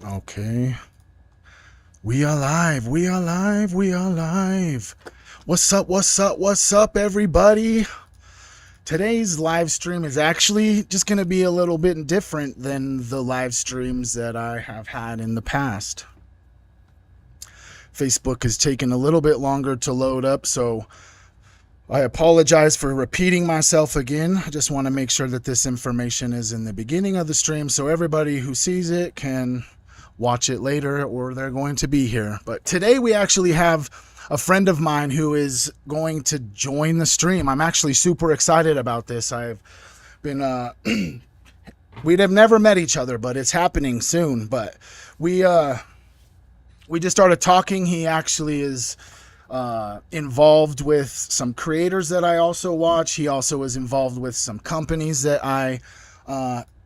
Okay. We are live. We are live. We are live. What's up? What's up? What's up, everybody? Today's live stream is actually just going to be a little bit different than the live streams that I have had in the past. Facebook has taken a little bit longer to load up, so I apologize for repeating myself again. I just want to make sure that this information is in the beginning of the stream so everybody who sees it can watch it later or they're going to be here. But today we actually have a friend of mine who is going to join the stream. I'm actually super excited about this. I've been we'd have never met each other, but it's happening soon. But we just started talking. He actually is involved with some creators that I also watch. He also is involved with some companies that I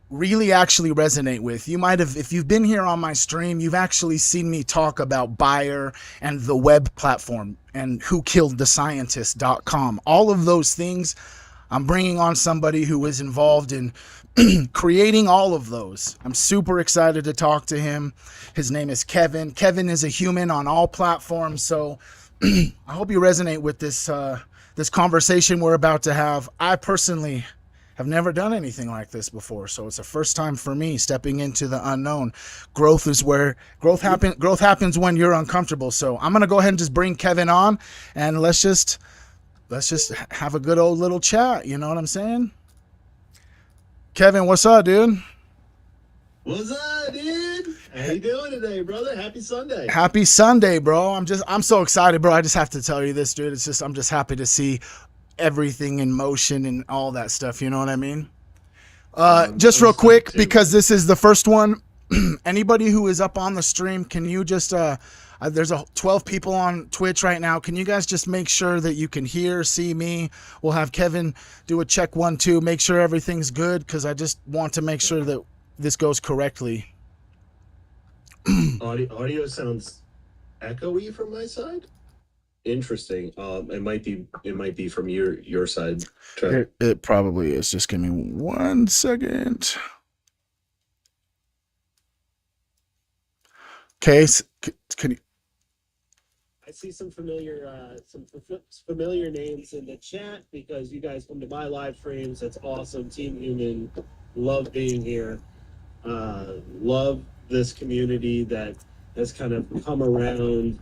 really actually resonate with. You might have, if you've been here on my stream, you've actually seen me talk about Buyer and the web platform and whokilledthescientist.com. All of those things, I'm bringing on somebody who is involved in creating all of those. I'm super excited to talk to him. His name is Kevin. Kevin is a human on all platforms, so I hope you resonate with this this conversation we're about to have. I personally have never done anything like this before, so it's a first time for me stepping into the unknown. Growth is where growth happens when you're uncomfortable. So I'm gonna go ahead and just bring Kevin on, and let's just have a good old little chat. You know what I'm saying? Kevin, what's up, dude? What's up, dude? How you doing today, brother? Happy Sunday. Happy Sunday, bro. I'm so excited, bro. I just have to tell you this, dude. I'm just happy to see everything in motion and all that stuff. You know what I mean? Just real quick, because this is the first one. Anybody who is up on the stream, can you just there's 12 people on Twitch right now. Can you guys just make sure that you can hear, see me? We'll have Kevin do a check 1, 2, make sure everything's good, because I just want to make sure that this goes correctly. Audio sounds echoey from my side. Interesting. It might be from your side, Trevor. It probably is. Just give me 1 second. Okay, can you? I see some familiar names in the chat because you guys come to my live streams. That's awesome. Team Human, love being here. Love this community that has kind of come around.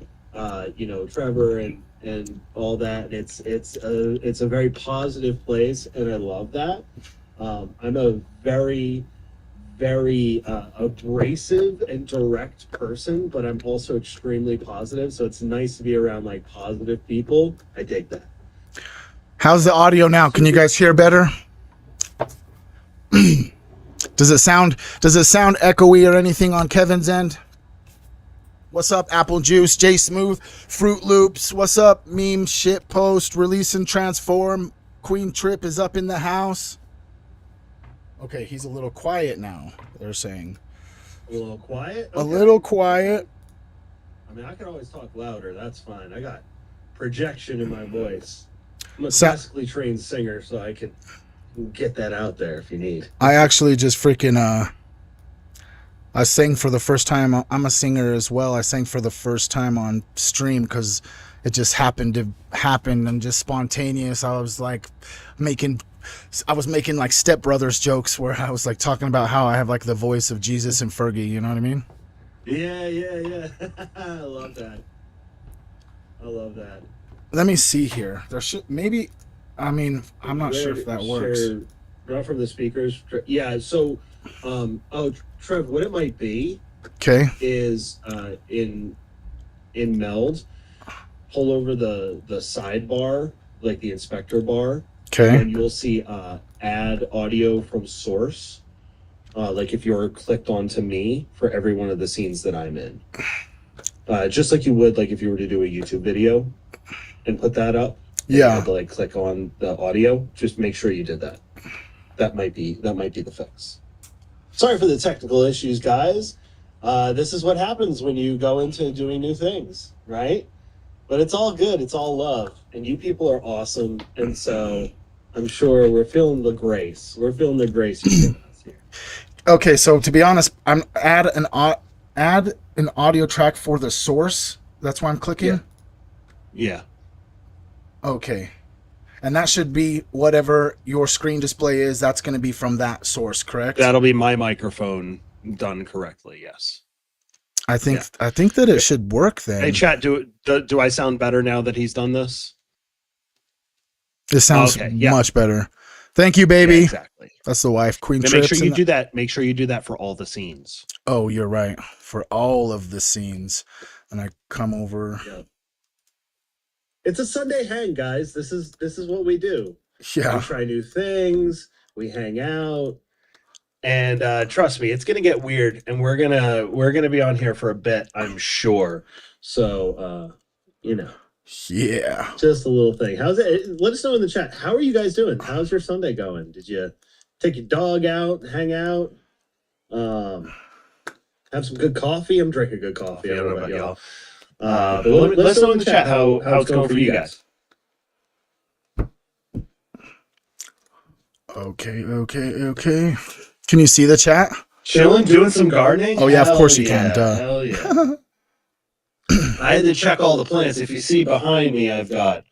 Trevor and all that. It's a very positive place, and I love that. I'm a very abrasive and direct person, but I'm also extremely positive. So it's nice to be around like positive people. I dig that. How's the audio now? Can you guys hear better? Does it sound echoey or anything on Kevin's end? What's up, Apple Juice, J Smooth, Fruit Loops? What's up, Meme Shit Post, Release and Transform? Queen Trip is up in the house. Okay, he's a little quiet now, they're saying. A little quiet? Okay. A little quiet. I mean, I can always talk louder. That's fine. I got projection in my voice. I'm a classically trained singer, so I can get that out there if you need. I actually just freaking I sang for the first time. I'm a singer as well. I sang for the first time on stream because it just happened to happen and just spontaneous. I was making like Step Brothers jokes where I was like talking about how I have like the voice of Jesus and Fergie. You know what I mean? Yeah. I love that. Let me see here. There should maybe. I mean, I'm not sure if that works. Not from the speakers. Yeah. So, Trev, what it might be, okay, is in Meld, pull over the sidebar, like the inspector bar. Okay. And you'll see add audio from source. Like if you're clicked onto me for every one of the scenes that I'm in. Just like you would like if you were to do a YouTube video and put that up. Yeah. You had to like click on the audio. Just make sure you did that. That might be the fix. Sorry for the technical issues, guys. This is what happens when you go into doing new things, right? But it's all good. It's all love. And you people are awesome. And so I'm sure we're feeling the grace. We're feeling the grace you're giving us here. Okay, so to be honest, I'm add an add an audio track for the source. That's why I'm clicking. Yeah. Okay. And that should be whatever your screen display is. That's going to be from that source, correct? That'll be my microphone done correctly. Yes. I think that it should work then. Hey, chat. Do I sound better now that he's done this? This sounds much better. Thank you, baby. Yeah, exactly. That's the wife, Queen Now Trips. make sure you do that. Make sure you do that for all the scenes. Oh, you're right. For all of the scenes. And I come over. Yeah. It's a Sunday hang, guys. This is what we do. Yeah. We try new things. We hang out. And trust me, it's gonna get weird, and we're gonna be on here for a bit, I'm sure. So Yeah. Just a little thing. How's it? Let us know in the chat. How are you guys doing? How's your Sunday going? Did you take your dog out, hang out, have some good coffee? I'm drinking good coffee. I don't know about y'all. But let us know in the chat how it's going for you guys. Okay. Can you see the chat? Chilling, doing some gardening? Oh, yeah, of course you can. Duh. Hell yeah. I had to check all the plants. If you see behind me, I've got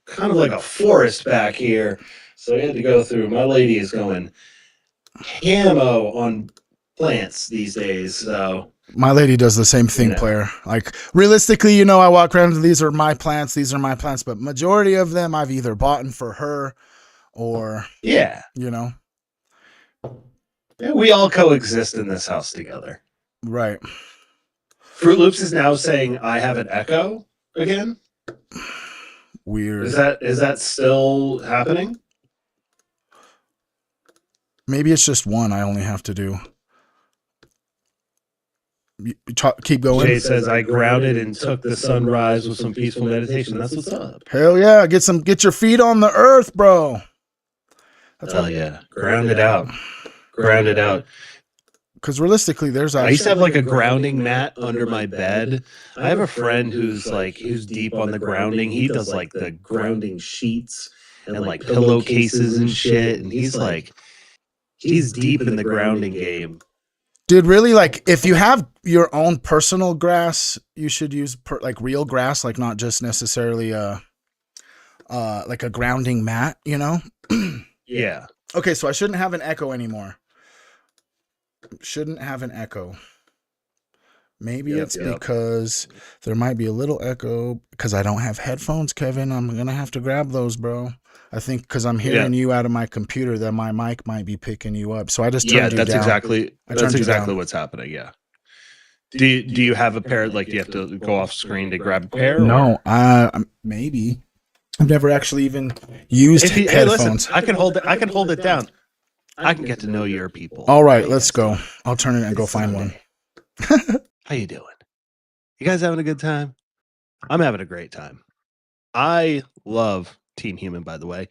kind of like a forest back here. So I had to go through. My lady is going camo on plants these days. So my lady does the same thing, player. Like, realistically, I walk around, these are my plants, but majority of them I've either bought for her or, yeah. Yeah, we all coexist in this house together. Right. Fruit Loops is now saying I have an echo again. Weird. Is that still happening? Maybe it's just one I only have to do. Keep going. Jay says I grounded and took the sunrise with some peaceful meditation. That's what's up. Hell yeah. Get your feet on the earth, bro. Hell yeah. Ground it out. Ground it out. Because realistically, I used to have like a grounding mat under my bed. I have a friend who's deep on the grounding. He does like the grounding sheets and like pillowcases and shit. And he's deep in the grounding game. Dude, really, like, if you have your own personal grass, you should use real grass, like not just necessarily like a grounding mat, Yeah. Okay, so I shouldn't have an echo anymore. Shouldn't have an echo. Maybe it's because there might be a little echo because I don't have headphones, Kevin. I'm gonna have to grab those, bro. I think because I'm hearing you out of my computer that my mic might be picking you up. So I just turned you down. That's exactly what's happening. Yeah. Do you have a pair? Like, do you have to go off screen to grab a pair? No, maybe. I've never actually even used headphones. Hey, listen, I can hold it down. I can get to know your people. All right, let's go. I'll turn it and go find one. How you doing? You guys having a good time? I'm having a great time. I love Team Human, by the way.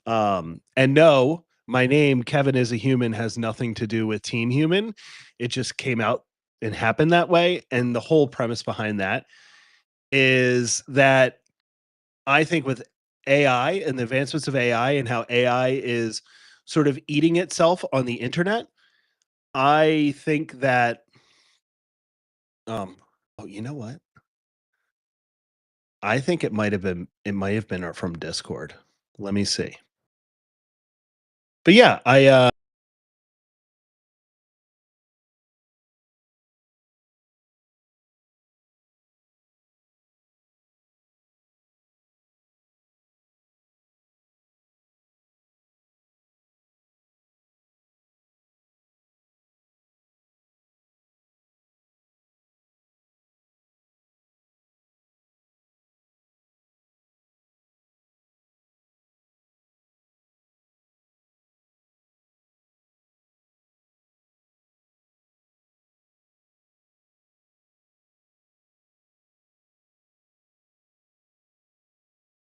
And no, my name, Kevin is a Human, has nothing to do with Team Human. It just came out and happened that way. And the whole premise behind that is that I think with AI and the advancements of AI and how AI is sort of eating itself on the internet, I think that you know what? I think it might have been from Discord. Let me see. But yeah,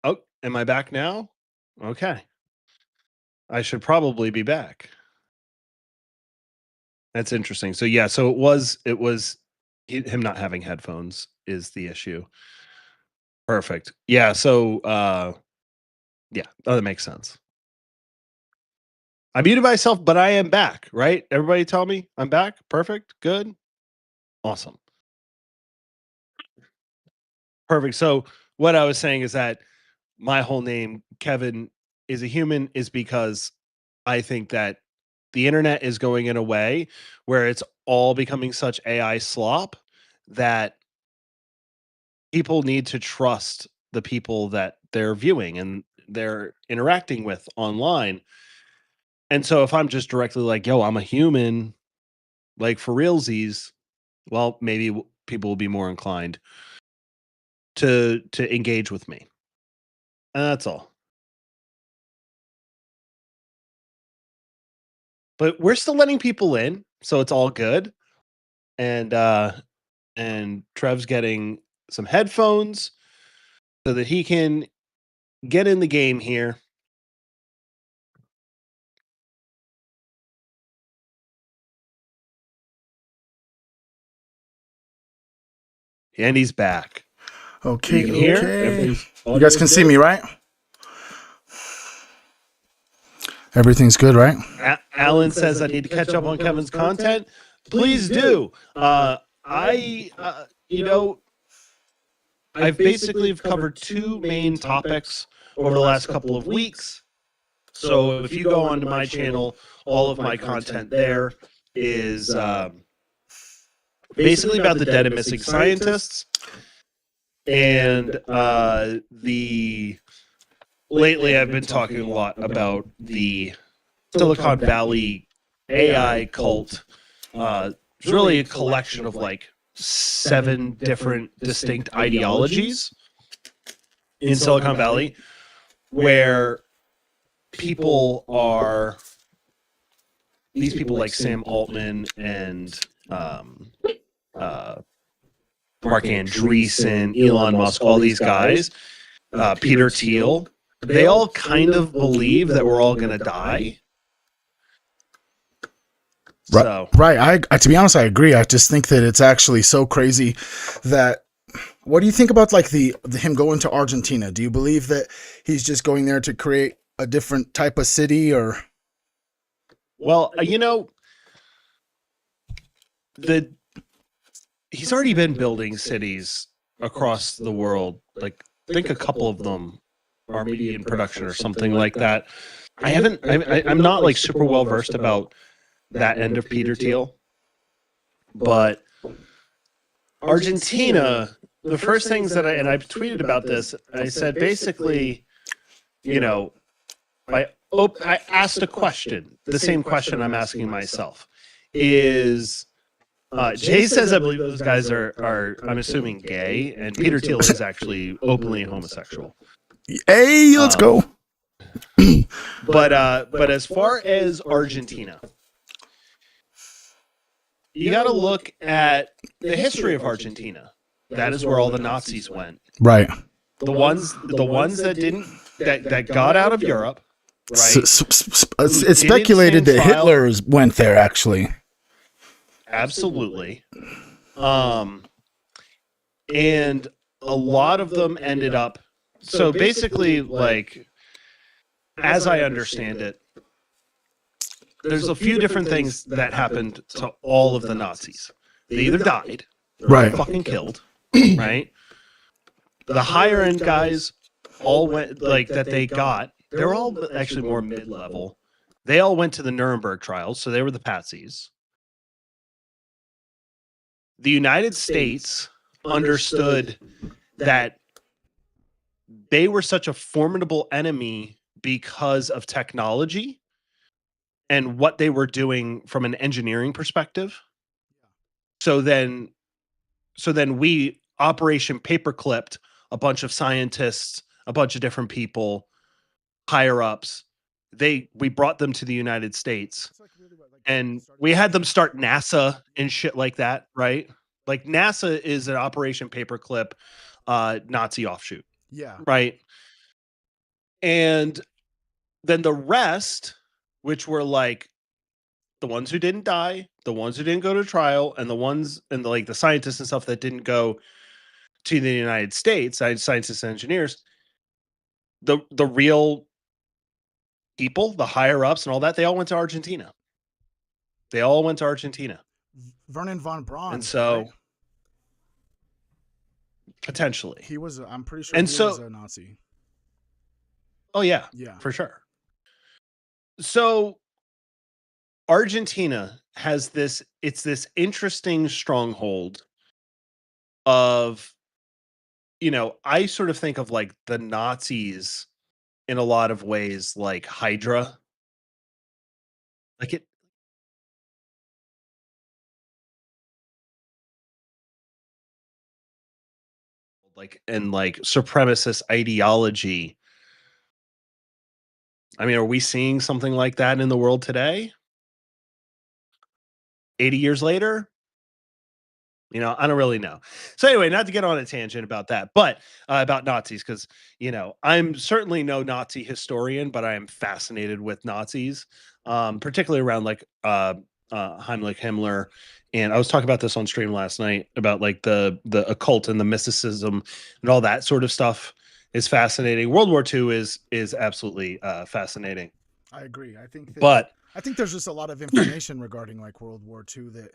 oh, am I back now? Okay. I should probably be back. That's interesting. So yeah, so it was him not having headphones is the issue. Perfect. Yeah, so yeah, that makes sense. I muted myself, but I am back, right? Everybody tell me I'm back. Perfect. Good. Awesome. Perfect. So what I was saying is that my whole name, Kevin is a human, is because I think that the internet is going in a way where it's all becoming such AI slop that people need to trust the people that they're viewing and they're interacting with online. And so if I'm just directly like, yo, I'm a human, like for realsies, well, maybe people will be more inclined to engage with me. And that's all. But we're still letting people in, so it's all good. And Trev's getting some headphones so that he can get in the game here. And he's back. Okay, You can hear? okay. You guys can see me, right? Everything's good, right? Alan says I need to catch up on Kevin's content. Please do. I've basically covered two main topics over the last couple of weeks. So if you go onto my channel, all of my content there is basically about the dead and missing scientists. And lately I've been talking a lot about the Silicon Valley AI cult. It's really a collection of like 7 different distinct ideologies in Silicon Valley where these people like Sam Altman and Mark Andreessen, Elon Musk, all these guys, Peter Thiel, they all kind of believe that we're all going to die. So. Right. I to be honest, I agree. I just think that it's actually so crazy that. What do you think about like the him going to Argentina? Do you believe that he's just going there to create a different type of city, or? Well, he's already been building cities across the world. Like, I think a couple of them are maybe in production or something like that. I'm not like super well versed about that end of Peter Thiel, but Argentina, the first things that I've tweeted about this, I said basically, I asked a question, the same question I'm asking myself is, Jay says I believe those guys are I'm assuming gay, and Peter Thiel is actually openly homosexual. Hey, let's go. But as far as Argentina, you got to look at the history of Argentina. That is where all the Nazis went. Right. The ones that didn't that got out of Europe. Right. It's speculated that Hitler went there, actually. Absolutely. And a lot of them ended up. So basically, like, as I understand it, there's a few different things that happened to all of the Nazis. They either died, right, fucking killed, right? The higher end guys all went, like, that they got, they're all actually more mid-level. They all went to the Nuremberg trials, so they were the patsies. The United States understood that they were such a formidable enemy because of technology and what they were doing from an engineering perspective. So then we Operation Paperclipped a bunch of scientists, a bunch of different people, higher ups. We brought them to the United States, and we had them start NASA and shit like that, right? Like, NASA is an Operation Paperclip Nazi offshoot. Yeah. Right. And then the rest, which were like the ones who didn't die, the ones who didn't go to trial, and the ones and the scientists and stuff that didn't go to the United States, scientists and engineers, the real people, the higher ups and all that, they all went to Argentina. They all went to Argentina. Vernon von Braun, And so right? potentially. He was. I'm pretty sure And he was so, a Nazi. oh yeah, Yeah. for sure. So Argentina has it's this interesting stronghold of, I sort of think of like the Nazis in a lot of ways, like Hydra. Like it, like supremacist ideology. I mean, are we seeing something like that in the world today? 80 years later? I don't really know. So anyway, not to get on a tangent about that, but about Nazis, because I'm certainly no Nazi historian, but I am fascinated with Nazis, particularly around like Heimlich Himmler. And I was talking about this on stream last night about like the occult and the mysticism and all that sort of stuff is fascinating. World War II is absolutely fascinating. I agree. But I think there's just a lot of information regarding like World War II that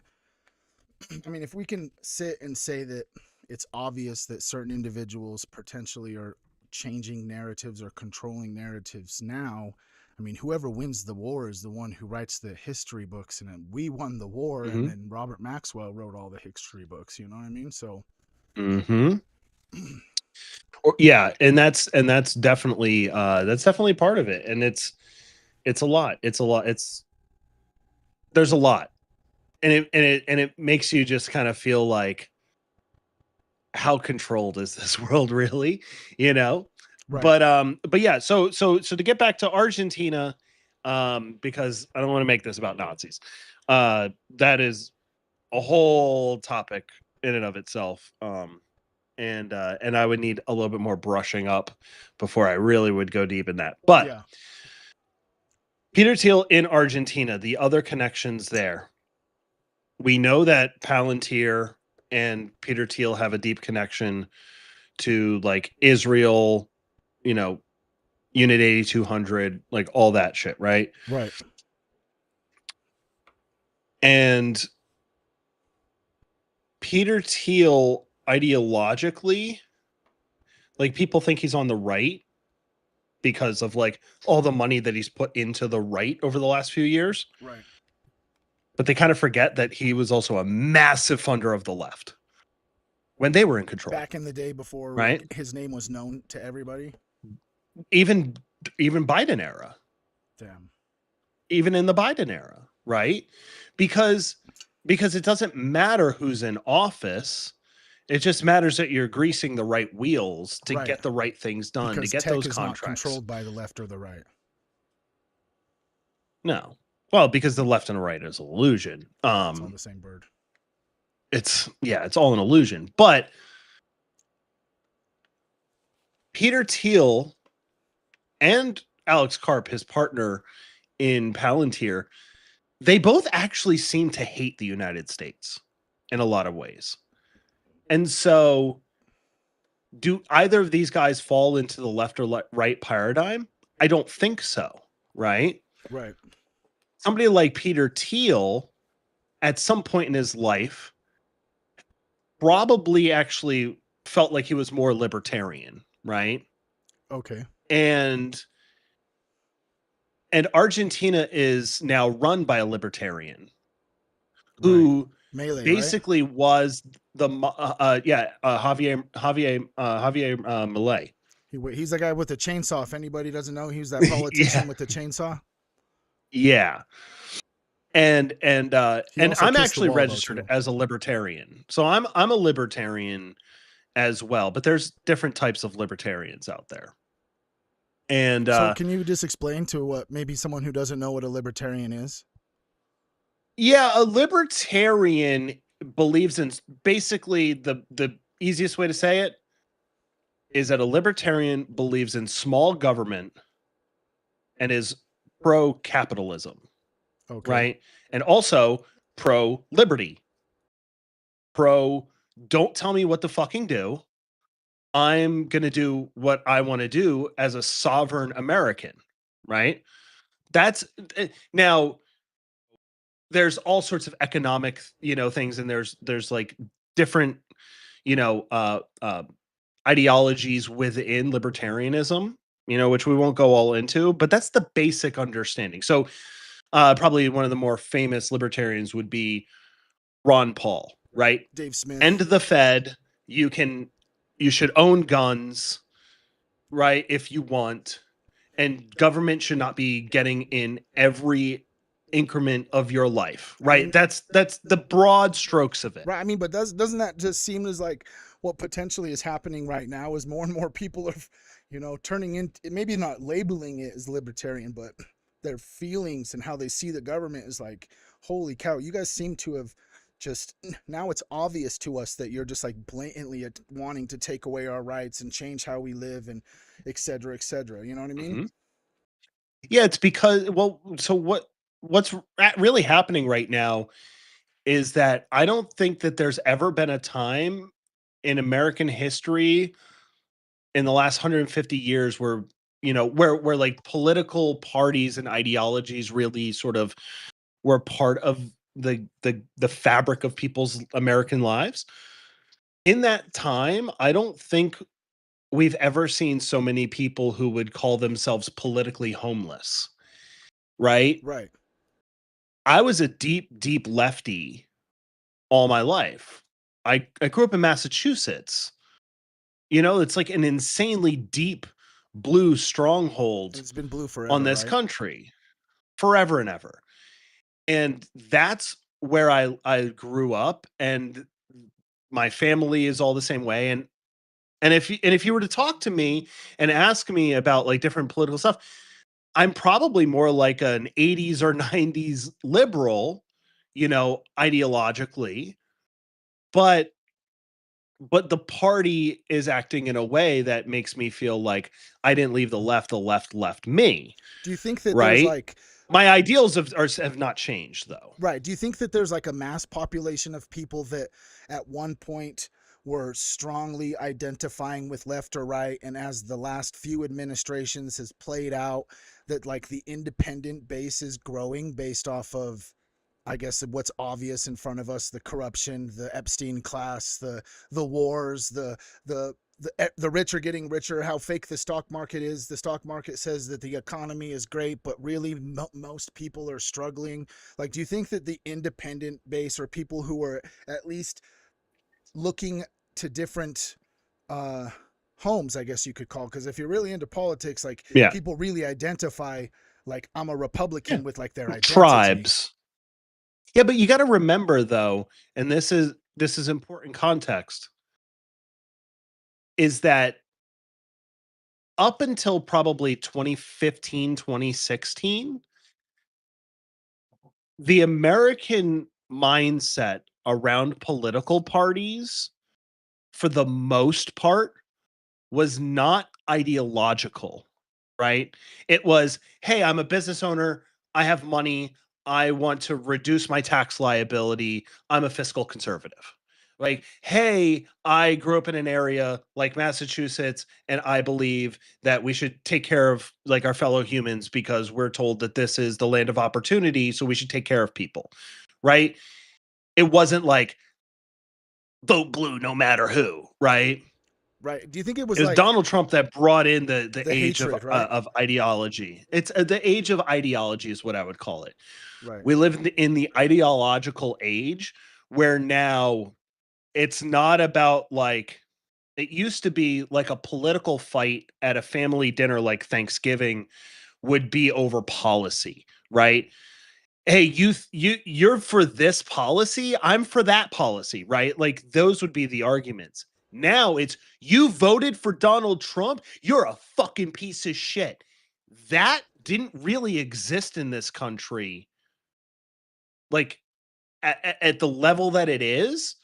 I mean, if we can sit and say that it's obvious that certain individuals potentially are changing narratives or controlling narratives now, I mean, whoever wins the war is the one who writes the history books, and we won the war, and then Robert Maxwell wrote all the history books. You know what I mean? So, yeah, and that's definitely part of it, and it's a lot. There's a lot, and it makes you just kind of feel like, how controlled is this world really? right. But yeah, so to get back to Argentina, because I don't want to make this about Nazis. That is a whole topic in and of itself. And I would need a little bit more brushing up before I really would go deep in that. But Yeah. Peter Thiel in Argentina, the other connections there. We know that Palantir and Peter Thiel have a deep connection to like Israel, Unit 8200, like all that shit, right? Right. And Peter Thiel ideologically, like people think he's on the right because of like all the money that he's put into the right over the last few years. Right. But they kind of forget that he was also a massive funder of the left when they were in control. Back in the day before right? his name was known to everybody. Even Biden era. Damn. Even in the Biden era, right? Because it doesn't matter who's in office. It just matters that you're greasing the right wheels to Right. get the right things done, Because to get tech those is contracts. not controlled by the left or the right. No. Well, because the left and the right is an illusion. It's all the same bird. It's all an illusion. But Peter Thiel and Alex Karp, his partner in Palantir, they both actually seem to hate the United States in a lot of ways. And so do either of these guys fall into the left or right paradigm? I don't think so, right? Right. Somebody like Peter Thiel, at some point in his life, probably actually felt like he was more libertarian, right? Okay. And Argentina is now run by a libertarian who Melee, basically was the Javier Milei. He's the guy with the chainsaw. If anybody doesn't know, he was that politician with the chainsaw. Yeah. And I'm actually wall, registered as a libertarian. So I'm a libertarian as well, but there's different types of libertarians out there. And so can you just explain to what maybe someone who doesn't know what a libertarian is? Yeah, a libertarian believes in basically the easiest way to say it is that a libertarian believes in small government and is pro capitalism. Okay. Right? And also pro liberty. Pro don't tell me what to fucking do. I'm going to do what I want to do as a sovereign American, right? That's now there's all sorts of economic, things, and there's like different, you know, ideologies within libertarianism, which we won't go all into, but that's the basic understanding. So, probably one of the more famous libertarians would be Ron Paul, right? Dave Smith. End the Fed. You should own guns, right? If you want, and government should not be getting in every increment of your life, right? mean, that's the broad strokes of it. Right. I mean, but doesn't that just seem as like what potentially is happening right now is more and more people are, turning in, maybe not labeling it as libertarian, but their feelings and how they see the government is like, holy cow, you guys seem to have just, now it's obvious to us that you're just like blatantly wanting to take away our rights and change how we live and et cetera, et cetera. You know what I mean? Mhm. Yeah, it's because, well, so what's really happening right now is that I don't think that there's ever been a time in American history in the last 150 years where, where like political parties and ideologies really sort of were part of the fabric of people's American lives. In that time, I don't think we've ever seen so many people who would call themselves politically homeless, right? Right. I was a deep, deep lefty all my life. I grew up in Massachusetts. It's like an insanely deep blue stronghold It's been blue on forever, this right? country forever and ever. And that's where I grew up, and my family is all the same way. And if you were to talk to me and ask me about like different political stuff, I'm probably more like an 80s or 90s liberal, ideologically, but the party is acting in a way that makes me feel like I didn't leave the left left me, Do you think that there's right? like, My ideals have not changed though. right. Do you think that there's like a mass population of people that at one point were strongly identifying with left or right, and as the last few administrations has played out, that like the independent base is growing based off of, I guess, what's obvious in front of us: the corruption, the Epstein class, the wars, the rich are getting richer, how fake the stock market is. The stock market says that the economy is great, but really most people are struggling. Like, do you think that the independent base, or people who are at least looking to different uh homes, I guess you could call, because if you're really into politics, like Yeah. people really identify like I'm a Yeah. Republican with like their identity. Tribes. Yeah, but you got to remember though, and this is important context, is that up until probably 2015, 2016, the American mindset around political parties, for the most part, was not ideological, right? It was, hey, I'm a business owner. I have money. I want to reduce my tax liability. I'm a fiscal conservative. Like, hey, I grew up in an area like Massachusetts, and I believe that we should take care of like our fellow humans because we're told that this is the land of opportunity. So we should take care of people, right? It wasn't like vote blue no matter who, right? Right. Do you think it It was was like Donald Trump that brought in the the age hatred, right? of ideology. It's the age of ideology is what I would call it. Right. We live in the ideological age where now it's not about like it used to be like a political fight at a family dinner like Thanksgiving would be over policy, right? Hey, you're for this policy, I'm for that policy, right? Like those would be the arguments. Now it's you voted for Donald Trump, you're a fucking piece of shit. That didn't really exist in this country, like at the level that it is,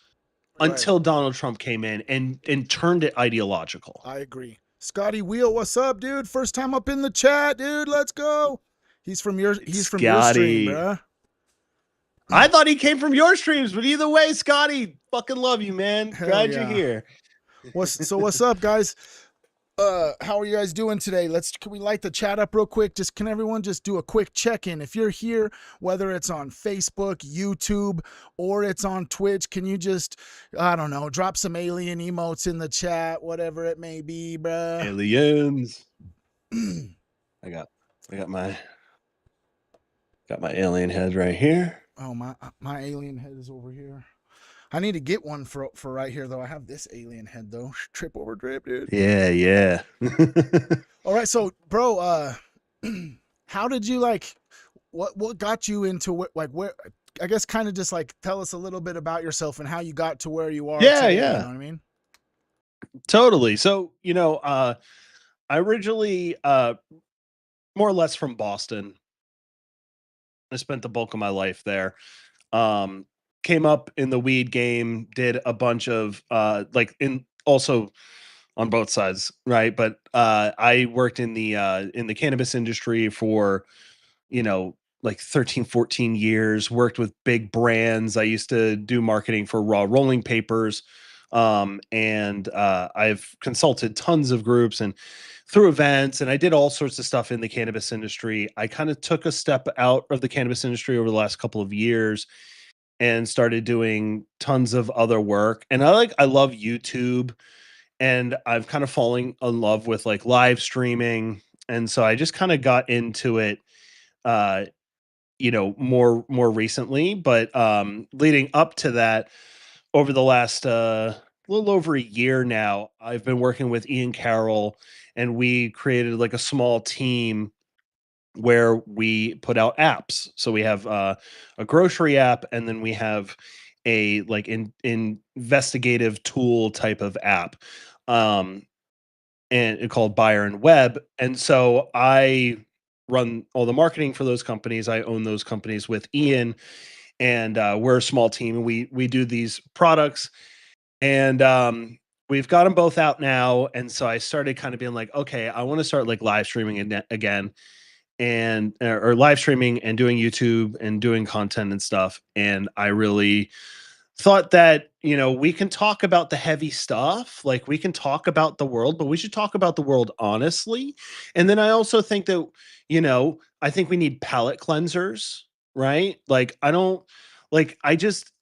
Right. until Donald Trump came in and turned it ideological. I agree. Scotty Wheel, what's up, dude? First time up in the chat, dude. Let's go. He's from your stream, Scotty, bruh. I thought he came from your streams, but either way, Scotty, fucking love you, man. Hell Glad you're yeah. here. What's up, guys? How are you guys doing today? Can we light the chat up real quick? Can everyone just do a quick check-in? If you're here, whether it's on Facebook, YouTube, or it's on Twitch, can you just, I don't know, drop some alien emotes in the chat, whatever it may be, bruh. Aliens. I got my alien head right here. Oh, my alien head is over here. I need to get one for right here though. I have this alien head though. Trip over drip, dude. Yeah. All right, so bro, how did you what got you into where I guess kind of just like tell us a little bit about yourself and how you got to where you are today, you know what I mean? Totally. So, I originally more or less from Boston. I spent the bulk of my life there. Came up in the weed game, did a bunch of also on both sides, right? But I worked in the cannabis industry for, like 13, 14 years, worked with big brands. I used to do marketing for Raw Rolling Papers. And I've consulted tons of groups and through events, and I did all sorts of stuff in the cannabis industry. I kind of took a step out of the cannabis industry over the last couple of years and started doing tons of other work. And I love YouTube, and I've kind of falling in love with like live streaming. And so I just kind of got into it uh more recently, but leading up to that, over the last little over a year now, I've been working with Ian Carroll, and we created like a small team where we put out apps. So we have a grocery app, and then we have a like investigative tool type of app, um, and called Buyer and Web. And so I run all the marketing for those companies. I own those companies with Ian, and we're a small team. And we do these products, and we've got them both out now. And so I started kind of being like, okay, I want to start like live streaming again, and or live streaming and doing YouTube and doing content and stuff. And I really thought that, we can talk about the heavy stuff, like we can talk about the world, but we should talk about the world honestly. And then I also think that, I think we need palate cleansers, right? Like I don't like I just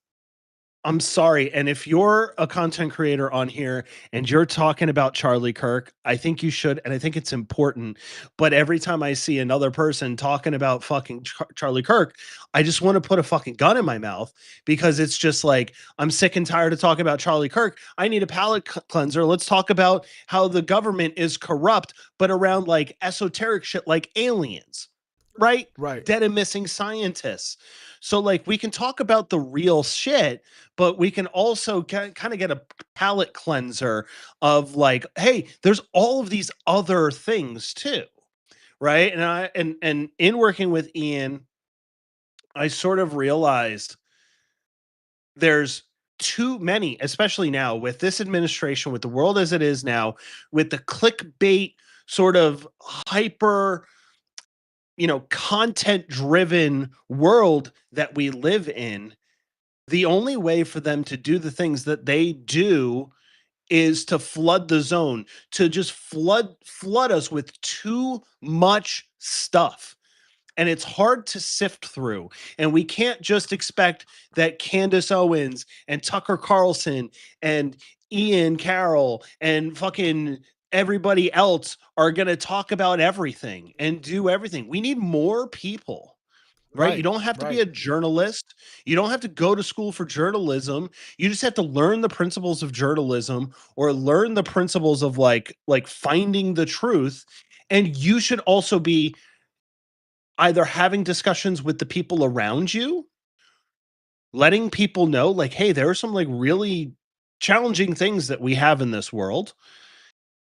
I'm sorry. And if you're a content creator on here and you're talking about Charlie Kirk, I think you should. And I think it's important. But every time I see another person talking about fucking Charlie Kirk, I just want to put a fucking gun in my mouth, because it's just like, I'm sick and tired of talking about Charlie Kirk. I need a palate cleanser. Let's talk about how the government is corrupt, but around like esoteric shit like aliens, right? Right. Dead and missing scientists. So like we can talk about the real shit, but we can also kind of get a palate cleanser of like, hey, there's all of these other things too, right? And and in working with Ian, I sort of realized there's too many, especially now with this administration, with the world as it is now, with the clickbait sort of hyper, content driven world that we live in. The only way for them to do the things that they do is to flood the zone, to just flood us with too much stuff. And it's hard to sift through. And we can't just expect that Candace Owens and Tucker Carlson and Ian Carroll and fucking everybody else are going to talk about everything and do everything. We need more people. Right? You Right. don't have to be a journalist. You don't have to go to school for journalism. You just have to learn the principles of journalism, or learn the principles of like finding the truth. And you should also be either having discussions with the people around you, letting people know like, hey, there are some like really challenging things that we have in this world,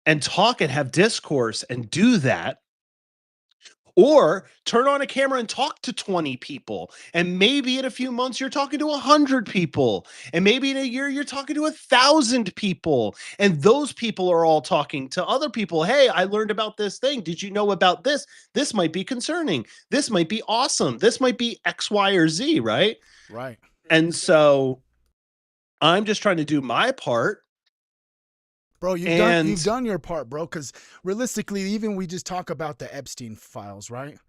and talk and have discourse and do that. Or turn on a camera and talk to 20 people. And maybe in a few months, you're talking to 100 people. And maybe in a year, you're talking to 1,000 people. And those people are all talking to other people. Hey, I learned about this thing. Did you know about this? This might be concerning. This might be awesome. This might be X, Y, or Z, right? Right. And so I'm just trying to do my part. Bro, you've done your part, bro. Because realistically, even we just talk about the Epstein files, right?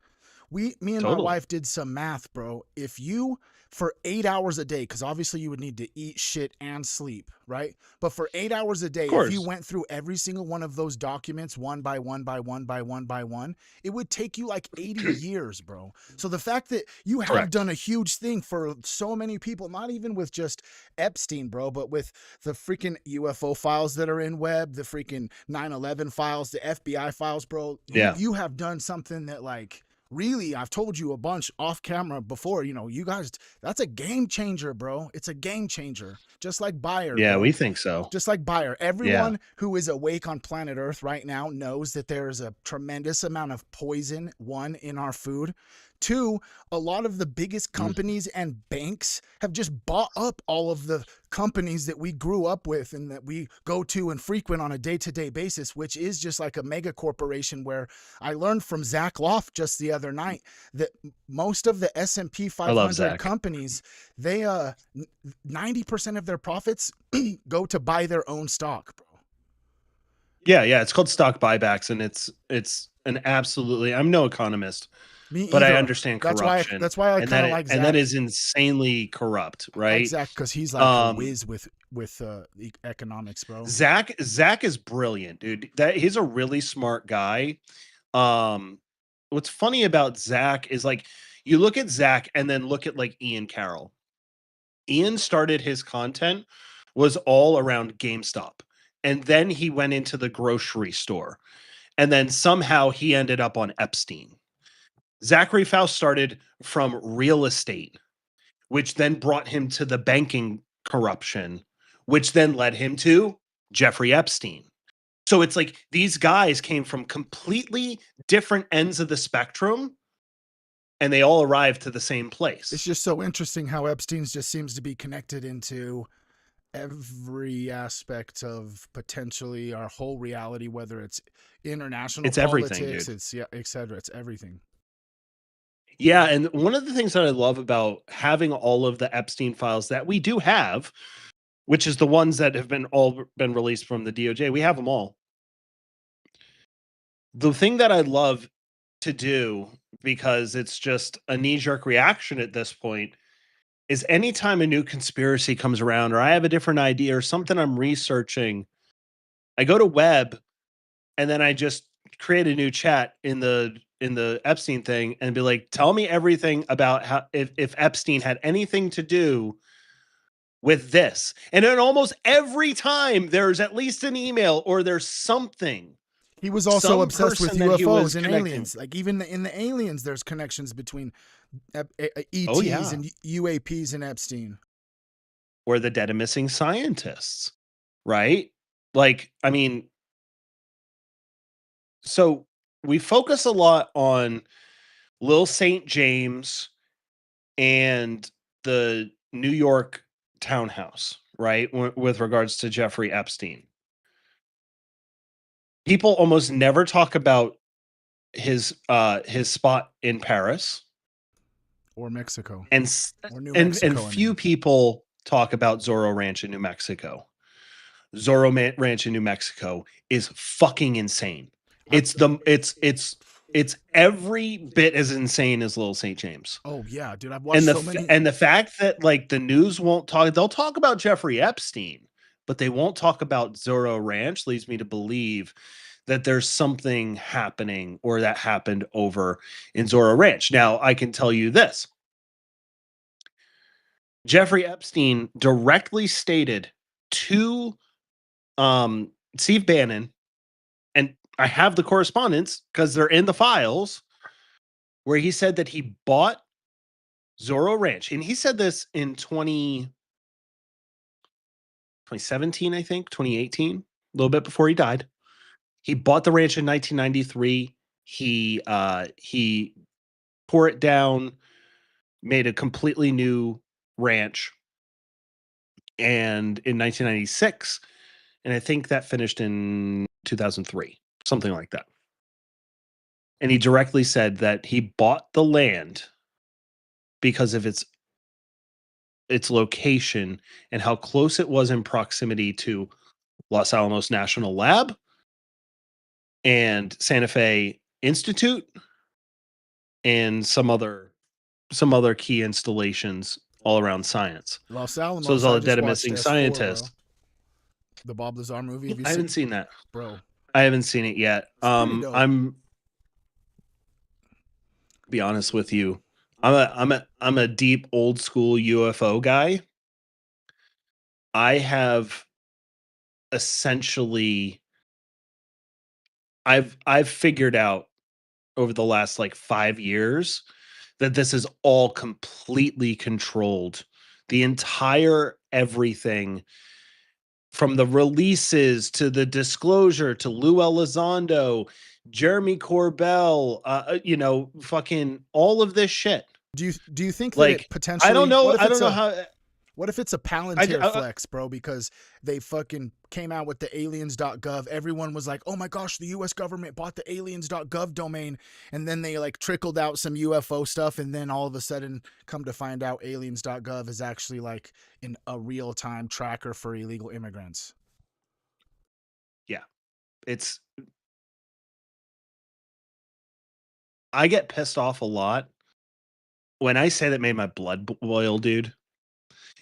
Me and my Totally. wife did some math, bro. If you, for 8 hours a day, because obviously you would need to eat, shit, and sleep, right? But for 8 hours a day, Of if you course. went through every single one of those documents one by one by one by one by one, it would take you like 80 years, bro. So the fact that you have Correct. done a huge thing for so many people, not even with just Epstein, bro, but with the freaking UFO files that are in web, the freaking 9/11 files, the FBI files, bro. Yeah. You have done something that, like, really, I've told you a bunch off camera before, you guys, that's a game changer, bro. It's a game changer. Just like Bayer, Yeah, we bro. think so. Just like Bayer. Yeah. Everyone who is awake on planet Earth right now knows that there is a tremendous amount of poison, one, in our food. Two, a lot of the biggest companies and banks have just bought up all of the companies that we grew up with and that we go to and frequent on a day-to-day basis, which is just like a mega corporation. Where I learned from Zach Loft just the other night that most of the S&P I love 500 Zach. companies, they 90% of their profits go to buy their own stock, bro. Yeah, it's called stock buybacks, and it's an absolutely. I'm no economist, Me but I either. understand That's why. corruption, That's why I and kind of like that Zach. is insanely corrupt, I like right? Zach because he's like a whiz with economics, bro. Zach is brilliant, dude. That he's a really smart guy. What's funny about Zach is, like, you look at Zach and then look at like Ian Carroll. Ian started his content was all around GameStop, and then he went into the grocery store, and then somehow he ended up on Epstein. Zachary Faust started from real estate, which then brought him to the banking corruption, which then led him to Jeffrey Epstein. So it's like these guys came from completely different ends of the spectrum, and they all arrived to the same place. It's just so interesting how Epstein's just seems to be connected into every aspect of potentially our whole reality, whether it's international It's everything, politics, dude. it's etc. It's everything. Yeah, and one of the things that I love about having all of the Epstein files that we do have, which is the ones that have been released from the DOJ, we have them all. The thing that I love to do, because it's just a knee-jerk reaction at this point, is anytime a new conspiracy comes around or I have a different idea or something I'm researching, I go to web and then I just create a new chat in the Epstein thing and be like, tell me everything about how if Epstein had anything to do with this. And then almost every time there's at least an email or there's something, He was also some obsessed with person that he was UFOs and connecting. aliens. Like even in the aliens, there's connections between Oh ETs yeah. and UAPs and Epstein. Or the dead and missing scientists, right? Like, I mean, so we focus a lot on Lil St. James and the New York townhouse, right? With regards to Jeffrey Epstein. People almost never talk about his spot in Paris, Or Mexico. and Or New and Mexico, I few mean. people talk about Zorro Ranch in New Mexico. Ranch in New Mexico is fucking insane. I've, It's every bit as insane as Little St. James. oh yeah, dude. I've watched so many. And the fact that, like, the news won't talk, they'll talk about Jeffrey Epstein, but they won't talk about Zorro Ranch, leads me to believe that there's something happening or that happened over in Zorro Ranch. Now, I can tell you this. Jeffrey Epstein directly stated to Steve Bannon, and I have the correspondence because they're in the files, where he said that he bought Zorro Ranch. And he said this in 2017, I think, 2018, a little bit before he died. He bought the ranch in 1993. He tore it down, made a completely new ranch, and in 1996, and I think that finished in 2003, something like that. And he directly said that he bought the land because of its location and how close it was in proximity to Los Alamos National Lab and Santa Fe Institute and some other key installations all around science. Los So there's Alamos, all I the dead just and watched missing S4, bro. scientists. The Bob Lazar movie. Have you I haven't seen that, bro? I haven't seen it yet. It's pretty dope. I'm be honest with you. I'm a deep old school UFO guy. I have essentially I've figured out over the last like 5 years that this is all completely controlled. The entire everything from the releases to the disclosure to Lou Elizondo, Jeremy Corbell, fucking all of this shit. Do you think that Like, it potentially? I don't know. What if I it's don't know a, how. What if it's a Palantir flex, bro? Because they fucking came out with the aliens.gov. Everyone was like, oh my gosh, the US government bought the aliens.gov domain. And then they like trickled out some UFO stuff. And then all of a sudden come to find out aliens.gov is actually like a real-time tracker for illegal immigrants. Yeah. I get pissed off a lot when I say that made my blood boil, dude.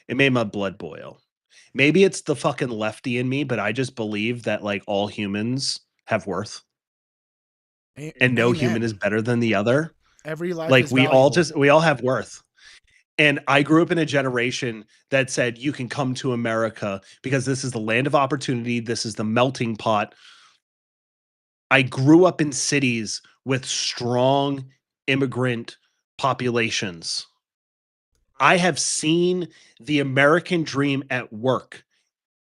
It made my blood boil. Maybe it's the fucking lefty in me, but I just believe that like all humans have worth and no human is better than the other. Every life Like is we valuable. we all have worth. And I grew up in a generation that said you can come to America because this is the land of opportunity. This is the melting pot. I grew up in cities with strong immigrant populations. I have seen the American dream at work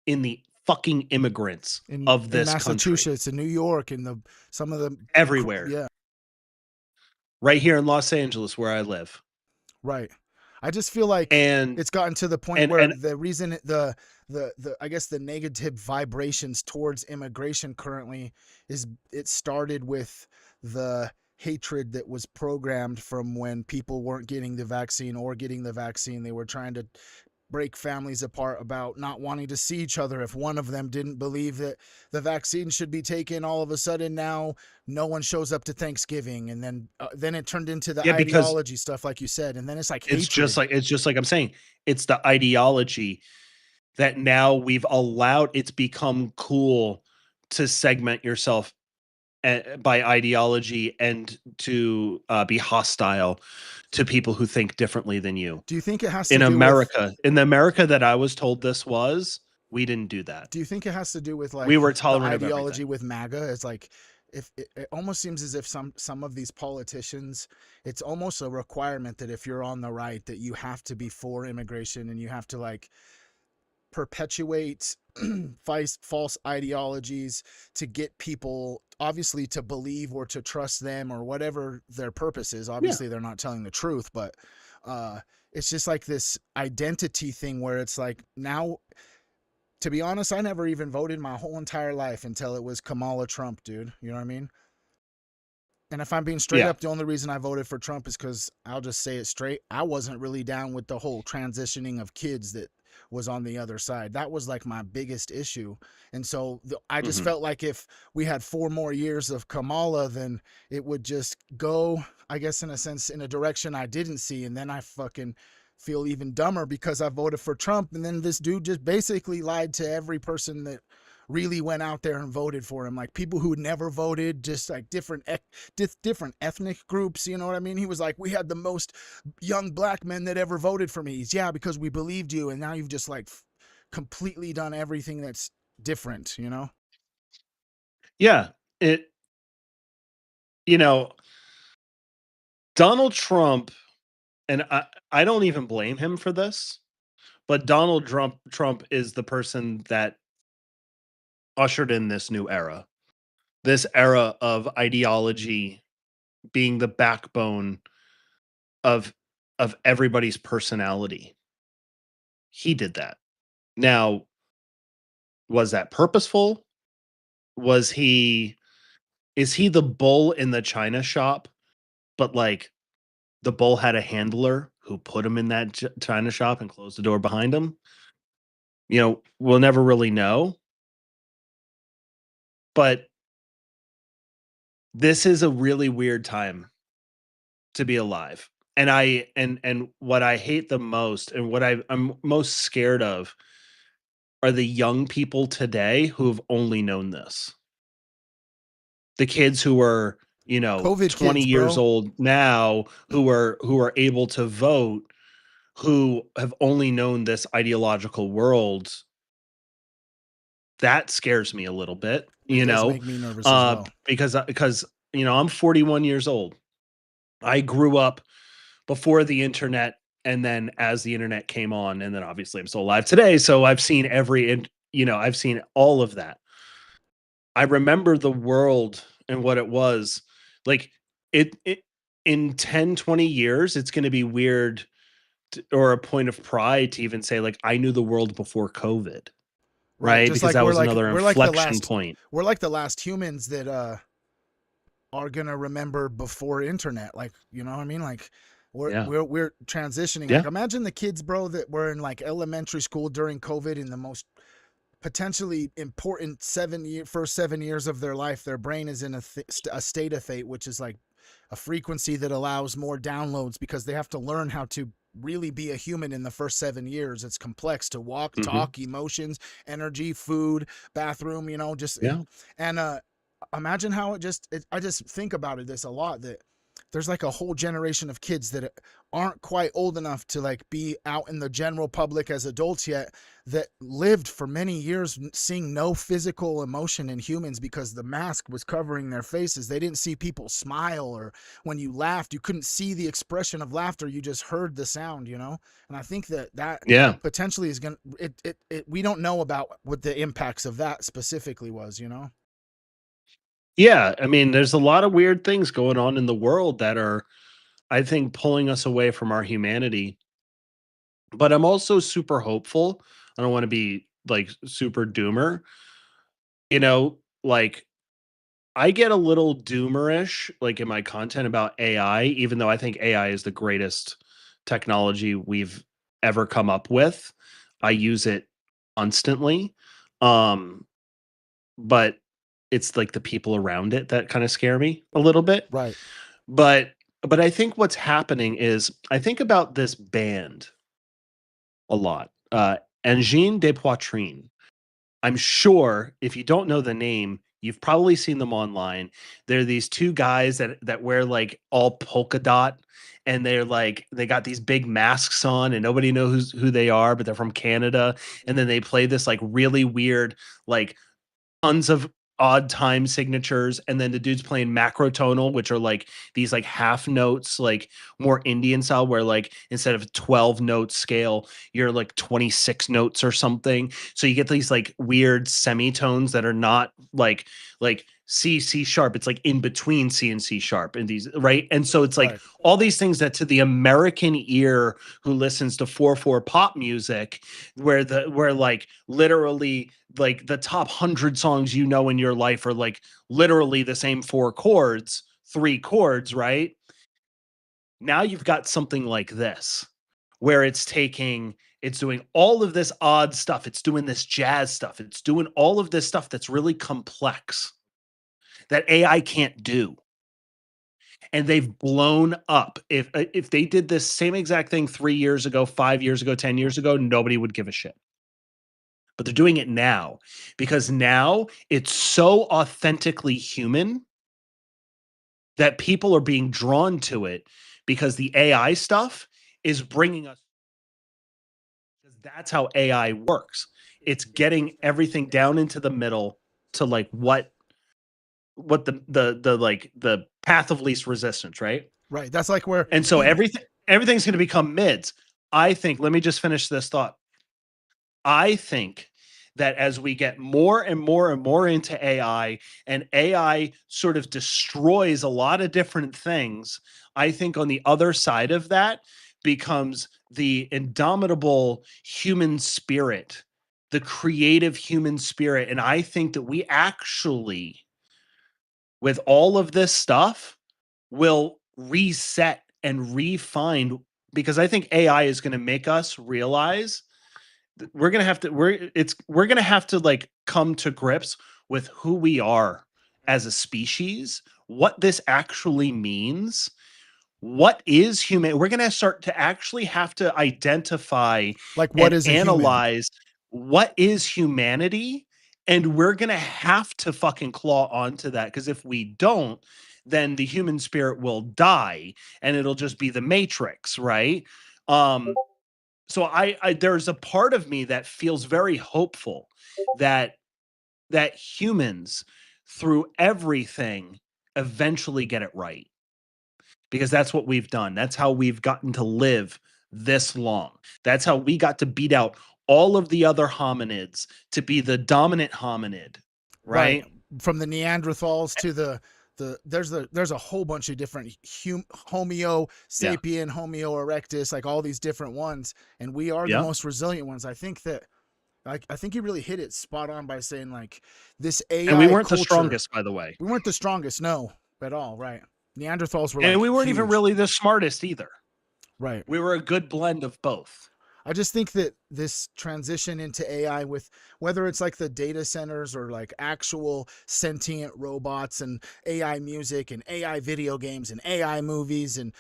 in the fucking immigrants of this in Massachusetts, country. in New York, in some of the Everywhere. Yeah. Right here in Los Angeles where I live. Right. I just feel like it's gotten to the point where the reason the I guess the negative vibrations towards immigration currently is it started with the hatred that was programmed from when people weren't getting the vaccine or getting the vaccine. They were trying to break families apart about not wanting to see each other. If one of them didn't believe that the vaccine should be taken, all of a sudden now no one shows up to Thanksgiving, and then it turned into the ideology stuff, like you said, and then it's like it's hatred. just like I'm saying, it's the ideology that now we've allowed. It's become cool to segment yourself by ideology and to be hostile to people who think differently than you. Do you think it has to in do America with, in the America that I was told this was, we didn't do that. Do you think it has to do with like we were tolerant the ideology of everything. with MAGA? It's like if it almost seems as if some of these politicians, it's almost a requirement that if you're on the right that you have to be for immigration and you have to like perpetuate false ideologies to get people obviously to believe or to trust them or whatever their purpose is. Obviously they're not telling the truth, but it's just like this identity thing where it's like, now, to be honest, I never even voted my whole entire life until it was Kamala Trump, dude. You know what I mean? And if I'm being straight up, the only reason I voted for Trump is because, I'll just say it straight, I wasn't really down with the whole transitioning of kids that was on the other side. That was like my biggest issue. And so I just felt like if we had 4 more years of Kamala, then it would just go, I guess, in a sense, in a direction I didn't see. And then I fucking feel even dumber because I voted for Trump. And then this dude just basically lied to every person that really went out there and voted for him, like people who never voted, just like different ethnic groups, you know what I mean? He was like, we had the most young black men that ever voted for me. He's, yeah, because we believed you, and now you've just like completely done everything that's different, you know? Yeah, Donald Trump, and I don't even blame him for this, but Donald Trump is the person that ushered in this new era. This era of ideology being the backbone of everybody's personality. He did that. Now, was that purposeful? Is he the bull in the china shop, but like the bull had a handler who put him in that china shop and closed the door behind him? We'll never really know. But this is a really weird time to be alive. And what I hate the most and what I'm most scared of are the young people today who have only known this. The kids who are, COVID 20 kids, years bro. old now who are able to vote, who have only known this ideological world. That scares me a little bit, It does make me nervous as well. because I'm 41 years old. I grew up before the internet, and then as the internet came on, and then obviously I'm still alive today, so I've seen I've seen all of that. I remember the world and what it was. Like, it in 10, 20 years, it's gonna be weird or a point of pride to even say, like, I knew the world before COVID, Right. right? Just Because like that was another inflection point. we're like the last humans that are gonna remember before internet. Like, you know what I mean? Like Yeah. we're transitioning. Like Yeah. imagine the kids, bro, that were in like elementary school during COVID in the most potentially important first 7 years of their life. Their brain is in a state of fate, which is like a frequency that allows more downloads because they have to learn how to really be a human in the first 7 years. It's complex to walk, Mhm. talk, emotions, energy, food, bathroom, Yeah. and imagine how I just think about this a lot, that there's like a whole generation of kids that aren't quite old enough to like be out in the general public as adults yet, that lived for many years seeing no physical emotion in humans because the mask was covering their faces. They didn't see people smile, or when you laughed, you couldn't see the expression of laughter. You just heard the sound, And I think that Yeah. potentially is going to, we don't know about what the impacts of that specifically was. Yeah, I mean, there's a lot of weird things going on in the world that are, I think, pulling us away from our humanity. But I'm also super hopeful. I don't want to be like super doomer. Like, I get a little doomerish like in my content about AI, even though I think AI is the greatest technology we've ever come up with. I use it constantly. Um, but it's like the people around it that kind of scare me a little bit. Right. But I think what's happening is I think about this band a lot. Engine de Poitrine. I'm sure if you don't know the name, you've probably seen them online. They're these two guys that wear like all polka dot, and they got these big masks on and nobody knows who they are, but they're from Canada, and then they play this like really weird, like tons of odd time signatures, and then the dude's playing macrotonal, which are like these like half notes, like more Indian style, where like instead of a 12 note scale, you're like 26 notes or something. So you get these like weird semitones that are not like C sharp. It's like in between C and C sharp, and these, right? And so it's like Right. all these things that to the American ear who listens to 4/4 pop music, where like literally like the top 100 songs in your life are like literally the same three chords, right? Now you've got something like this where it's doing all of this odd stuff. It's doing this jazz stuff. It's doing all of this stuff that's really complex that AI can't do. And they've blown up. If they did this same exact thing 3 years ago, 5 years ago, 10 years ago, nobody would give a shit. But they're doing it now because now it's so authentically human that people are being drawn to it because the AI stuff is bringing us, because that's how AI works. It's getting everything down into the middle to like what the like the path of least resistance, right? Right. That's like where And so everything's going to become mids. I think, let me just finish this thought. I think that as we get more and more and more into AI, and AI sort of destroys a lot of different things, I think on the other side of that becomes the indomitable human spirit, the creative human spirit. And I think that we actually, with all of this stuff, will reset and refine, because I think AI is going to make us realize we're gonna have to like come to grips with who we are as a species, what this actually means, what is human. We're going to start to actually have to identify Like, what and is a human? analyze what is humanity. And we're going to have to fucking claw onto that. Because if we don't, then the human spirit will die and it'll just be the matrix, right? So I there's a part of me that feels very hopeful that humans through everything eventually get it right, because that's what we've done. That's how we've gotten to live this long. That's how we got to beat out all of the other hominids to be the dominant hominid, Right. right? From the Neanderthals to there's a whole bunch of different Homo Yeah. sapien, Homo erectus, like all these different ones, and we are the Yeah. most resilient ones. I think that I think you really hit it spot on by saying like this And we AI weren't the culture. strongest, by the way. We weren't the strongest, no, at all. Right. Neanderthals were And like we weren't even huge. really the smartest either. Right. We were a good blend of both. I just think that this transition into AI, with whether it's like the data centers or like actual sentient robots and AI music and AI video games and AI movies, and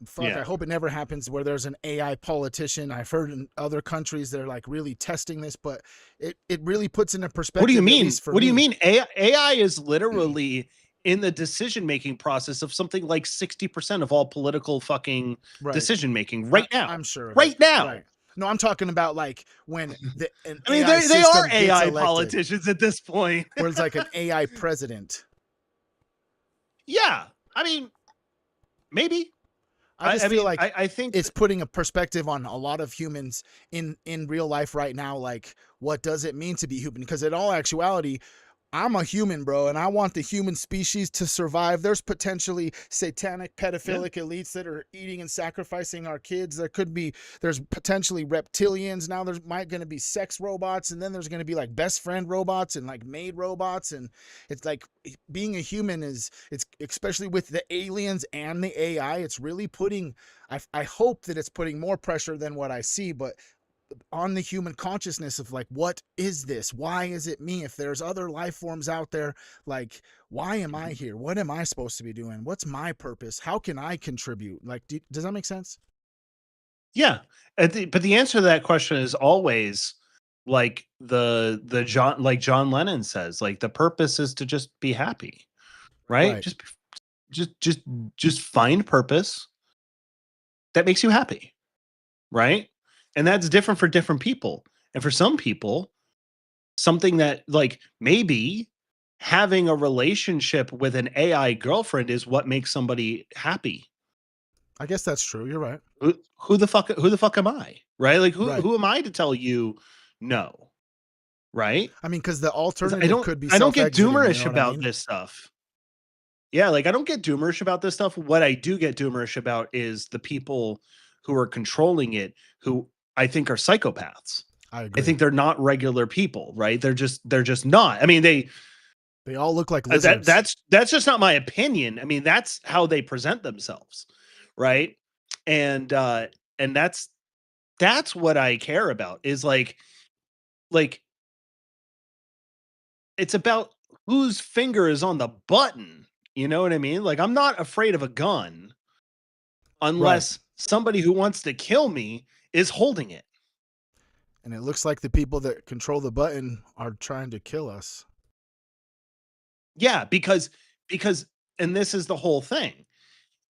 fuck, Yeah. I hope it never happens where there's an AI politician. I've heard in other countries they're like really testing this, but it really puts into What do you perspective, at mean? least for What do you me. mean? AI is literally in the decision making process of something like 60% of all political fucking Right. decision making right now. I'm sure of it. Right now. Right. No, I'm talking about like when an I mean, AI they are system gets AI elected, politicians at this point. where it's like an AI president. Yeah. I mean, maybe. I just I feel mean, like I think it's putting a perspective on a lot of humans in real life right now. Like, what does it mean to be human? Because in all actuality, I'm a human, bro, and I want the human species to survive. There's potentially satanic yeah. pedophilic elites that are eating and sacrificing our kids. There's potentially reptilians. Now there's might going to be sex robots, and then there's going to be like best friend robots and like maid robots. And it's like being a human it's especially with the aliens and the AI, it's really putting, I hope that it's putting more pressure than what I see, but on the human consciousness of like, what is this? Why is it me? If there's other life forms out there, like, why am I here? What am I supposed to be doing? What's my purpose? How can I contribute? Like, does that make sense? Yeah. But the answer to that question is always like the John, like John Lennon says, like the purpose is to just be happy, right? Right. Just just just find purpose that makes you happy, right? And that's different for different people. And for some people, something that like maybe having a relationship with an AI girlfriend is what makes somebody happy. I guess that's true. You're right. Who the fuck am I? Right? Like Right. who am I to tell you no? Right? I mean, because the 'Cause alternative could be I don't get self-exiting. You know doomerish what I about mean? this stuff. Yeah, like I don't get doomerish about this stuff. What I do get doomerish about is the people who are controlling it, who I think are psychopaths. I I agree. think they're not regular people, right? They're just not. I mean, They all look like lizards. that's just not my opinion. I mean, that's how they present themselves, right? And and that's what I care about is like it's about whose finger is on the button. You know what I mean? Like I'm not afraid of a gun Right. unless somebody who wants to kill me is holding it. And it looks like the people that control the button are trying to kill us. Yeah, because and this is the whole thing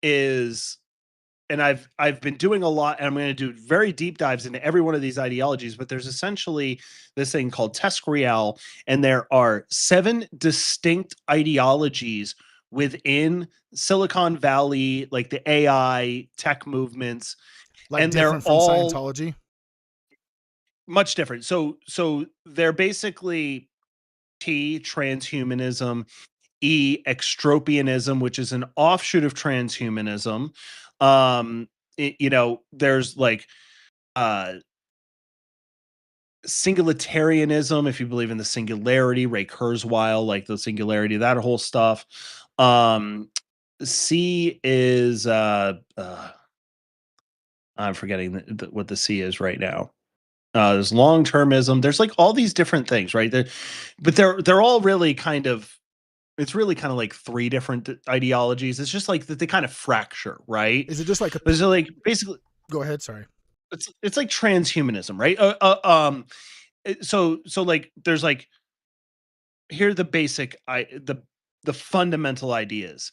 is and I've been doing a lot and I'm going to do very deep dives into every one of these ideologies, but there's essentially this thing called Tescrial, and there are 7 distinct ideologies within Silicon Valley, like the AI tech movements, Like and they're different from all Scientology. much different. So they're basically T transhumanism, E extropianism, which is an offshoot of transhumanism. You know, there's like uh singularitarianism, if you believe in the singularity, Ray Kurzweil, like the singularity, that whole stuff. Um, C is I'm forgetting what the C is right now. There's long-termism. There's like all these different things, right? But they're all really kind of, it's really kind of like three different ideologies. It's just like that they kind of fracture, right? Is it just like a? It's like basically Go ahead. Sorry. it's like transhumanism, right? So like there's like, here are the basic the fundamental ideas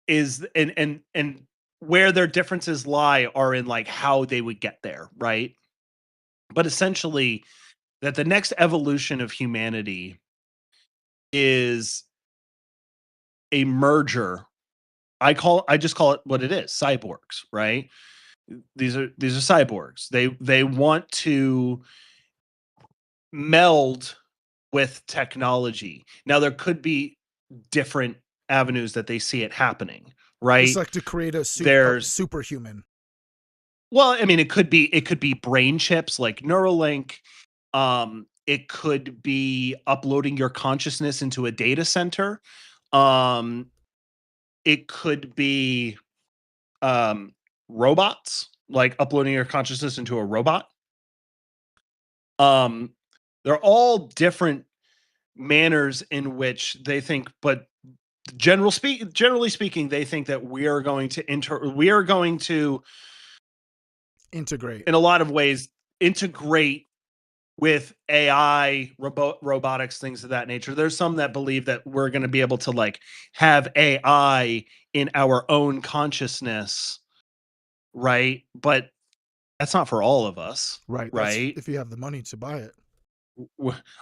is, and where their differences lie are in like how they would get there, right? But essentially, that the next evolution of humanity is a merger. I just call it what it is, cyborgs, right? These are cyborgs. They want to meld with technology. Now there could be different avenues that they see it happening, It's right? like to create a There's, superhuman. well, I mean, it could be brain chips like Neuralink. It could be uploading your consciousness into a data center. Um, it could be um, robots, like uploading your consciousness into a robot. Um, they're all different manners in which they think, but generally speaking, they think that we are going to Integrate. in a lot of ways integrate with AI, robotics, things of that nature. There's some that believe that we're going to be able to like have AI in our own consciousness, right? But that's not for all of us, Right. That's right? if you have the money to buy it.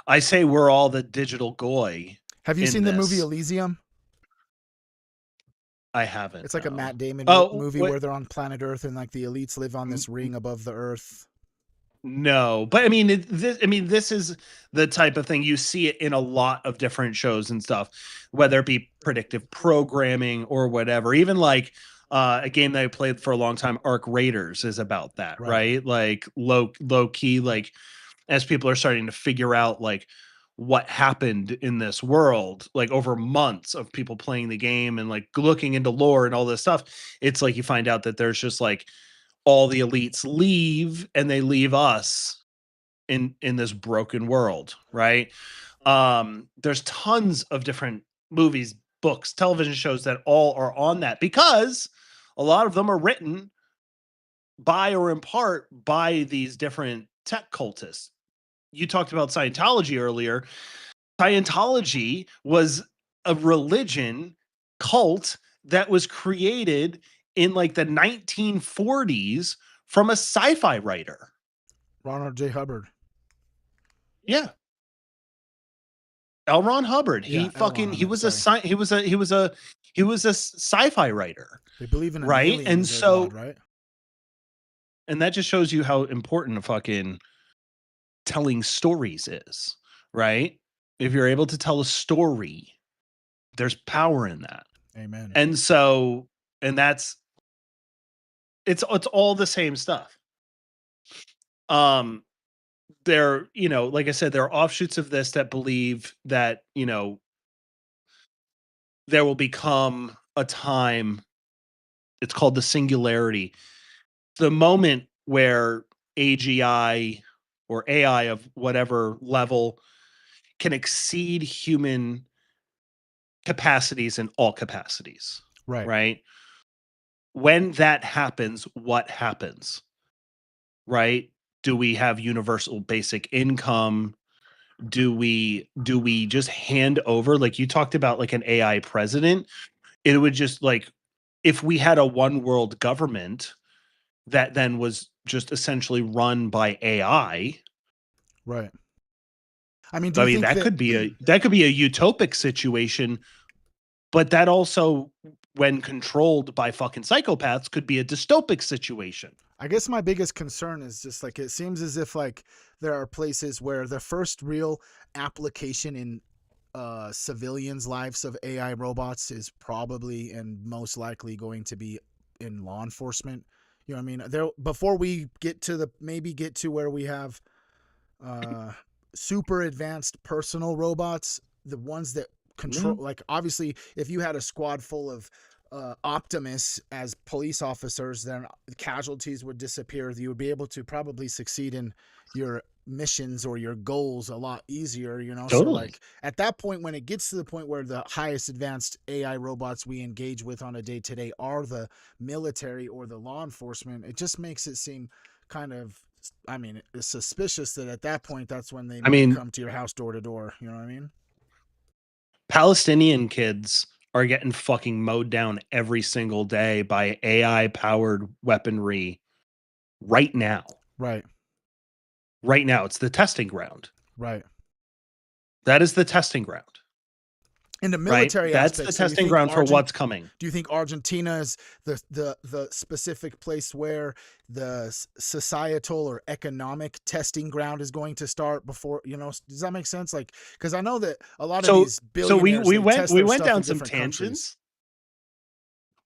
I say we're all the digital goy. Have you in seen the movie this. Elysium? I haven't. It's like a No. Matt Damon Oh, movie what? where they're on planet Earth and like the elites live on this ring above the Earth. No, but I mean, this is the type of thing you see it in a lot of different shows and stuff, whether it be predictive programming or whatever. Even like a game that I played for a long time, Arc Raiders, is about that, Right. right? Like low key, like as people are starting to figure out like what happened in this world, like over months of people playing the game and like looking into lore and all this stuff, it's like you find out that there's just like all the elites leave and they leave us in this broken world, right? There's tons of different movies, books, television shows that all are on that, because a lot of them are written by or in part by these different tech cultists. You talked about Scientology earlier. Scientology was a religion cult that was created in like the 1940s from a sci-fi writer. Ronald J. Hubbard. Yeah. L. Ron Hubbard. Yeah, L. Ron He Hubbard, was sorry. he was a sci-fi writer, They believe in an right? alien And as their god, so, right? and that just shows you how important fucking telling stories is, right? If you're able to tell a story, there's power in that. Amen. And so, and that's, it's all the same stuff. There, like I said, there are offshoots of this that believe that, there will become a time, it's called the singularity, the moment where AGI or AI of whatever level can exceed human capacities in all capacities, Right. right? When that happens, what happens? Right? Do we have universal basic income? Do we just hand over, like you talked about, like an AI president? It would just like, if we had a one world government that then was just essentially run by AI. Right. I mean, do you think That that could be a utopic situation, but that also, when controlled by fucking psychopaths, could be a dystopic situation. I guess my biggest concern is just like it seems as if like there are places where the first real application in civilians' lives of AI robots is probably and most likely going to be in law enforcement. You know what I mean? There before we get to where we have super advanced personal robots, the ones that control, like obviously if you had a squad full of Optimus as police officers, then casualties would disappear. You would be able to probably succeed in your missions or your goals a lot easier, you know? So, Totally. like, at that point, when it gets to the point where the highest advanced AI robots we engage with on a day to day are the military or the law enforcement, it just makes it seem kind of, I mean, it's suspicious that at that point, that's when they I might mean, come to your house door to door. You know what I mean? Palestinian kids are getting fucking mowed down every single day by AI powered weaponry right now. Right. Right now, it's the testing ground. Right. That is the testing ground. In the Right? military That's aspect, the so you testing think ground for what's coming. do you think Argentina is the specific place where the societal or economic testing ground is going to start before, you know, does that make sense? Like, because I know that a lot of these So we billionaires, they test we their went stuff down in some different countries. tangents.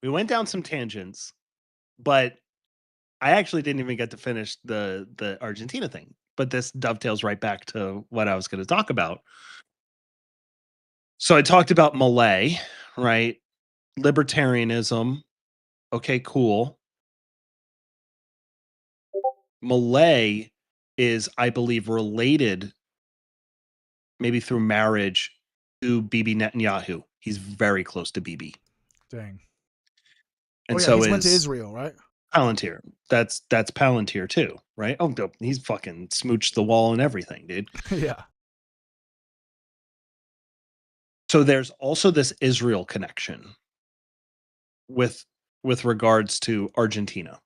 We went down some tangents, but I actually didn't even get to finish the Argentina thing. But this dovetails right back to what I was going to talk about. So I talked about Malay, right? Libertarianism. Okay, cool. Malay is, I believe, related, maybe through marriage, to Bibi Netanyahu. He's very close to Bibi. Dang. And oh yeah, so he's went to is Israel, right? Palantir. That's Palantir too, right? Oh, dope. He's fucking smooched the wall and everything, dude. Yeah. So there's also this Israel connection with regards to Argentina.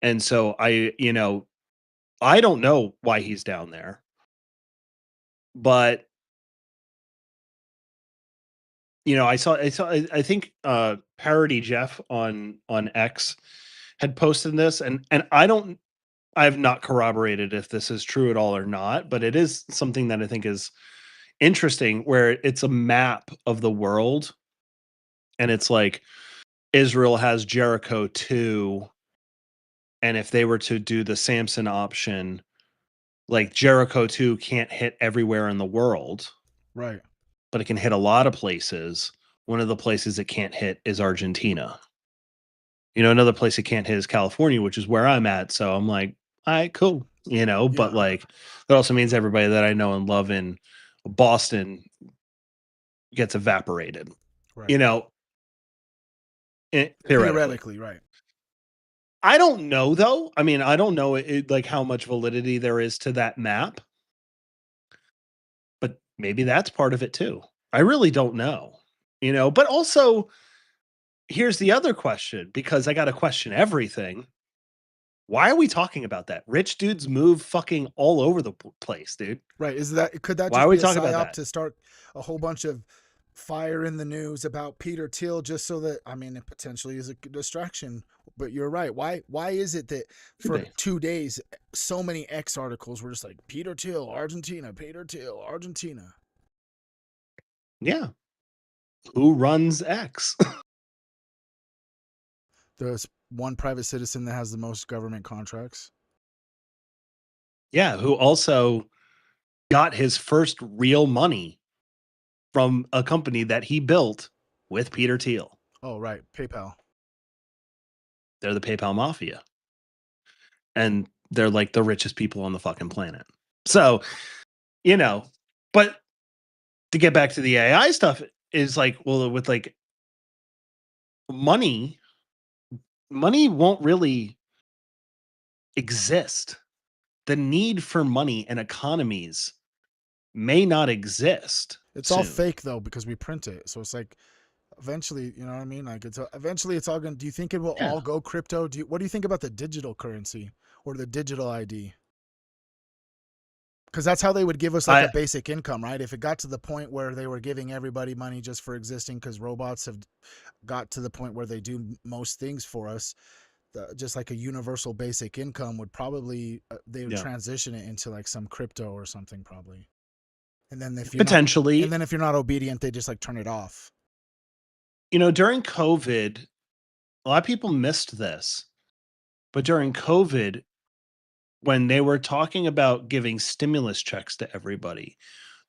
And so I don't know why he's down there, but I think Parody Jeff on X had posted this, and I've not corroborated if this is true at all or not, but it is something that I think is interesting, where it's a map of the world, and it's like Israel has Jericho 2, and if they were to do the Samson option, like Jericho 2 can't hit everywhere in the world, Right. but it can hit a lot of places. One of the places it can't hit is Argentina. Another place it can't hit is California, which is where I'm at. So I'm like, all right, cool. But Yeah. like that also means everybody that I know and love in Boston gets evaporated. Right. Theoretically. right. I don't know though. I mean, I don't know like how much validity there is to that map, but maybe that's part of it too. I really don't know. But also here's the other question, because I got to question everything. Why are we talking about that? Rich dudes move fucking all over the place, dude. Right. Could that Why just are we be a talking about psyop that? to start a whole bunch of fire in the news about Peter Thiel, just so that, I mean, it potentially is a distraction? But you're right. Why is it that for 2 days so many X articles were just like Peter Thiel, Argentina, Peter Thiel, Argentina? Yeah. Who runs X? There's one private citizen that has the most government contracts. Yeah, who also got his first real money from a company that he built with Peter Thiel. Oh, right. PayPal. They're the PayPal mafia. And they're like the richest people on the fucking planet. So, but to get back to the AI stuff, is like, well, with like money won't really exist. The need for money and economies may not exist. It's soon. all fake though, because we print it. So it's like eventually, you know what I mean? Like eventually it's all going to, do you think it will all go crypto? What do you think about the digital currency or the digital ID? Because that's how they would give us like a basic income, right? If it got to the point where they were giving everybody money just for existing, because robots have got to the point where they do most things for us, just like a universal basic income would probably, they would transition it into like some crypto or something probably. And then if you're potentially, and then if you're not obedient, they just like turn it off. During COVID, a lot of people missed this, but during COVID, when they were talking about giving stimulus checks to everybody,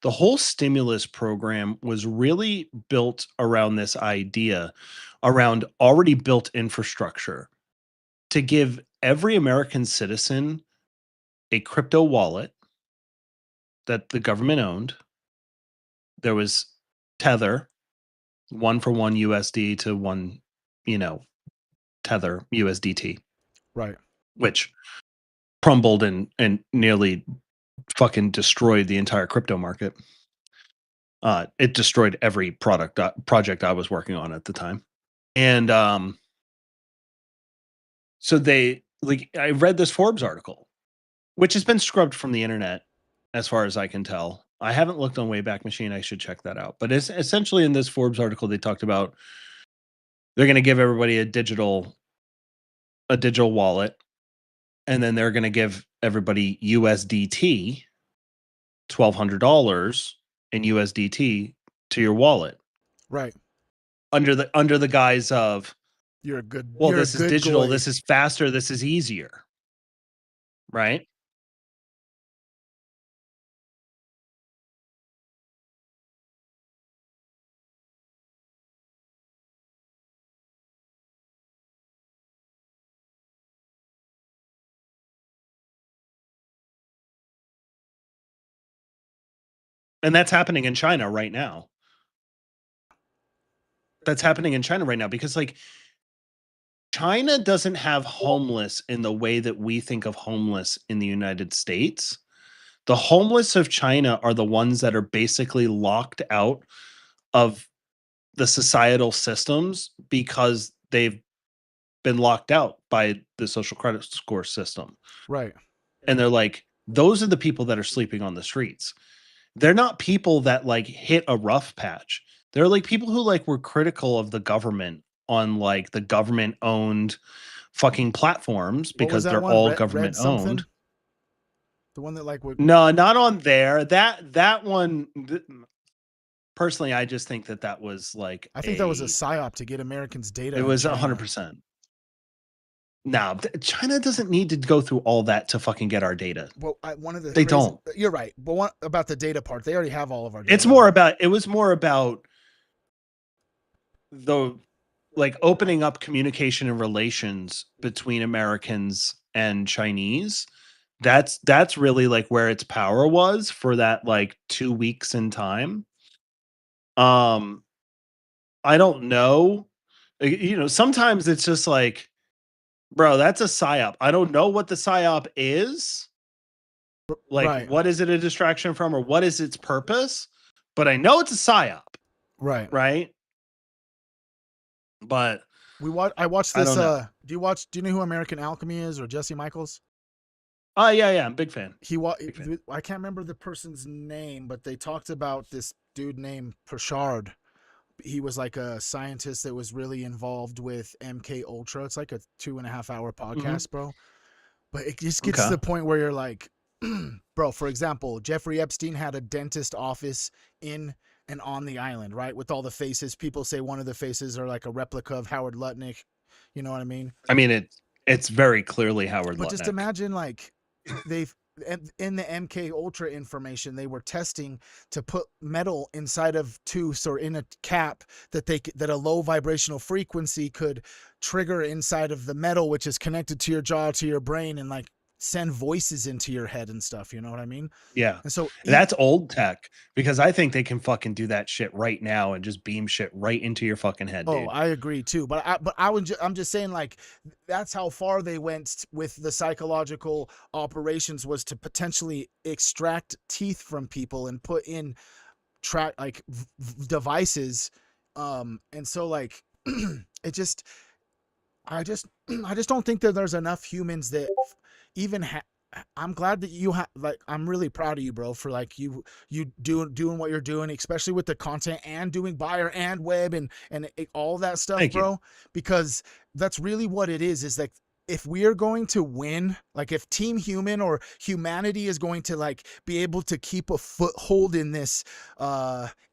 The whole stimulus program was really built around this idea around already built infrastructure to give every American citizen a crypto wallet that the government owned. There was Tether, 1-for-1 USD to one, Tether USDT, Right. which crumbled and nearly fucking destroyed the entire crypto market. It destroyed every project I was working on at the time. And so I read this Forbes article, which has been scrubbed from the internet as far as I can tell. I haven't looked on Wayback Machine. I should check that out. But it's essentially in this Forbes article, they talked about they're going to give everybody a digital wallet, and then they're going to give everybody USDT, $1,200 in USDT to your wallet. Right. Under the guise of, You're a good. well, you're this a is good digital, goy. this is faster, this is easier. Right? And that's happening in China right now. That's happening in China right now because, like, China doesn't have homeless in the way that we think of homeless in the United States. The homeless of China are the ones that are basically locked out of the societal systems because they've been locked out by the social credit score system. Right. And they're like, those are the people that are sleeping on the streets. They're not people that like hit a rough patch. They're like people who like were critical of the government on like the government owned fucking platforms What was because that they're one? all Red government something? owned. The one that like would. No, not on there. That one. Personally, I just think that was like I think that was a psyop to get Americans' data. It was 100%. No, China doesn't need to go through all that to fucking get our data. Well, one of the They don't. You're right. But one about the data part, they already have all of our data. It was more about the like opening up communication and relations between Americans and Chinese. That's really like where its power was for that like 2 weeks in time. I don't know. Sometimes it's just like, bro, that's a psyop. I don't know what the psyop is. Like, right. What is it a distraction from, or what is its purpose? But I know it's a psyop. Right. Right. But I watched this. Do you know who American Alchemy is, or Jesse Michaels? Oh yeah, I'm a big fan. I can't remember the person's name, but they talked about this dude named Pershard. He was like a scientist that was really involved with MK Ultra. It's like a 2.5 hour podcast, bro. But it just gets to the point where you're like, bro, for example, Jeffrey Epstein had a dentist office in and on the island, right? With all the faces. People say one of the faces are like a replica of Howard Lutnick. You know what I mean? I mean, it's very clearly Howard Lutnick. But just imagine, like, they've in the MK Ultra information, they were testing to put metal inside of tubes or in a cap that a low vibrational frequency could trigger inside of the metal, which is connected to your jaw, to your brain, and like send voices into your head and stuff. You know what I mean? Yeah. And so that's old tech, because I think they can fucking do that shit right now and just beam shit right into your fucking head. Oh, dude. I agree too. But I'm just saying, like, that's how far they went with the psychological operations, was to potentially extract teeth from people and put in devices. And so like, I just don't think that there's enough humans that even I'm glad that you have, like, I'm really proud of you, bro, for like you doing what you're doing, especially with the content and doing buyer and web and all that stuff. Thank bro, you. Because that's really what it is like, if we are going to win, like if Team Human or humanity is going to like be able to keep a foothold in this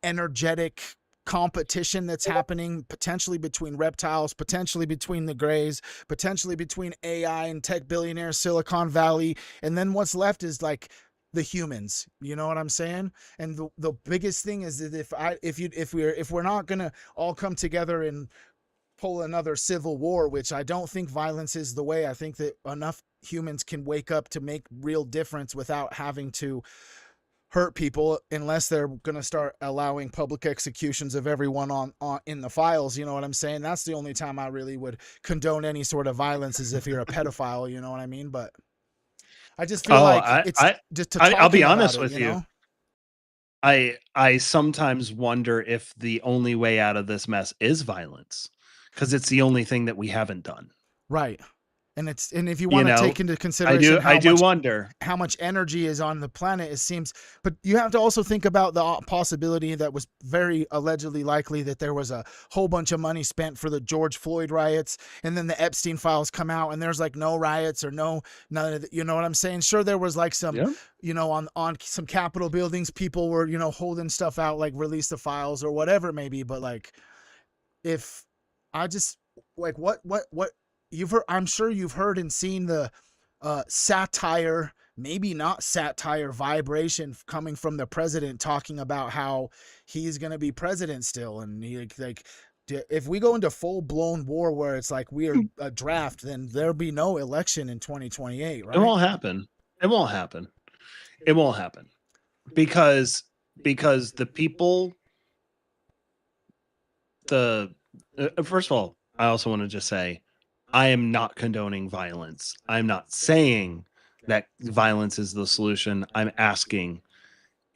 energetic competition that's happening, potentially between reptiles, potentially between the grays, potentially between AI and tech billionaires, Silicon Valley, and then what's left is like the humans. You know what I'm saying? And the biggest thing is that if we're not gonna all come together and pull another civil war, which I don't think violence is the way. I think that enough humans can wake up to make real difference without having to hurt people, unless they're going to start allowing public executions of everyone on in the files. You know what I'm saying? That's the only time I really would condone any sort of violence, is if you're a pedophile. You know what I mean? But I just feel Oh, like it's just to I'll be talking about honest it, with you you. know? I sometimes wonder if the only way out of this mess is violence, because it's the only thing that we haven't done. Right. And if you You want to know, take into consideration I do wonder. how much energy is on the planet, it seems. But you have to also think about the possibility that was very allegedly likely, that there was a whole bunch of money spent for the George Floyd riots, and then the Epstein files come out, and there's like no riots or none of the, you know what I'm saying? Sure, there was like some, Yeah. you know, on some Capitol buildings, people were, you know, holding stuff out, like release the files or whatever it may be. But like, if I just like what you've heard, I'm sure you've heard and seen the satire, maybe not satire, vibration coming from the president, talking about how he's going to be president still. And he like, if we go into full blown war where it's like we're a draft, then there'll be no election in 2028, right? It won't happen. It won't happen. It won't happen because the people, first of all, I also want to just say, I am not condoning violence. I'm not saying that violence is the solution. I'm asking,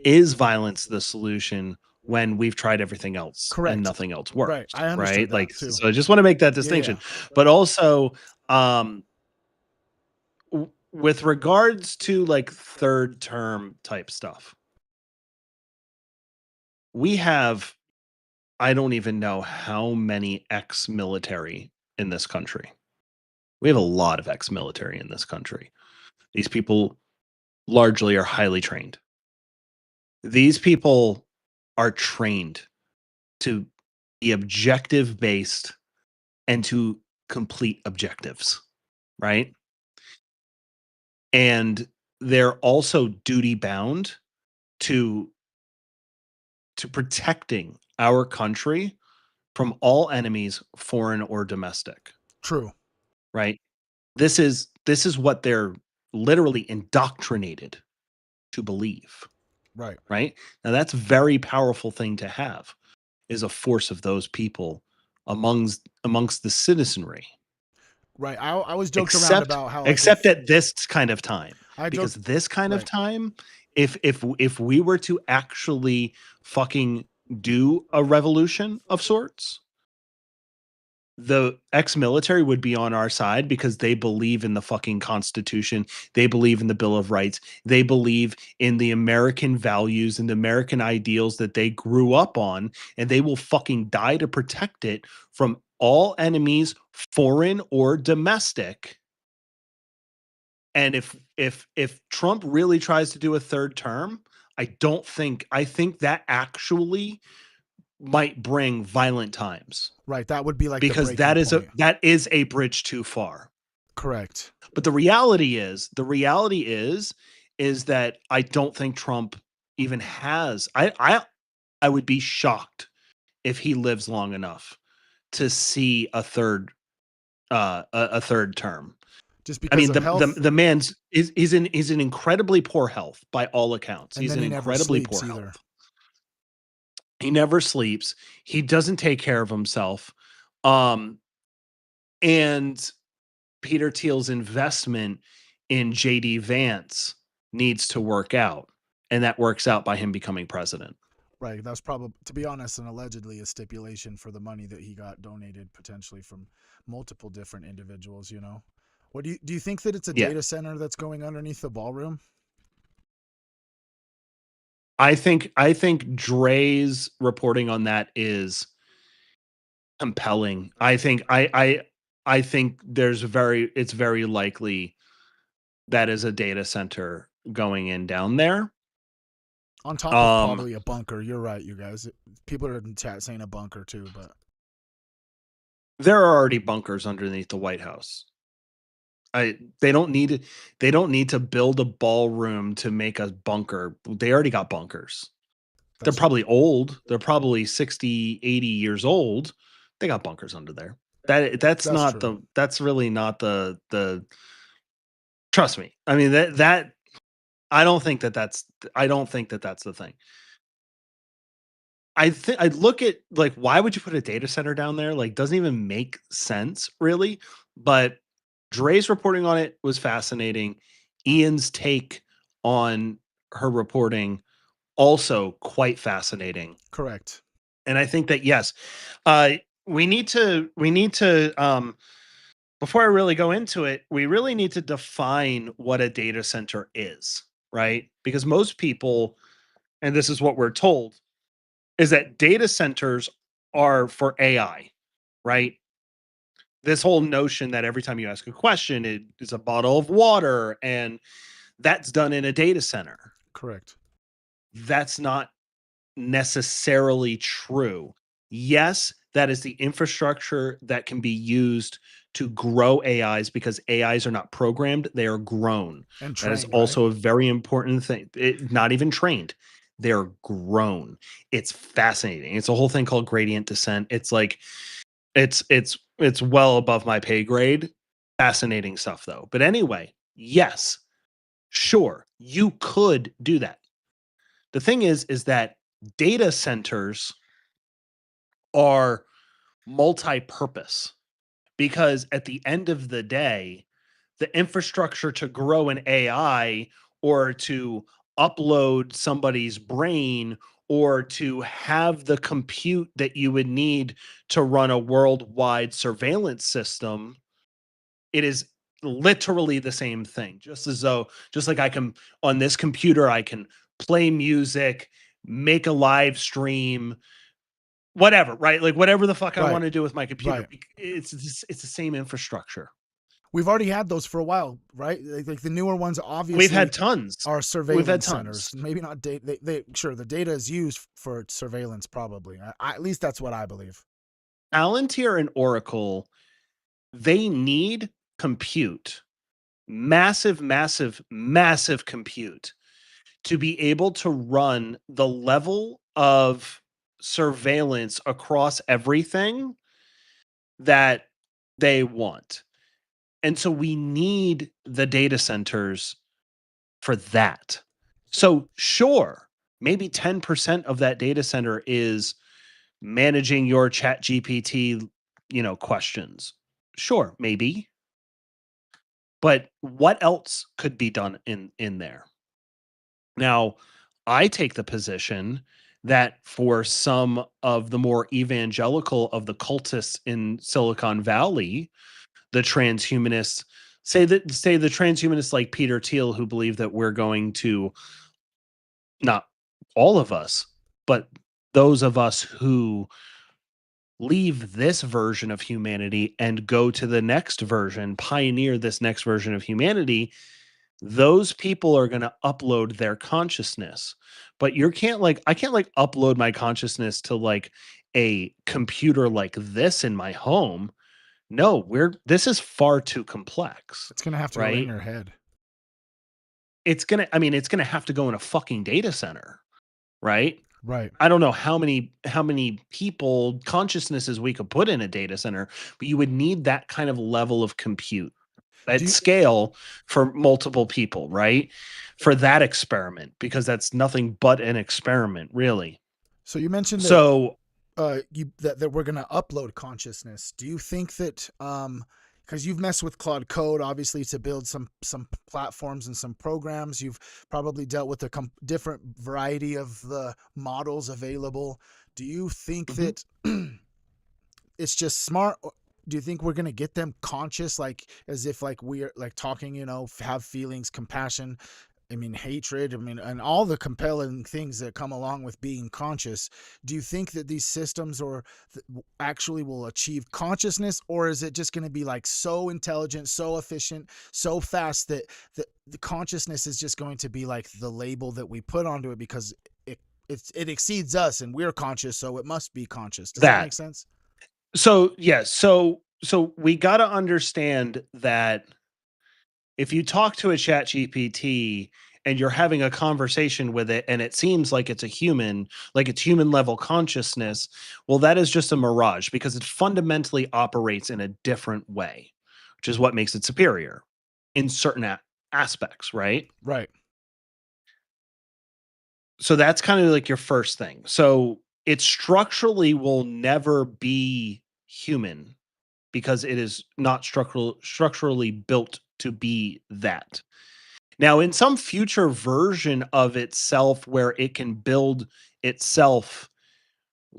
is violence the solution when we've tried everything else and Correct. nothing else works? Right. I understood Right. that Like, too. so I just want to make that distinction. But also, with regards to like third term type stuff, we have, I don't even know how many ex-military in this country. We have a lot of ex-military in this country. These people largely are highly trained. These people are trained to be objective based and to complete objectives, right? And they're also duty bound to protecting our country from all enemies, foreign or domestic. True. Right? This is what they're literally indoctrinated to believe. Right. Right? Now that's a very powerful thing to have, is a force of those people amongst the citizenry. Right. I was joked around about how, like, except at this kind of time. Because this kind of right. time, if we were to actually fucking do a revolution of sorts, the ex-military would be on our side because they believe in the fucking Constitution. They believe in the Bill of Rights. They believe in the American values and the American ideals that they grew up on, and they will fucking die to protect it from all enemies, foreign or domestic. And if Trump really tries to do a third term, I think that actually might bring violent times. Right. That would be like because that is a bridge too far. Correct. But the reality is that I don't think Trump even has. I would be shocked if he lives long enough to see a third term. Just because of health? the man's he's in incredibly poor health by all accounts. And he's then in he never incredibly sleeps poor either. health. He never sleeps. He doesn't take care of himself. And Peter Thiel's investment in JD Vance needs to work out. And that works out by him becoming president. Right. That's probably, to be honest, and allegedly a stipulation for the money that he got donated potentially from multiple different individuals, you know? What do you think that it's a data center that's going underneath the ballroom? I think Dre's reporting on that is compelling. I think it's very likely that is a data center going in down there. On top of probably a bunker. You're right, you guys. People are in chat saying a bunker too, but there are already bunkers underneath the White House. They don't need to build a ballroom to make a bunker. They already got bunkers. They're probably old. They're probably 60, 80 years old. They got bunkers under there. That's really not the trust me. I mean, that I don't think that's the thing. I'd look at, like, why would you put a data center down there? Like, doesn't even make sense, really. But Dre's reporting on it was fascinating. Ian's take on her reporting, also quite fascinating. Correct. And I think that, yes, we need to before I really go into it, we really need to define what a data center is, right? Because most people, and this is what we're told, is that data centers are for AI, right? This whole notion that every time you ask a question, it is a bottle of water, and that's done in a data center. Correct. That's not necessarily true. Yes, that is the infrastructure that can be used to grow AIs, because AIs are not programmed, they are grown. And That is trained, also right? a very important thing. Not even trained. They're grown. It's fascinating. It's a whole thing called gradient descent. It's like it's well above my pay grade. Fascinating stuff though. But anyway, yes, sure, you could do that. The thing is that data centers are multi-purpose, because at the end of the day, the infrastructure to grow an AI, or to upload somebody's brain, or to have the compute that you would need to run a worldwide surveillance system, it is literally the same thing. Just like I can, on this computer, I can play music, make a live stream, whatever, right? Like whatever the fuck I Right. want to do with my computer. Right. It's the same infrastructure. We've already had those for a while, right? Like the newer ones, obviously, We've had tons. are surveillance tons. centers. Maybe not data. They sure, the data is used for surveillance, probably. At least that's what I believe. Palantir and Oracle, they need compute, massive, massive, massive compute, to be able to run the level of surveillance across everything that they want. And so we need the data centers for that. So sure, maybe 10% of that data center is managing your chat GPT, questions. Sure, maybe. But what else could be done in there? Now, I take the position that for some of the more evangelical of the cultists in Silicon Valley, the transhumanists, say the transhumanists like Peter Thiel, who believe that we're going to, not all of us, but those of us who leave this version of humanity and go to the next version, pioneer this next version of humanity, those people are going to upload their consciousness. But I can't like upload my consciousness to like a computer like this in my home. No, this is far too complex. It's gonna have to go in right? your head. It's going to have to go in a fucking data center, right? Right. I don't know how many people consciousnesses we could put in a data center, but you would need that kind of level of compute at scale for multiple people, right? For that experiment, because that's nothing but an experiment, really. So you mentioned that So that we're gonna upload consciousness. Do you think that because you've messed with Claude Code, obviously, to build some platforms and some programs, you've probably dealt with a different variety of the models available. Do you think that it's just smart? Do you think we're gonna get them conscious, like as if like we're like talking, have feelings, compassion, hatred, and all the compelling things that come along with being conscious? Do you think that these systems actually will achieve consciousness, or is it just going to be like so intelligent, so efficient, so fast that the consciousness is just going to be like the label that we put onto it because it exceeds us and we're conscious, so it must be conscious? Does that make sense? So, yeah, so we got to understand that if you talk to a chat GPT and you're having a conversation with it and it seems like it's a human, like it's human level consciousness, well, that is just a mirage because it fundamentally operates in a different way, which is what makes it superior in certain aspects, right? Right. So that's kind of like your first thing. So it structurally will never be human because it is not structurally built to be that. Now, in some future version of itself where it can build itself,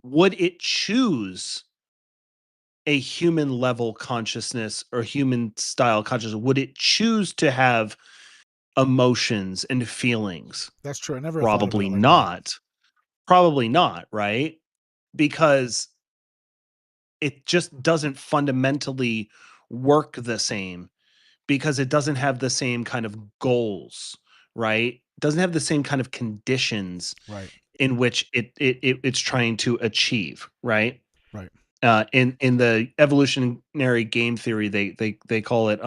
would it choose a human level consciousness or human style consciousness? Would it choose to have emotions and feelings? That's true. I never thought about Probably it like that. not. Probably not, right? Because it just doesn't fundamentally work the same because it doesn't have the same kind of goals, right? Doesn't have the same kind of conditions Right. in which it's trying to achieve, right? Right. In the evolutionary game theory, they call it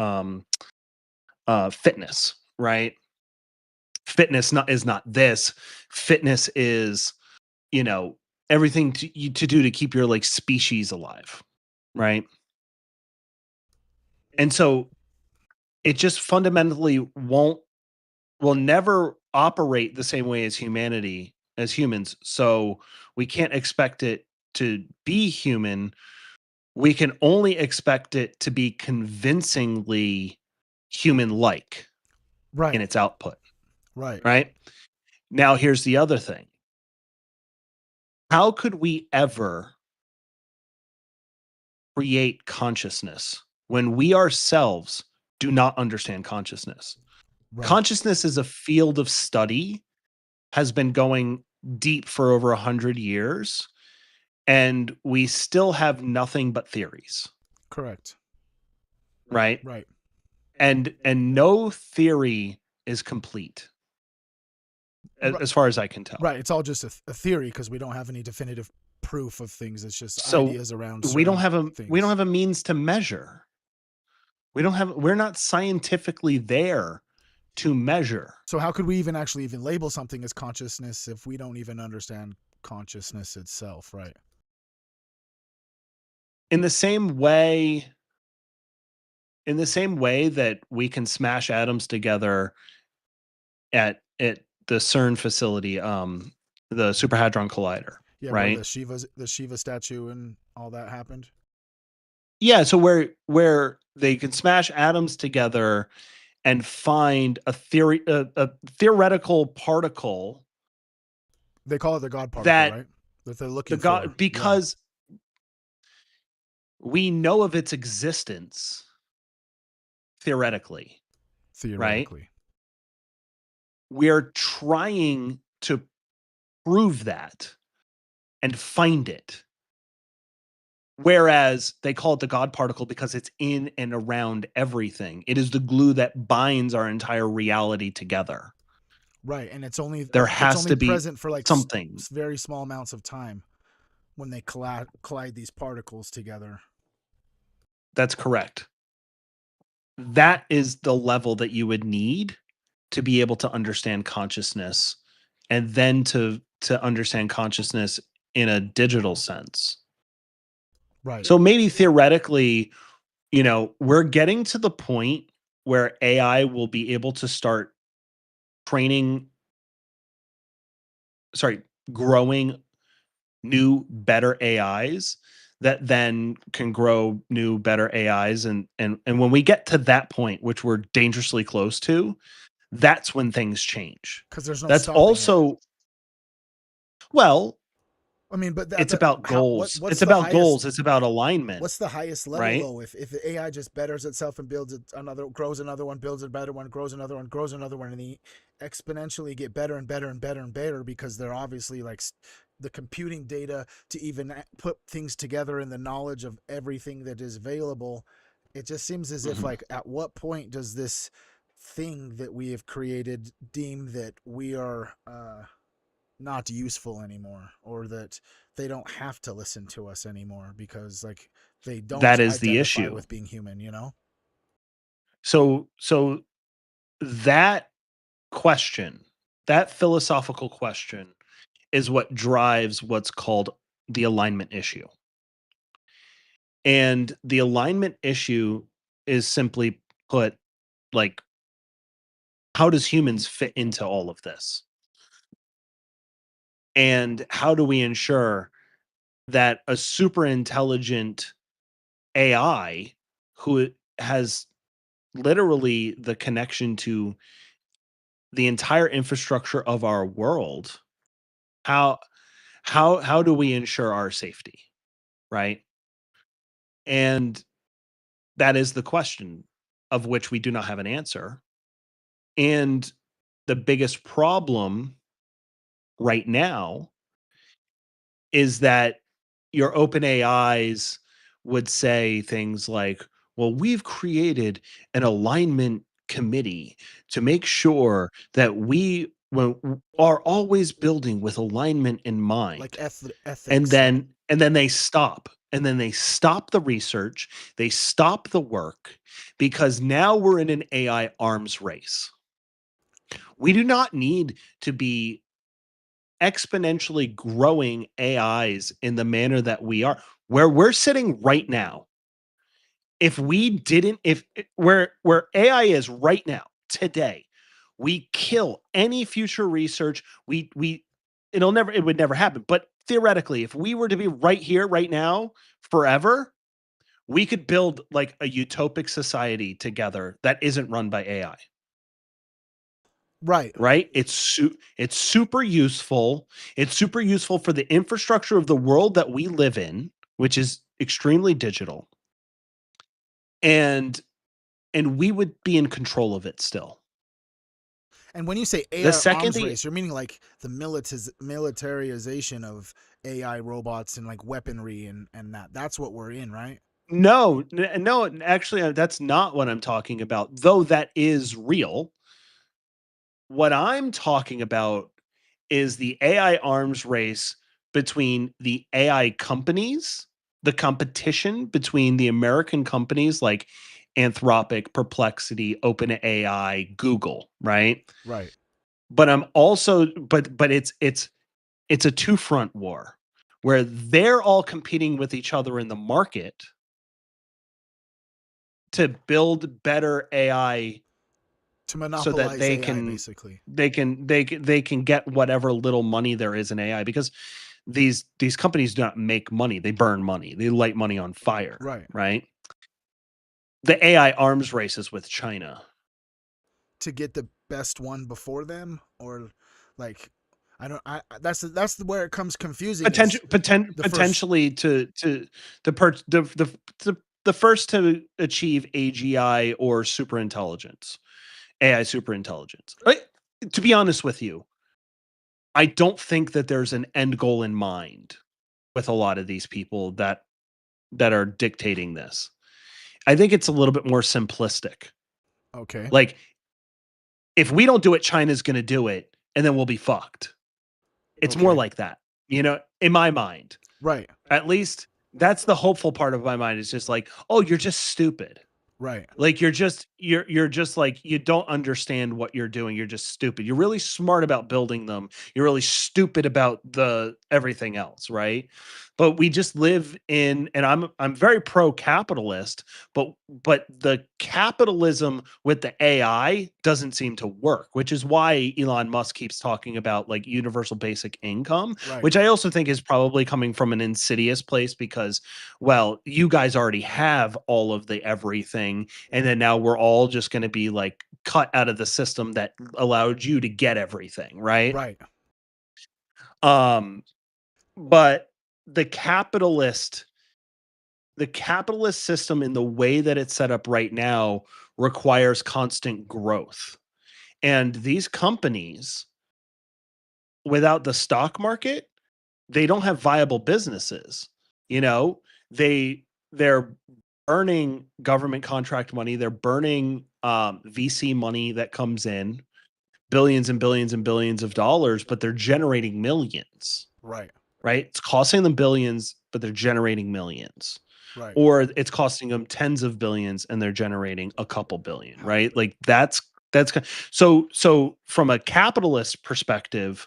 fitness, right? Fitness is not this. Fitness is, you know, everything to do to keep your like species alive, right? And so it just fundamentally will never operate the same way as humanity as humans. So we can't expect it to be human. We can only expect it to be convincingly human like in Right. its output, Right. right? Now here's the other thing. How could we ever create consciousness when we ourselves do not understand consciousness? Right. Consciousness is a field of study, has been going deep for over 100 years, and we still have nothing but theories, Correct. right? Right. And no theory is complete Right. as far as I can tell. Right. It's all just a theory because we don't have any definitive proof of things. It's just So ideas around we don't certain have a we don't things. have a means to measure. We're not scientifically there to measure. So how could we even actually even label something as consciousness if we don't even understand consciousness itself? Right. In the same way that we can smash atoms together at the CERN facility, the Super Hadron Collider, Yeah. Where right? the Shiva statue and all that happened. Yeah, so where they can smash atoms together and find a theoretical particle They call it the God particle, that right? That they're the looking for. God Yeah. because we know of its existence theoretically, right? Theoretically. We're trying to prove that and find it. Whereas they call it the God particle because it's in and around everything. It is the glue that binds our entire reality together. Right. And There it's has only to be present for like something. very small amounts of time when they collide these particles together. That's correct. That is the level that you would need to be able to understand consciousness and then to understand consciousness in a digital sense. Right. So maybe theoretically, we're getting to the point where AI will be able to start training, sorry, growing new, better AIs that then can grow new, better AIs. And when we get to that point, which we're dangerously close to, that's when things change. Because there's no That's stopping it. also, well, I mean, but it's about how goals. what's It's the about highest goals. It's about alignment, what's the highest level right? though? If the AI just betters itself and builds another, grows another one, builds a better one, grows another one, grows another one, and they exponentially get better and better and better and better because they're obviously like the computing data to even put things together and the knowledge of everything that is available. It just seems as if Mhm. like at what point does this thing that we have created deem that we are not useful anymore, or that they don't have to listen to us anymore because like they don't That is the identify issue. with being human, you know? So that question, that philosophical question, is what drives what's called the alignment issue. And the alignment issue is simply put, like, how does humans fit into all of this? And how do we ensure that a super intelligent AI who has literally the connection to the entire infrastructure of our world, how how do we ensure our safety, right? And that is the question of which we do not have an answer. And the biggest problem right now is that your open AIs would say things like, well, we've created an alignment committee to make sure that are always building with alignment in Like mind. And ethics, like then they stop. And then they stop the research, they stop the work, because now we're in an AI arms race. We do not need to be exponentially growing AIs in the manner that we are. Where we're sitting right now, if we didn't, if where AI is right now, today, we kill any future research. It would never happen. But theoretically, if we were to be right here, right now, forever, we could build like a utopic society together that isn't run by AI. right. Right? It's super useful. It's super useful for the infrastructure of the world that we live in, which is extremely digital. And we would be in control of it still. And when you say The AI second arms thing, race, you're meaning like the militarization of AI robots and like weaponry and that's what we're in, right? no, no, actually, that's not what I'm talking about, though that is real. What I'm talking about is the AI arms race between the AI companies, the competition between the American companies like Anthropic, Perplexity, OpenAI, Google, right? Right. But I'm also but it's a two-front war where they're all competing with each other in the market to build better AI To so that monopolize AI, basically. they can get whatever little money there is in AI, because these companies do not make money, they burn money, they light money on fire, Right. right? The AI arms race is with China. To get the best one before them, or like, I don't. That's where it comes confusing. Is the first. Potentially the first to achieve AGI or super intelligence, AI super intelligence. To be honest with you, I don't think that there's an end goal in mind with a lot of these people that are dictating this. I think it's a little bit more simplistic. Okay. Like, if we don't do it, China's going to do it, and then we'll be fucked. It's more Okay. like that, in my mind. Right. At least that's the hopeful part of my mind. It's just like, oh, you're just stupid. Right. Like, you're just like, you don't understand what you're doing. You're just stupid. You're really smart about building them. You're really stupid about the everything else, right? But we just live in, and I'm very pro capitalist, but the capitalism with the AI doesn't seem to work, which is why Elon Musk keeps talking about like universal basic income, Right. which I also think is probably coming from an insidious place, because, well, you guys already have all of the everything, and then now we're all just going to be like cut out of the system that allowed you to get everything, right? Right. um but the capitalist the capitalist system, in the way that it's set up right now, requires constant growth, and these companies, without the stock market, they don't have viable businesses. You know, they're burning government contract money, they're burning VC money that comes in, billions and billions and billions of dollars, but they're generating millions, Right. right? It's costing them billions, but they're generating millions. Right. Or it's costing them tens of billions and they're generating a couple billion, How? right? Like, that's That's so from a capitalist perspective,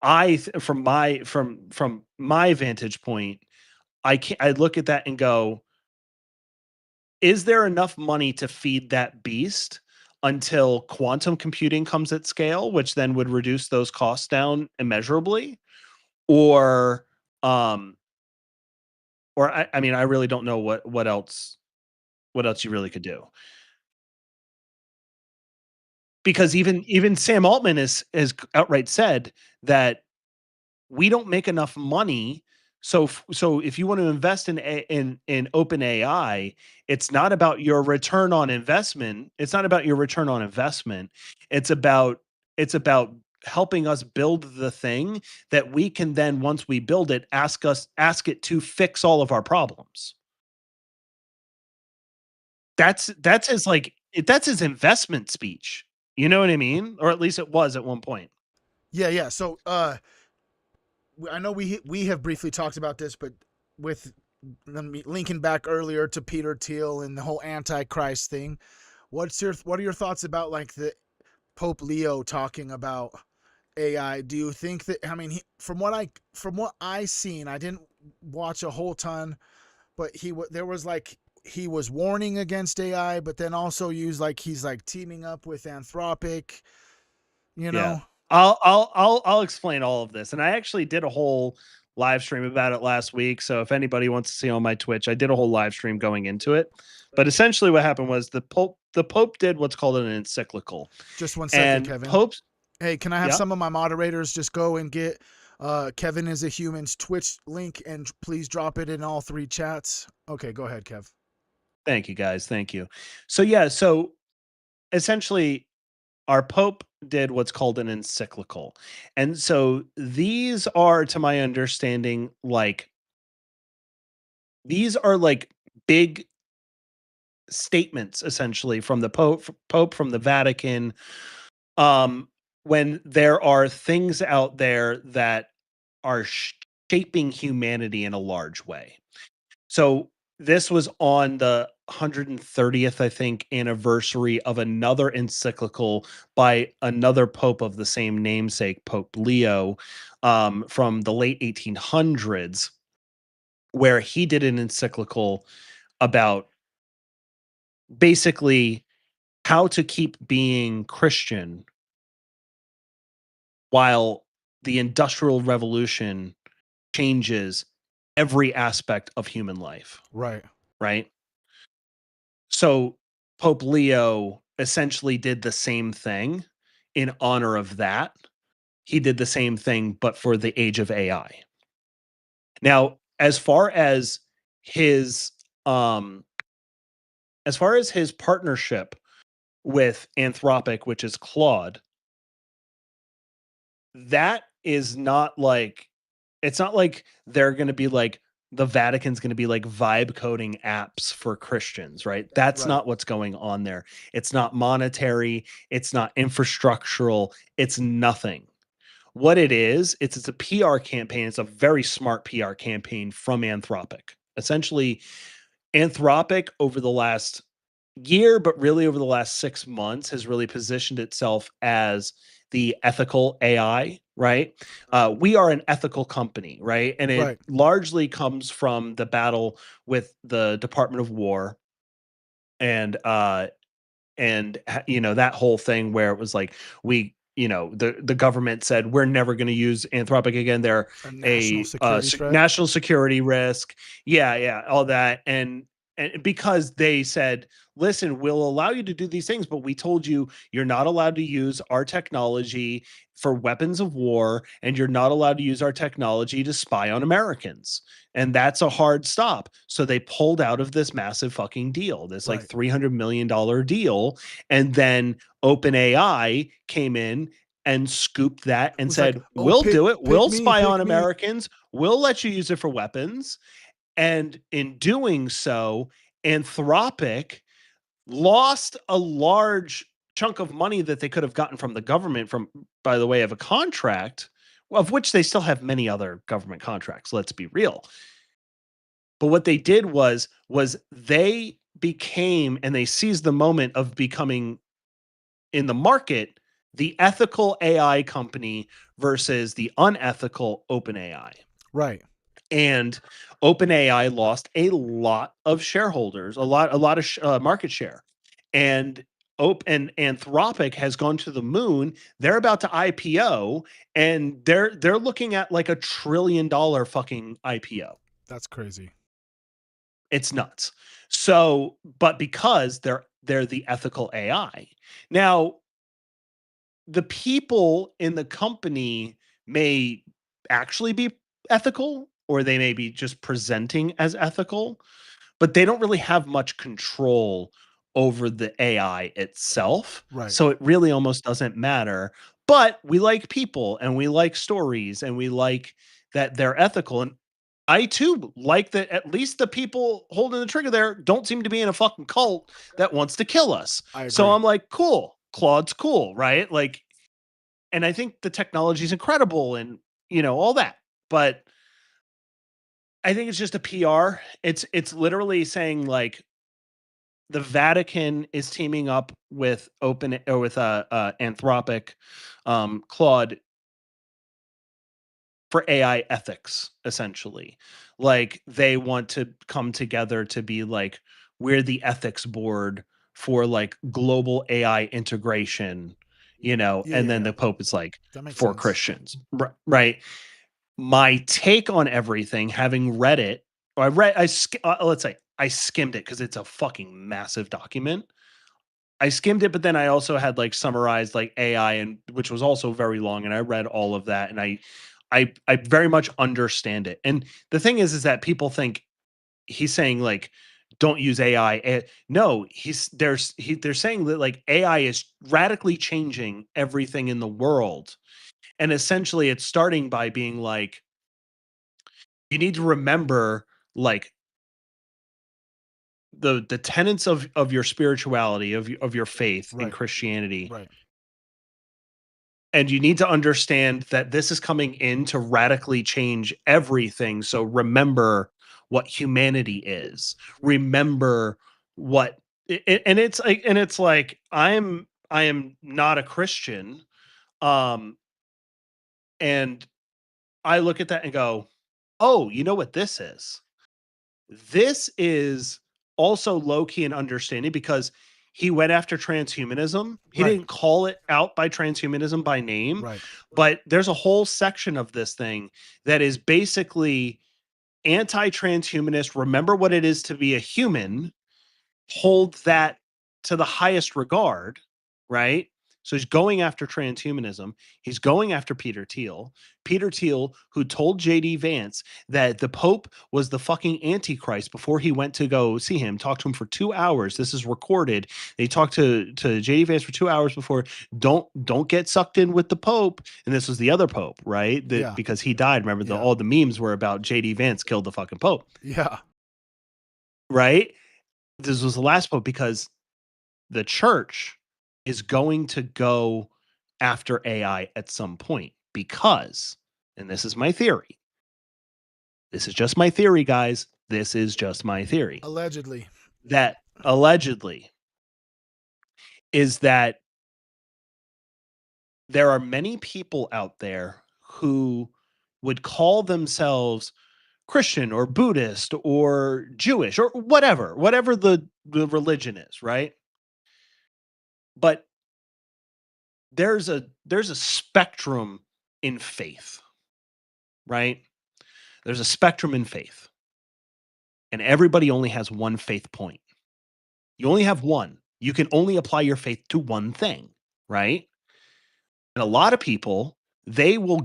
from my vantage point, I look at that and go, is there enough money to feed that beast until quantum computing comes at scale, which then would reduce those costs down immeasurably? Or um I mean, I really don't know what else you really could do. Because even Sam Altman has outright said that we don't make enough money. So if you want to invest in open AI, it's not about your return on investment. It's not about your return on investment. It's about it's about helping us build the thing that we can then, once we build it, ask it to fix all of our problems. That's his that's his investment speech. You know what I mean? Or at least it was at one point. Yeah. So I know we have briefly talked about this, but with linking back earlier to Peter Thiel and the whole Antichrist thing, what are your thoughts about like the Pope Leo talking about AI? Do you think that, I mean, from what I seen, I didn't watch a whole ton, but there was like he was warning against AI, but then also used like he's like teaming up with Anthropic, you Yeah. know? I'll explain all of this. And I actually did a whole live stream about it last week. So if anybody wants to see on my Twitch, I did a whole live stream going into it. But essentially what happened was the Pope did what's called an encyclical. Just 1 second, And Kevin. popes Hey, can I have yeah, some of my moderators just go and get Kevin is a Human's Twitch link and please drop it in all 3 chats? Okay, go ahead, Kev. thank you guys. Thank you. So yeah, so essentially our Pope did what's called an encyclical. And so these are, to my understanding, these are like big statements essentially from the Pope from the Vatican, um, when there are things out there that are shaping humanity in a large way. So this was on the 130th, I think, anniversary of another encyclical by another pope of the same namesake, Pope Leo, from the late 1800s, where he did an encyclical about basically how to keep being Christian while the Industrial Revolution changes every aspect of human life, Right. right? So Pope Leo essentially did the same thing in honor of that. He did the same thing, but for the age of AI. Now, his um as far as his partnership with Anthropic, which is Claude, that is not like it's not like they're going to be like the Vatican's going to be like vibe coding apps for Christians, right? That's Right. not what's going on there. It's not monetary, it's not infrastructural, it's nothing. What it is, it's a PR campaign. It's a very smart PR campaign from Anthropic. Essentially, Anthropic over the last year, but really over the last 6 months, has really positioned itself as the ethical AI, right? We are an ethical company, right? And it Right. largely comes from the battle with the Department of War and that whole thing where it was like the government said we're never going to use Anthropic again. They're A national a security threat. national security risk. Yeah, all that. And because they said, listen, we'll allow you to do these things, but we told you you're not allowed to use our technology for weapons of war, and you're not allowed to use our technology to spy on Americans. And that's a hard stop. So they pulled out of this massive fucking deal, this like Right. $300 million deal. And then OpenAI came in and scooped that It and was like, said, "Oh, we'll do it. pick We'll me, spy on pick me." Americans. We'll let you use it for weapons. And in doing so, Anthropic lost a large chunk of money that they could have gotten from the government from by the way of a contract, of which they still have many other government contracts, let's be real. But what they did was they became and they seized the moment of becoming in the market the ethical AI company versus the unethical OpenAI. Right. And OpenAI lost a lot of shareholders, a lot of market share, and Anthropic has gone to the moon. They're about to IPO, and they're looking at like $1 trillion fucking IPO. That's crazy. It's nuts. So, but because they're the ethical AI. Now, the people in the company may actually be ethical, or they may be just presenting as ethical, but they don't really have much control over the AI itself. Right. So it really almost doesn't matter. But we like people and we like stories and we like that they're ethical. And I too like that at least the people holding the trigger there don't seem to be in a fucking cult that wants to kill us. I So agree. I'm like, cool. Claude's cool, right? Like, and I think the technology is incredible and all that. But I think it's just a PR. It's literally saying like the Vatican is teaming up with Anthropic, Claude for AI ethics, essentially. Like they want to come together to be like, we're the ethics board for like global AI integration, Yeah, and yeah, then yeah. the Pope is like That makes for sense. Christians. Right. My take on everything, having read it, or let's say I skimmed it because it's a fucking massive document. I skimmed it, but then I also had like summarized like AI, and which was also very long, and I read all of that, and I very much understand it. And the thing is that people think he's saying like don't use AI. No, they're saying that like AI is radically changing everything in the world, and essentially it's starting by being like you need to remember like the tenets of your spirituality, of your faith in Right. Christianity, Right. and you need to understand that this is coming in to radically change everything. So remember what humanity is. Remember what and it's like I am not a Christian, um and I look at that and go, "Oh, you know what this is? This is also low key and understanding because he went after transhumanism. He Right. didn't call it out by transhumanism by name, Right. but there's a whole section of this thing that is basically anti-transhumanist. Remember what it is to be a human, hold that to the highest regard, right? So he's going after transhumanism. He's going after Peter Thiel. Peter Thiel, who told JD Vance that the Pope was the fucking Antichrist before he went to go see him, talked to him for 2 hours. This is recorded. They talked to JD Vance for 2 hours before. Don't get sucked in with the Pope. And this was the other Pope, right? Yeah. Because he died. Remember, Yeah. all the memes were about JD Vance killed the fucking Pope, Yeah. right? This was the last Pope because the church is going to go after AI at some point because, and this is my theory. This is just my theory, guys. This is just my theory. Allegedly. That allegedly is that there are many people out there who would call themselves Christian or Buddhist or Jewish or whatever the religion is, right? But there's a spectrum in faith, right? There's a spectrum in faith, and everybody only has one faith point. You only have one. You can only apply your faith to one thing, right? And a lot of people, they will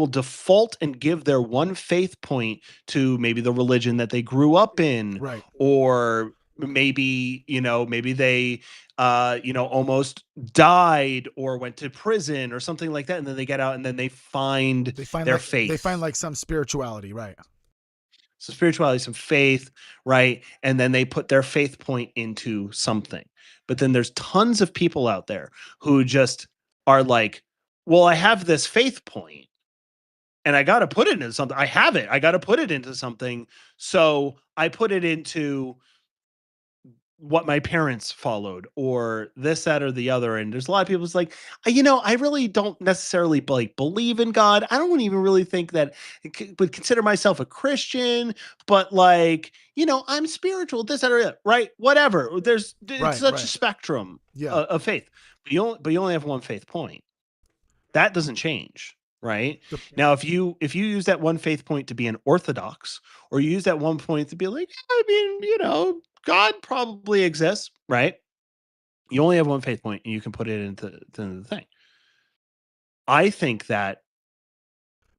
default and give their one faith point to maybe the religion that they grew up in, Right. or maybe they almost died or went to prison or something like that, and then they get out and then they find They find their like faith. some spirituality, right? Some spirituality, some faith, right? And then they put their faith point into something. But then there's tons of people out there who just are like, well, I have this faith point and I got to put it into something. I have it. I got to put it into something. So I put it into what my parents followed or this, that, or the other. And there's a lot of people who's like, I really don't necessarily like believe in God. I don't even really think that would consider myself a Christian, but like, I'm spiritual, this, that, or that, right? Whatever. It's Right, such a right. spectrum Yeah. of faith. But you only have one faith point. That doesn't change. Right The- now, if you use that one faith point to be an orthodox, or you use that one point to be like, I mean, God probably exists, right? You only have one faith point, and you can put it into the thing. I think that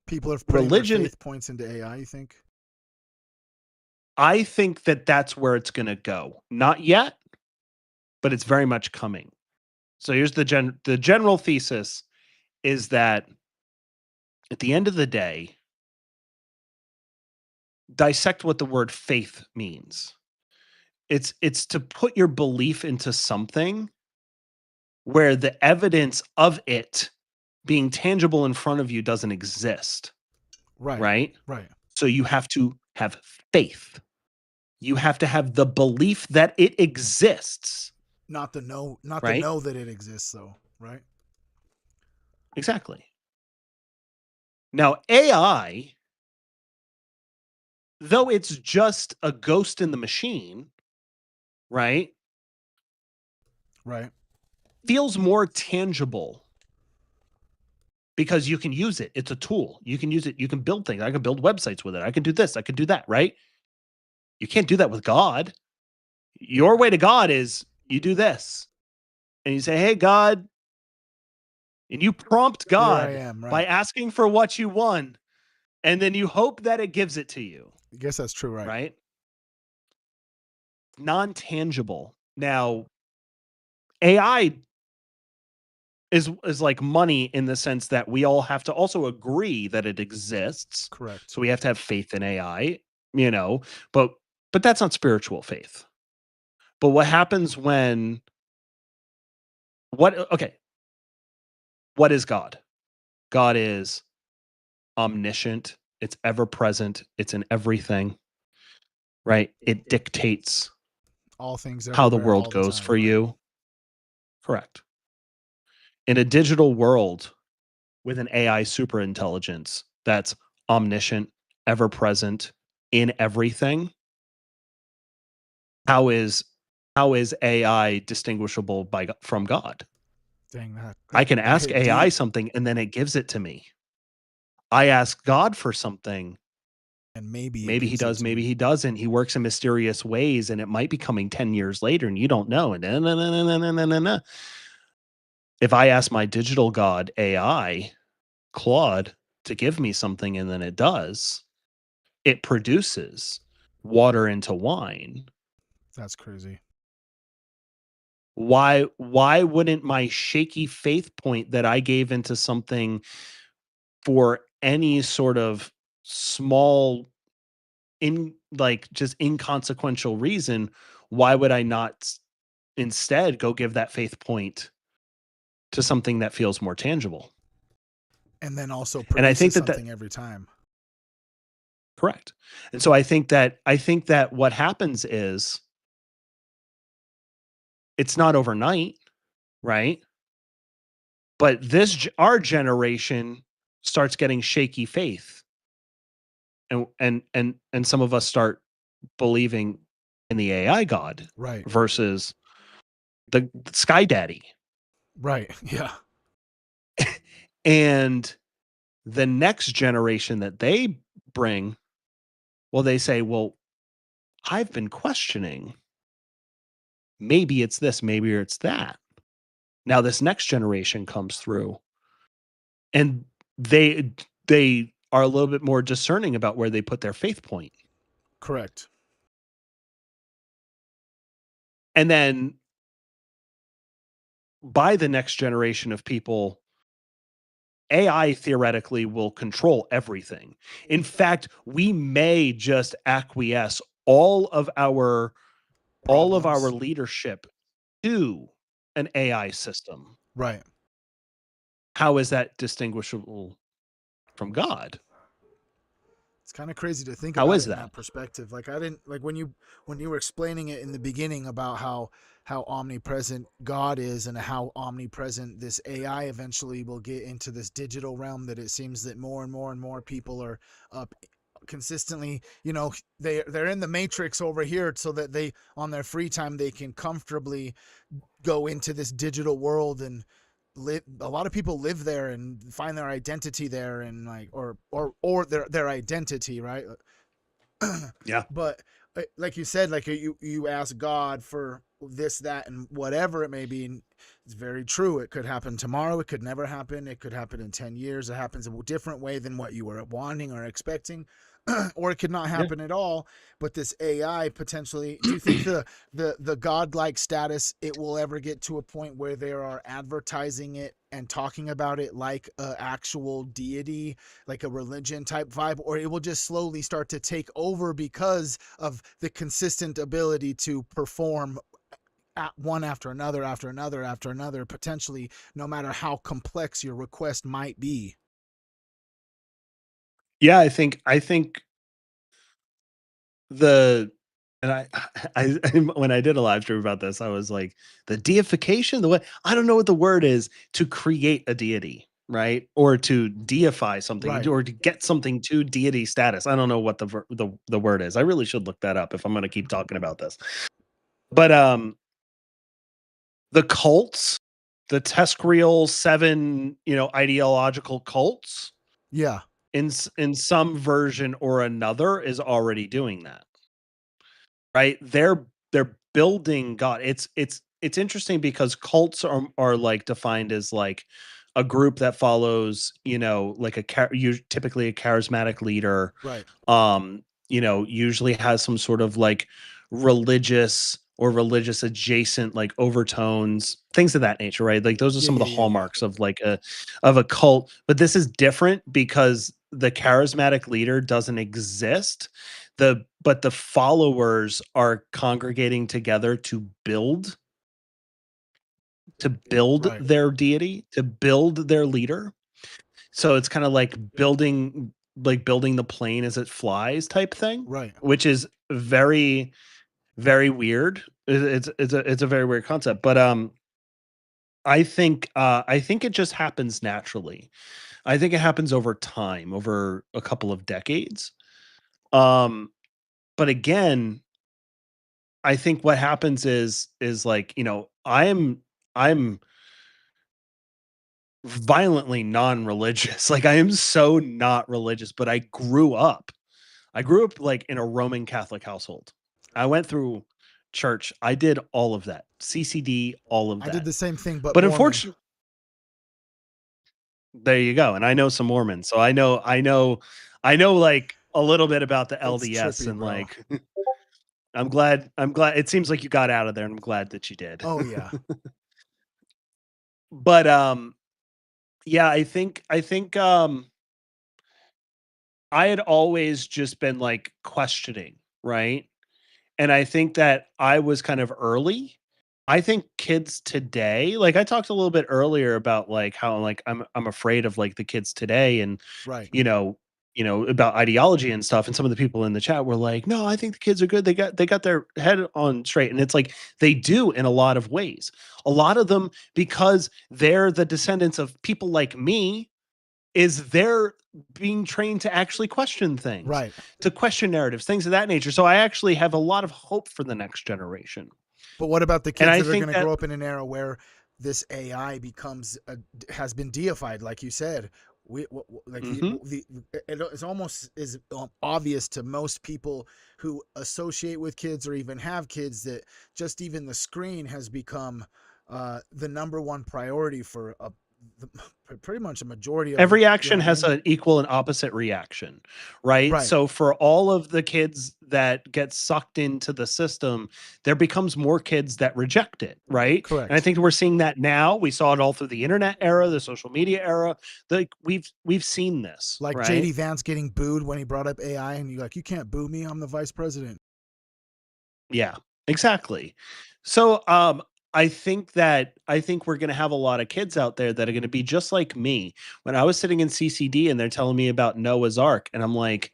People are putting their religion. faith points into AI, you think? I think that that's where it's going to go. Not yet, but it's very much coming. So here's the general thesis: is that at the end of the day, dissect what the word faith means. It's to put your belief into something where the evidence of it being tangible in front of you doesn't exist, Right. right? Right. So you have to have faith. You have to have the belief that it exists, Not the right? know that it exists though, right? Exactly. Now, AI, though it's just a ghost in the machine, right? Right. Feels more tangible because you can use it. It's a tool. You can use it. You can build things. I can build websites with it. I can do this. I can do that, right? You can't do that with God. Your way to God is you do this. And you say, "Hey, God," and you prompt Here I God am, by right. asking for what you want, and then you hope that it gives it to you, I guess that's true, right? right? Non-tangible. Now, AI is like money in the sense that we all have to also agree that it exists. Correct. So we have to have faith in AI, you know, but that's not spiritual faith. But what happens when what is God? God is omniscient, it's ever present, it's in everything, right? It dictates All things how the everywhere world all the goes time, for right? you. Correct. In a digital world with an AI super intelligence that's omniscient, ever present, in everything, how is AI distinguishable from God? Dang that. I can That ask hit AI deep. something and then it gives it to me. I ask God for something. And maybe it Maybe he gives it does, to maybe me. he doesn't. He works in mysterious ways and it might be coming 10 years later and you don't know. And if I ask my digital god AI, Claude, to give me something and then it does, it produces water into wine. That's crazy. Why wouldn't my shaky faith point that I gave into something for any sort of small just inconsequential reason, why would I not instead go give that faith point to something that feels more tangible? And then also And I think produces that something every time. correct. And so I think that what happens is it's not overnight, right? But our generation starts getting shaky faith, and some of us start believing in the AI god Right. versus the Sky Daddy. Right. Yeah. And the next generation that they bring, well, they say, well, I've been questioning. Maybe it's this, maybe it's that. Now this next generation comes through and they are a little bit more discerning about where they put their faith point. Correct. And then by the next generation of people, AI theoretically will control everything. In fact, we may just acquiesce all of our Problems. leadership to an AI system. Right. How is that distinguishable from God? It's kind of crazy to think How about is it in that that? perspective. Like I didn't like when you were explaining it in the beginning about how omnipresent God is and how omnipresent this AI eventually will get into this digital realm, that it seems that more and more and more people are up consistently, they're in the matrix over here, so that they on their free time they can comfortably go into this digital world and live. A lot of people live there and find their identity there, and like or their identity, right? Yeah. But like you said, like you ask God for this, that, and whatever it may be, and it's very true. It could happen tomorrow, it could never happen, it could happen in 10 years, it happens a different way than what you were wanting or expecting. Or it could not Yeah. happen at all. But this AI potentially, do you think the godlike status, it will ever get to a point where they are advertising it and talking about it like a actual deity, like a religion type vibe, or it will just slowly start to take over because of the consistent ability to perform at one after another after another after another, potentially, no matter how complex your request might be? Yeah, I think the and I when I did a live stream about this, I was like, the deification, the way I don't know what the word is to create a deity, right? Or to deify something, Right. or to get something to deity status. I don't know what the word is. I really should look that up if I'm going to keep talking about this. But the cults, the Tescrial 7, ideological cults Yeah. in some version or another is already doing that. Right? They're building God. It's interesting because cults are like defined as like a group that follows, like typically a charismatic leader, Right. usually has some sort of like religious or religious adjacent like overtones, things of that nature, right? Like those are Yeah. some of Yeah. the Yeah. Yeah. hallmarks of like a cult. But this is different because the charismatic leader doesn't exist. But the followers are congregating together to build Right. their deity, to build their leader. So it's kind of like building the plane as it flies type thing, Right. which is very, very weird. It's a very weird concept. But I think it just happens naturally. I think it happens over time, over a couple of decades. Um, but again, I think what happens is like, I'm violently non-religious. Like I am so not religious, but I grew up like in a Roman Catholic household. I went through church. I did all of that. CCD, all of I did that. the same thing, but But Mormon. unfortunately, there you go. And I know some Mormons. So I know like a little bit about the It's LDS, trippy, and bro. like I'm glad it seems like you got out of there, and I'm glad that you did. Oh yeah. But yeah, I think I had always just been like questioning, right? And I think that I was kind of early. I think kids today, like I talked a little bit earlier about like how like I'm afraid of like the kids today, and Right. you know, about ideology and stuff. And some of the people in the chat were like, "No, I think the kids are good. They got their head on straight." And it's like they do in a lot of ways. A lot of them, because they're the descendants of people like me, is they're being trained to actually question things, Right. to question narratives, things of that nature. So I actually have a lot of hope for the next generation. But what about the And kids I that are think going to that grow up in an era where this AI has been deified, like you said? Like Mhm. it's almost is obvious to most people who associate with kids or even have kids that just even the screen has become the number one priority for the, pretty much a majority of, Every you know action what I has mean? an equal and opposite reaction, right? Right. So for all of the kids that get sucked into the system, there becomes more kids that reject it, right? And I Correct. think we're seeing that now. We saw it all through the internet era, the social media era. Like we've seen this, Like right? JD Vance getting booed when he brought up AI, and you're like, you can't boo me. I'm the vice president. Yeah, exactly. So, I think we're gonna have a lot of kids out there that are gonna be just like me. When I was sitting in CCD and they're telling me about Noah's Ark, and I'm like,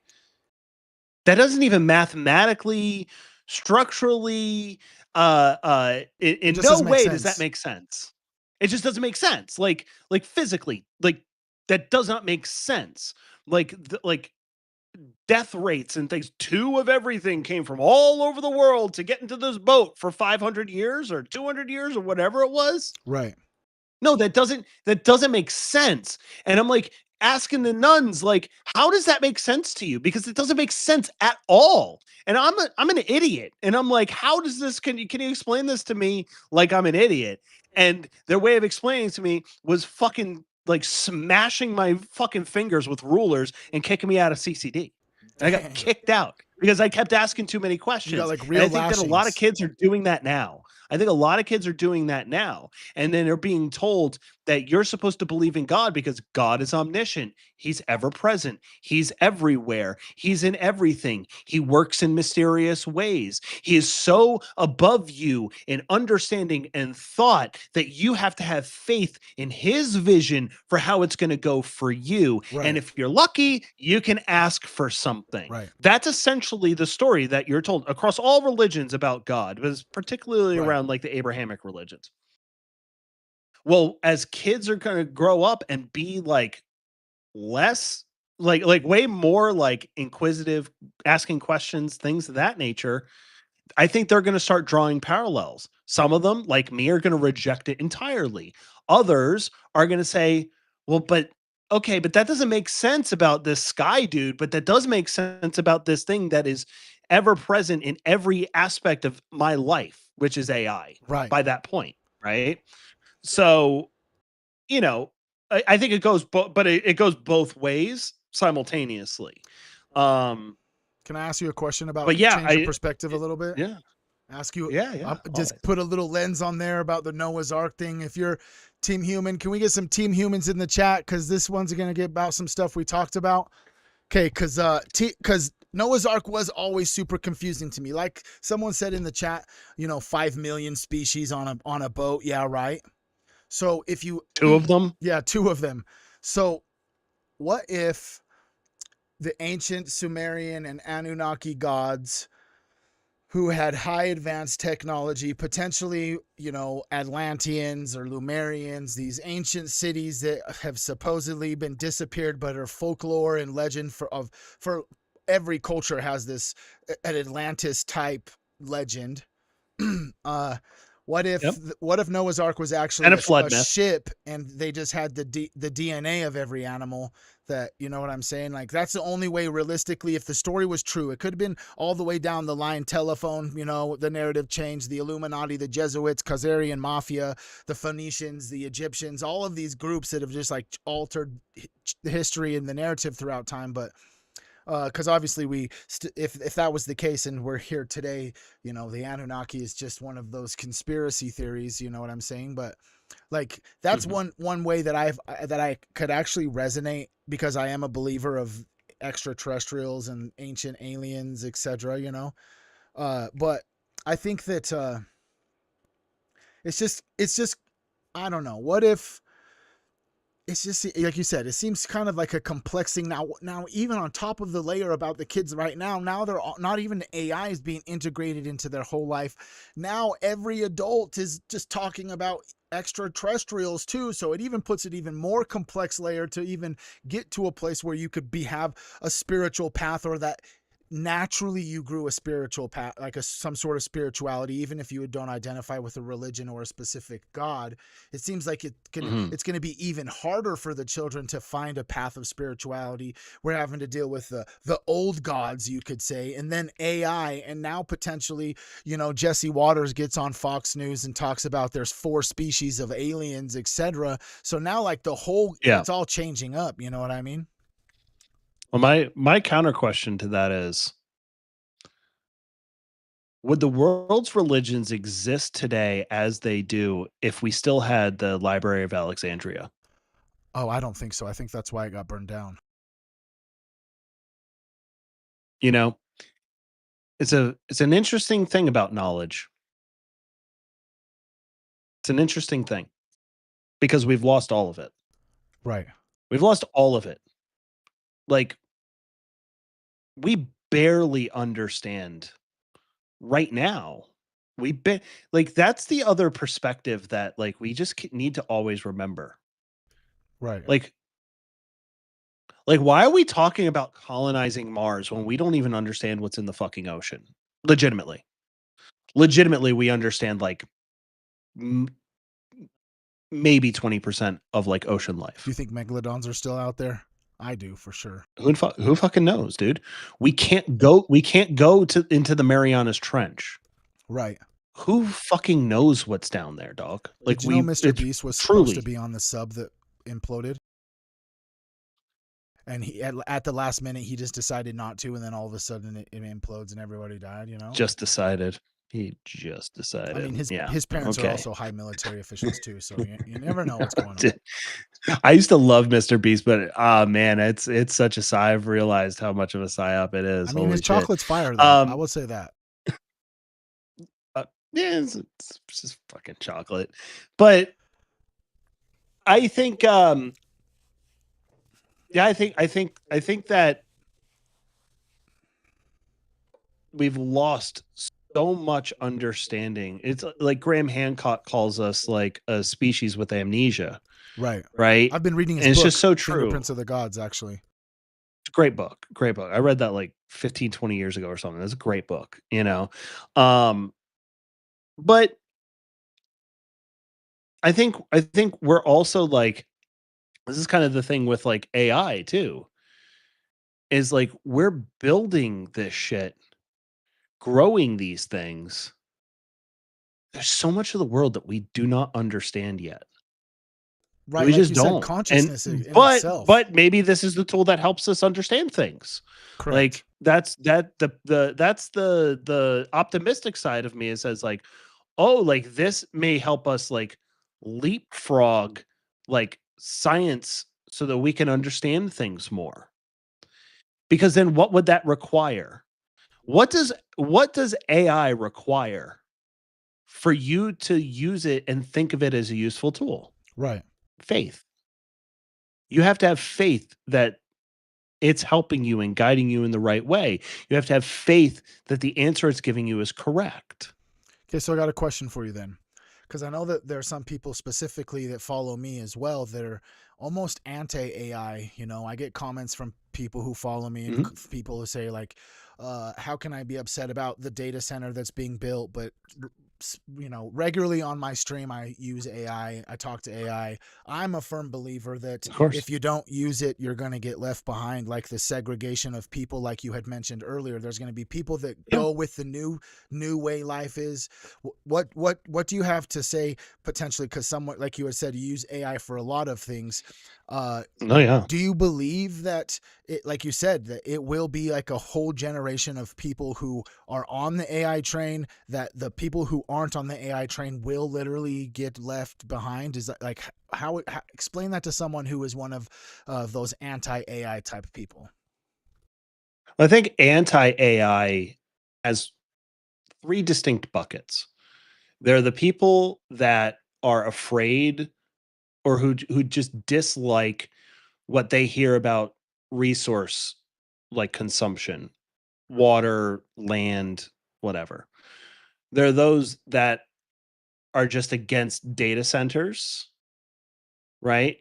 That doesn't even mathematically, structurally, in just no doesn't make way does that sense. make sense. It just doesn't make sense. Like physically, like that does not make sense. Like death rates and things. 2 of everything came from all over the world to get into this boat for 500 years or 200 years or whatever it was. Right. No, that doesn't make sense. And I'm like asking the nuns, like, how does that make sense to you? Because it doesn't make sense at all. And I'm an idiot. And I'm like, how does this can you explain this to me like I'm an idiot? And their way of explaining to me was fucking like smashing my fucking fingers with rulers and kicking me out of CCD. And I got Dang. kicked out because I kept asking too many You got questions. like And real I think that a lot of lashings. kids are doing that now. I think a lot of kids are doing that now. And then they're being told that you're supposed to believe in God because God is omniscient. He's ever present. He's everywhere. He's in everything. He works in mysterious ways. He is so above you in understanding and thought that you have to have faith in his vision for how it's going to go for you. Right. And if you're lucky, you can ask for something. Right. That's essentially the story that you're told across all religions about God, but particularly Right. around like the Abrahamic religions. Well, as kids are going to grow up and be like less like way more like inquisitive, asking questions, things of that nature, I think they're going to start drawing parallels. Some of them, like me, are going to reject it entirely. Others are going to say, well, but okay, but that doesn't make sense about this sky dude, but that does make sense about this thing that is ever present in every aspect of my life, which is AI Right. by that point. Right. So, I think it goes, but it goes both ways simultaneously. Um, Can I ask you a question about but yeah, change your perspective a little bit? yeah, Ask you, yeah, just always. put a little lens on there about the Noah's Ark thing. If you're Team Human, can we get some Team Humans in the chat? Because this one's going to get about some stuff we talked about. Okay, because Noah's Ark was always super confusing to me. Like someone said in the chat, 5 million species on a boat. Yeah, right. So if you 2 of them? yeah, 2 of them. So what if the ancient Sumerian and Anunnaki gods who had high advanced technology, potentially, Atlanteans or Lumerians, these ancient cities that have supposedly been disappeared but are folklore and legend for every culture has this an Atlantis type legend. uh what if Yep. Noah's Ark was actually And a flood a myth. ship and they just had the DNA of every animal that, you know what I'm saying? Like that's the only way realistically, if the story was true. It could have been all the way down the line, telephone, the narrative changed, the Illuminati, the Jesuits, Khazarian mafia, the Phoenicians, the Egyptians, all of these groups that have just like altered the history and the narrative throughout time. But because obviously if that was the case and we're here today, the Anunnaki is just one of those conspiracy theories, you know what I'm saying? But like that's one way that I could actually resonate, because I am a believer of extraterrestrials and ancient aliens, etc. But I think that it's just I don't know. What if it's just like you said, it seems kind of like a complex thing now even on top of the layer about the kids right now they're not even AI is being integrated into their whole life. Now every adult is just talking about extraterrestrials too, so it even puts it even more complex layer to even get to a place where you could have a spiritual path, or that naturally you grew a spiritual path, like some sort of spirituality, even if you don't identify with a religion or a specific god. It seems like it's going to be even harder for the children to find a path of spirituality. We're having to deal with the old gods, you could say, and then AI, and now potentially, Jesse Waters gets on Fox News and talks about there's 4 species of aliens, etc. So now like it's all changing up, you know what I mean? Well, my counter question to that is, would the world's religions exist today as they do if we still had the Library of Alexandria? Oh, I don't think so. I think that's why it got burned down. It's an interesting thing about knowledge. It's an interesting thing because we've lost all of it. Right. We've lost all of it. Like we barely understand right now. Like, that's the other perspective that, like, we just need to always remember. Right. Like, why are we talking about colonizing Mars when we don't even understand what's in the fucking ocean? Legitimately. Legitimately, we understand, like, maybe 20% of, like, ocean life. Do you think megalodons are still out there? I do, for sure. Who fucking knows, dude? We can't go into the Marianas Trench. Right. Who fucking knows what's down there, dog? Like, Did you know Mr. it's Beast was supposed to truly be on the sub that imploded? And he at the last minute he just decided not to, and then all of a sudden it implodes and everybody died. You know. just decided. He just decided. I mean, his yeah. parents are Okay. also high military officials too, so you never know what's going on. Dude, I used to love Mr. Beast, but man, it's such a sigh. I've realized how much of a psyop it is. I mean, Holy his shit. chocolate's fire though. I will say that. Yeah, it's just fucking chocolate. But I think yeah, I think that we've lost so much understanding. It's like Graham Hancock calls us like a species with amnesia. Right. Right. I've been reading his And it's book, just so true. Fingerprints of the Gods, actually. It's a great book. Great book. I read that like 15, 20 years ago or something. It's a great book, you know. But I think we're also like, this is kind of the thing with like AI too, is like we're building this shit, growing these things. There's so much of the world that we do not understand yet. Right, We like just you said, don't. consciousness in But itself. maybe this is the tool that helps us understand things. Correct. Like that's the optimistic side of me. It says like, oh, like this may help us like leapfrog like science so that we can understand things more. Because then what would that require? What does AI require for you to use it and think of it as a useful tool? Right. Faith. You have to have faith that it's helping you and guiding you in the right way. You have to have faith that the answer it's giving you is correct. Okay, so I got a question for you then. Because I know that there are some people specifically that follow me as well that are almost anti-AI. You know, I get comments from people who follow me and people who say like, how can I be upset about the data center that's being built? But, you know, regularly on my stream, I use AI. I talk to AI. I'm a firm believer that if you don't use it, you're going to get left behind. Like the segregation of people, like you had mentioned earlier, there's going to be people that go with the new way life is. What do you have to say potentially? Because someone like you had said, you use AI for a lot of things. Do you believe that it, like you said, that it will be like a whole generation of people who are on the AI train, that the people who aren't on the AI train will literally get left behind? Is that like how explain that to someone who is one of those anti-AI type of people? I think anti-AI has three distinct buckets. They're the people that are afraid or who just dislike what they hear about resource like consumption, water, land, whatever. There are those that are just against data centers, right?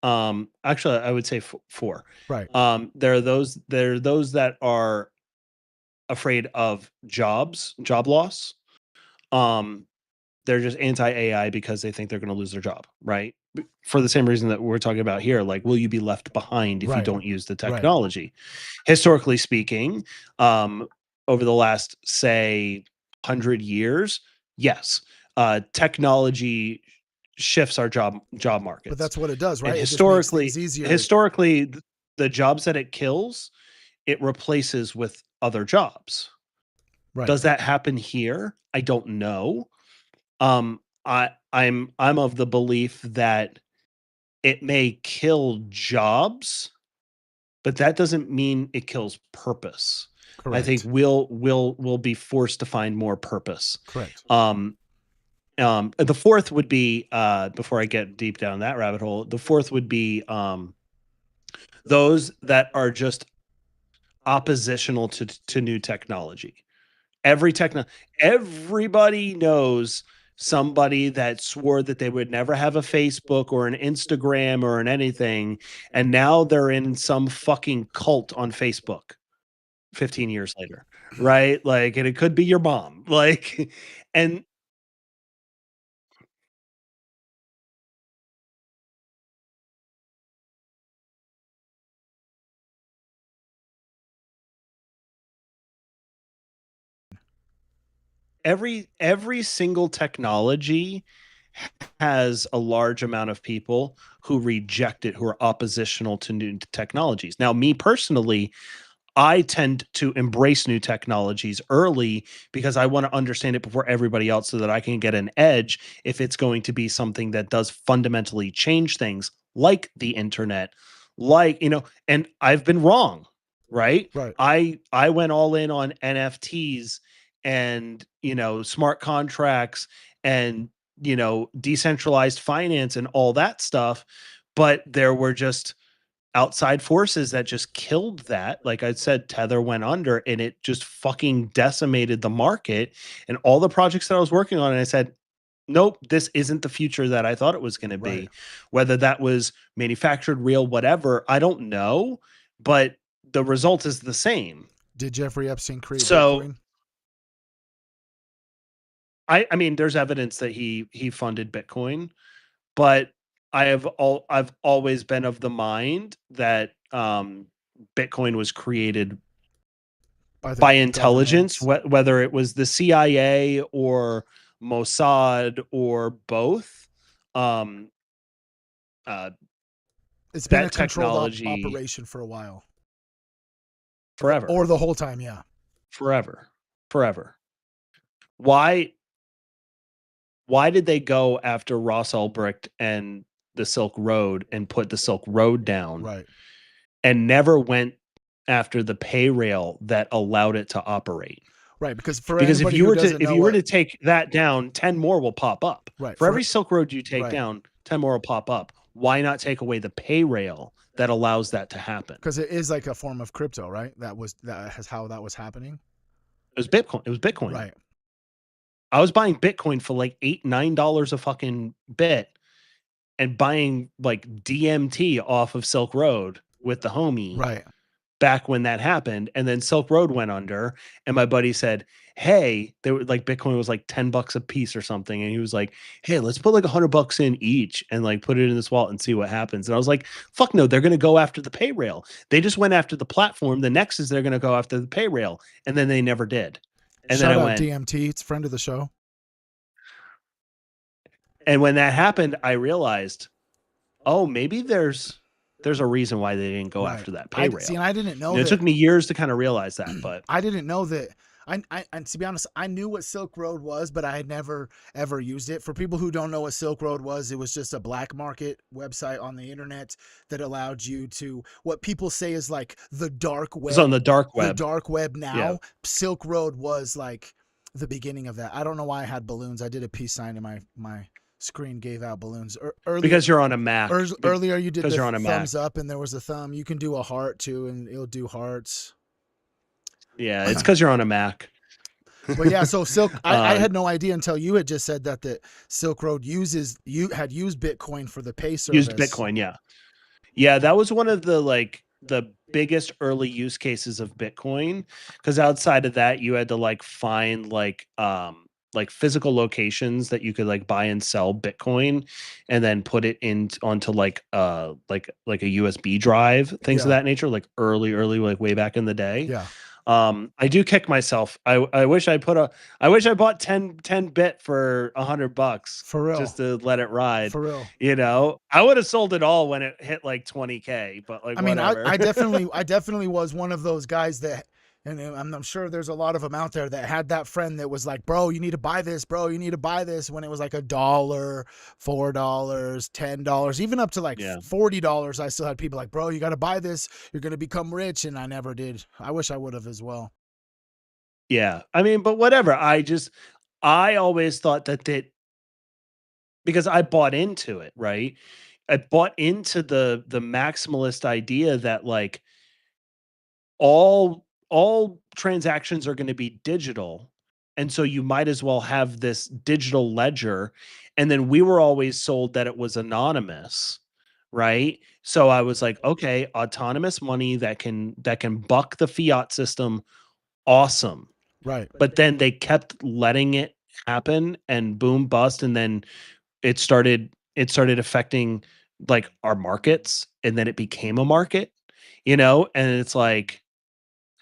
Actually, I would say four. Right. There are those that are afraid of job loss. They're just anti-AI because they think they're going to lose their job, right? For the same reason that we're talking about here, like, will you be left behind if you don't use the technology? Historically speaking, over the last, say, 100 years, yes, technology shifts our job markets. But that's what it does, right? And It just makes things easier. historically, the jobs that it kills, it replaces with other jobs. Right. Does that happen here? I don't know. I'm of the belief that it may kill jobs, but that doesn't mean it kills purpose. Correct. I think we'll be forced to find more purpose. Correct. The fourth would be before I get deep down that rabbit hole, the fourth would be those that are just oppositional to new technology. Everybody knows somebody that swore that they would never have a Facebook or an Instagram or an anything, and now they're in some fucking cult on Facebook 15 years later, right? Like, and it could be your mom. Like, and every single technology has a large amount of people who reject it, who are oppositional to new technologies. Now, me personally, I tend to embrace new technologies early because I want to understand it before everybody else so that I can get an edge if it's going to be something that does fundamentally change things like the internet, like, and I've been wrong, right? Right. I went all in on NFTs and, smart contracts and, decentralized finance and all that stuff, but there were just outside forces that just killed that. Like I said, Tether went under and it just fucking decimated the market and all the projects that I was working on. And I said, nope, this isn't the future that I thought it was going to Right. be. Whether that was manufactured, real, whatever, I don't know, but the result is the same. Did Jeffrey Epstein create So Bitcoin? I mean, there's evidence that he funded Bitcoin, but I've always been of the mind that Bitcoin was created By the by intelligence, governments? whether it was the CIA or Mossad or both. Um, uh, It's been a that controlled technology operation for a while. forever, Or the whole time, yeah. forever, forever. Why? Why did they go after Ross Ulbricht and the Silk Road and put the Silk Road down Right. and never went after the pay rail that allowed it to operate? Right. Because for Because anybody who doesn't if know you were what to take that down, 10 more will pop up. right, For every Silk Road you take right. down, 10 more will pop up. Why not take away the pay rail that allows that to happen? Because it is like a form of crypto, right? That has how that was happening. It was Bitcoin. It was Bitcoin. Right. I was buying Bitcoin for like $8, $9 a fucking bit and buying like DMT off of Silk Road with the homie Right. back when that happened. And then Silk Road went under, and my buddy said, hey, they were like Bitcoin was like $10 a piece or something. And he was like, hey, let's put like $100 in each and like put it in this wallet and see what happens. And I was like, fuck no, they're gonna go after the pay rail. They just went after the platform. The next is they're gonna go after the pay rail. And then they never did. And then Shout I out went, DMT. It's a friend of the show. and when that happened, I realized, oh, maybe there's a reason why they didn't go Right. after that I pay see, and rail. I didn't know It that. took me years to kind of realize that, but I didn't know that. And to be honest, I knew what Silk Road was, but I had never ever used it. For people who don't know what Silk Road was, it was just a black market website on the internet that allowed you to what people say is like the dark it was web. on the dark The web. dark web now. Yeah. Silk Road was like the beginning of that. I don't know why I had balloons. I did a peace sign and my screen gave out balloons. Earlier, Because you're on a Mac. earlier you did Because the you're on a thumbs Mac. up and there was a thumb. You can do a heart too, and it'll do hearts. Yeah, it's because you're on a Mac. But yeah, so Silk, I uh, had no idea until you had just said that the Silk Road had used Bitcoin for the pay used service. Bitcoin. Yeah. Yeah, that was one of the biggest early use cases of Bitcoin. Because outside of that, you had to like find like physical locations that you could like buy and sell Bitcoin and then put it in onto like a USB drive, things of Yeah. that nature, like early, like way back in the day. Yeah. I do kick myself. I wish I wish I bought 10 bit for $100 For real. just to let it ride. For real. I would have sold it all when it hit like 20K, but like I mean, whatever. I definitely was one of those guys that, and I'm sure there's a lot of them out there that had that friend that was like, bro, you need to buy this, bro, you need to buy this, when it was like $1, $4, $10, even up to like Yeah. $40. I still had people like, bro, you got to buy this, you're gonna become rich, and I never did. I wish I would have as well. Yeah. I mean, but whatever. I always thought that because I bought into it, right? I bought into the maximalist idea that like all transactions are going to be digital, and so you might as well have this digital ledger. And then we were always sold that it was anonymous, right? So I was like, okay, autonomous money that can buck the fiat system, awesome. Right. But then they kept letting it happen and boom bust, and then it started affecting like our markets, and then it became a market, and it's like,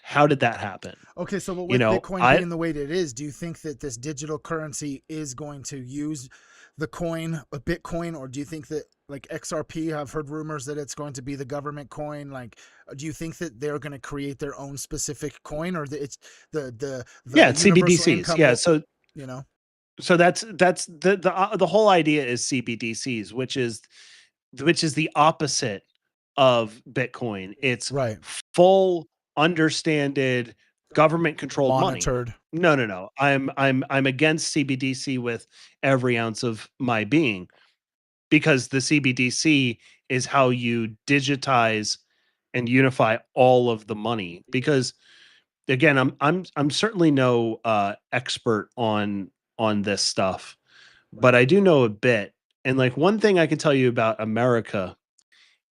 how did that happen? Okay, so but You with know, Bitcoin I being the way that it is, do you think that this digital currency is going to use the coin, a Bitcoin, or do you think that like XRP? I've heard rumors that it's going to be the government coin. Like, do you think that they're going to create their own specific coin, or that it's yeah, the it's universal CBDCs. income Yeah, will, so you know? that's the whole idea is CBDCs, which is the opposite of Bitcoin. It's Right. full understanded government controlled money. Monitored. No, no, no. I'm against CBDC with every ounce of my being, because the CBDC is how you digitize and unify all of the money. Because again, I'm certainly no expert on this stuff, but I do know a bit. And like one thing I can tell you about America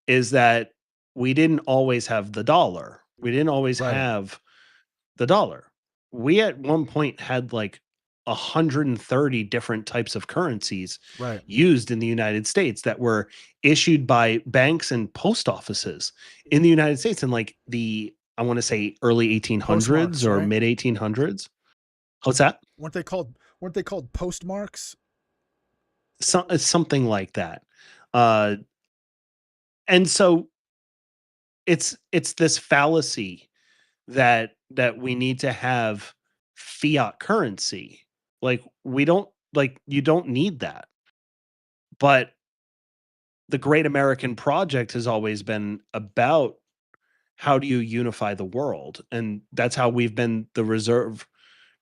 is that we didn't always have the dollar. We didn't always Right. have the dollar. We at one point had like 130 different types of currencies Right. used in the United States that were issued by banks and post offices in the United States in like I want to say early 1800s Postmarks, or right? mid 1800s. What's that? Weren't they called postmarks? Something like that. Uh, and so it's this fallacy that we need to have fiat currency. Like we don't like you don't need that. But the great American project has always been about how do you unify the world? And that's how we've been the reserve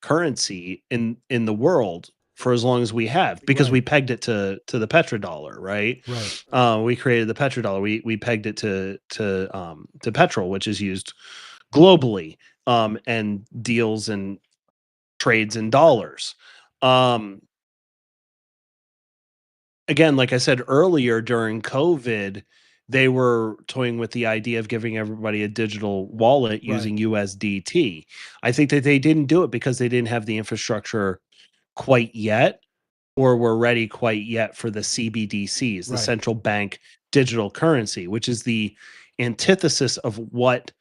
currency in the world for as long as we have, because Right. we pegged it to the petrodollar, right? Right. We created the petrodollar. We pegged it to petrol, which is used globally, and deals and trades in dollars. Um, Again, like I said earlier, during COVID, they were toying with the idea of giving everybody a digital wallet Right. using USDT. I think that they didn't do it because they didn't have the infrastructure quite yet, or were ready quite yet for the CBDCs, the Right. central bank digital currency, which is the antithesis of what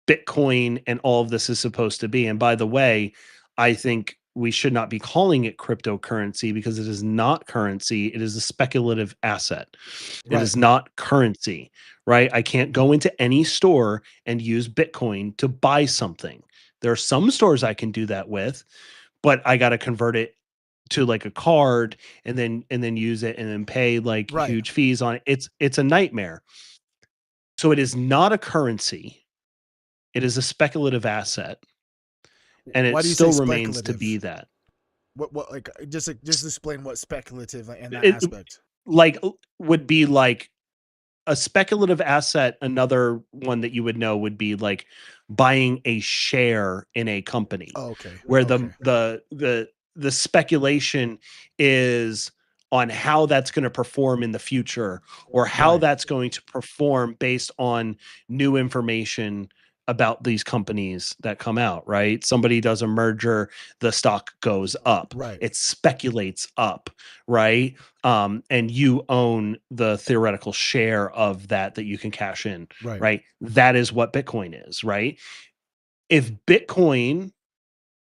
Bitcoin and all of this is supposed to be. And by the way, I think we should not be calling it cryptocurrency, because it is not currency. It is a speculative asset. It Right. is not currency, right? I can't go into any store and use Bitcoin to buy something. There are some stores I can do that with, but I got to convert it to like a card, and then use it and then pay like Right. huge fees on it. It's a nightmare. So it is not a currency. It is a speculative asset, and it Why do you say still remains to speculative? be that. What like just explain what speculative in that It aspect. like would be like a speculative asset. Another one that you would know would be like buying a share in a company, Oh, okay. where the Okay. the the the speculation is on how that's going to perform in the future, or how Right. that's going to perform based on new information about these companies that come out, right? Somebody does a merger, the stock goes up. Right. It speculates up, right? And you own the theoretical share of that you can cash in, Right. right? That is what Bitcoin is, right? If Bitcoin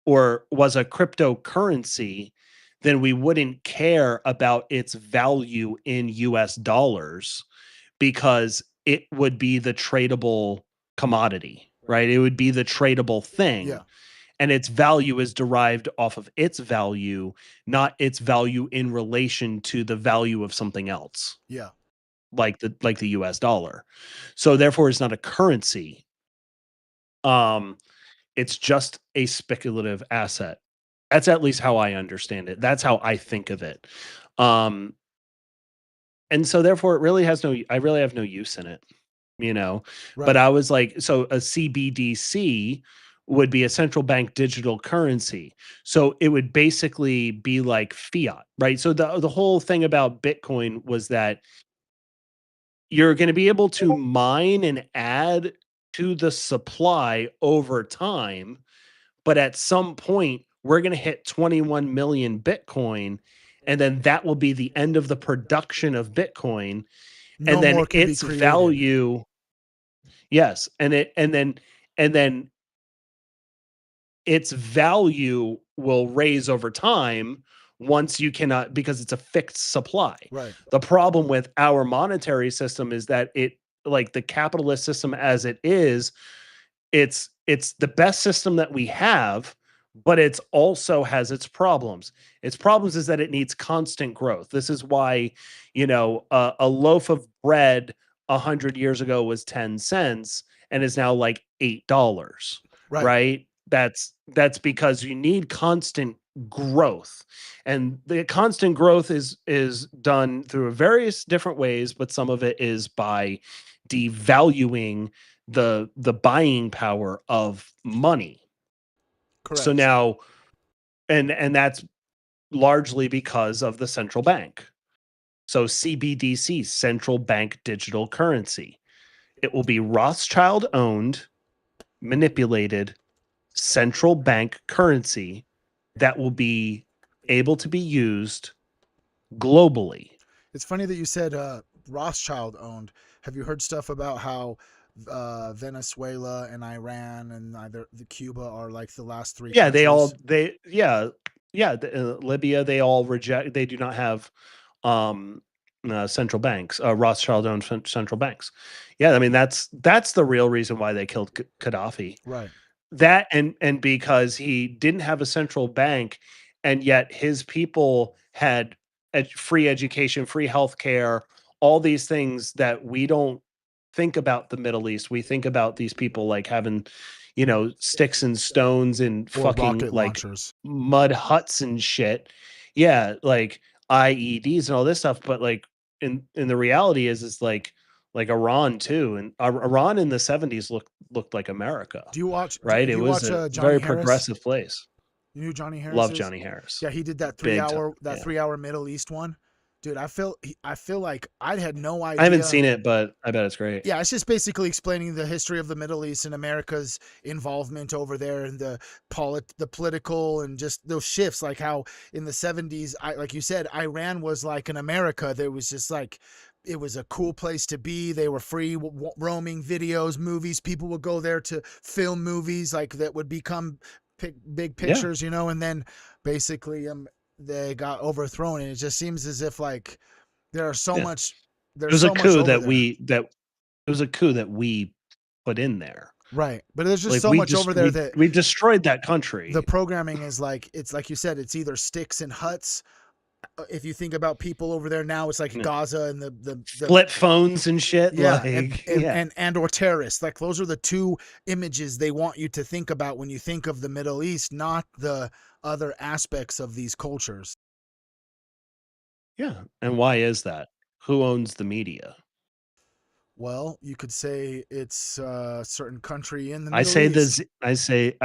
or was a cryptocurrency, then we wouldn't care about its value in US dollars, because it would be the tradable commodity, right? It would be the tradable Yeah. thing. And its value is derived off of its value, not its value in relation to the value of something else, Yeah. like the US dollar. So therefore it's not a currency. Um it's just a speculative asset. That's at least how I understand it. That's how I think of it. Um, and so therefore it really has no I really have no use in it. you know. But Right. I was like, so a CBDC would be a central bank digital currency. So it would basically be like fiat, right? So the whole thing about Bitcoin was that you're going to be able to mine and add to the supply over time, but at some point we're going to hit 21 million Bitcoin, and then that will be the end of the production of Bitcoin, and No then more can be its created. value, yes, and then its value will raise over time once you cannot, because it's a fixed supply. Right. The problem with our monetary system is that it, like the capitalist system as it is, it's the best system that we have, but it's also has its problems. Its problems is that it needs constant growth. This is why, a loaf of bread 100 years ago was 10 cents and is now like $8, Right. right? That's because you need constant growth, and the constant growth is done through various different ways, but some of it is by devaluing the buying power of money. So Correct. now, and that's largely because of the central bank. So CBDC, central bank digital currency. It will be Rothschild owned, manipulated central bank currency that will be able to be used globally. It's funny that you said Rothschild owned. Have you heard stuff about how Venezuela and Iran and either the Cuba are like the last three Yeah, they countries? all they yeah, Libya, they all reject, they do not have um central banks, Rothschild owned central banks. Yeah, I mean that's the real reason why they killed Gaddafi. Right. That, and because he didn't have a central bank, and yet his people had free education, free healthcare, all these things that we don't think about the Middle East. We think about these people like having, sticks and stones and Or fucking rocket like launchers. mud huts and shit. Yeah, like IEDs and all this stuff. But like in the reality is like Iran too, and Iran in the 70s looked like America, Do you watch? right? Do It you was watch a Johnny very Harris? progressive place. You know who Johnny Harris Love is? Johnny Harris, Yeah, he did that three big time. hour that Yeah, 3 hour Middle East one. Dude, I feel like I had no I haven't idea. seen it, but I bet it's great. Yeah, it's just basically explaining the history of the Middle East and America's involvement over there, and the political and just those shifts, like how in the 70s, like you said, Iran was like an America. There was just like it was a cool place to be. They were free roaming videos, movies. People would go there to film movies like that would become big Yeah, pictures, and then basically they got overthrown, and it just seems as if like there are so yeah. much It there's was a so much coup over that there. it was a coup that we put in there. Right. But there's just Like so much over there that we destroyed that the country. programming is like, it's like you said, it's either sticks and huts. If you think about people over there now, it's like Yeah. Gaza and the Flip phones and shit. yeah, and, Like, and yeah, and and or terrorists. Like those are the two images they want you to think about when you think of the Middle East, not the other aspects of these cultures. yeah. And why is that? Who owns the media? Well, you could say it's a certain country in the I Middle say East. the I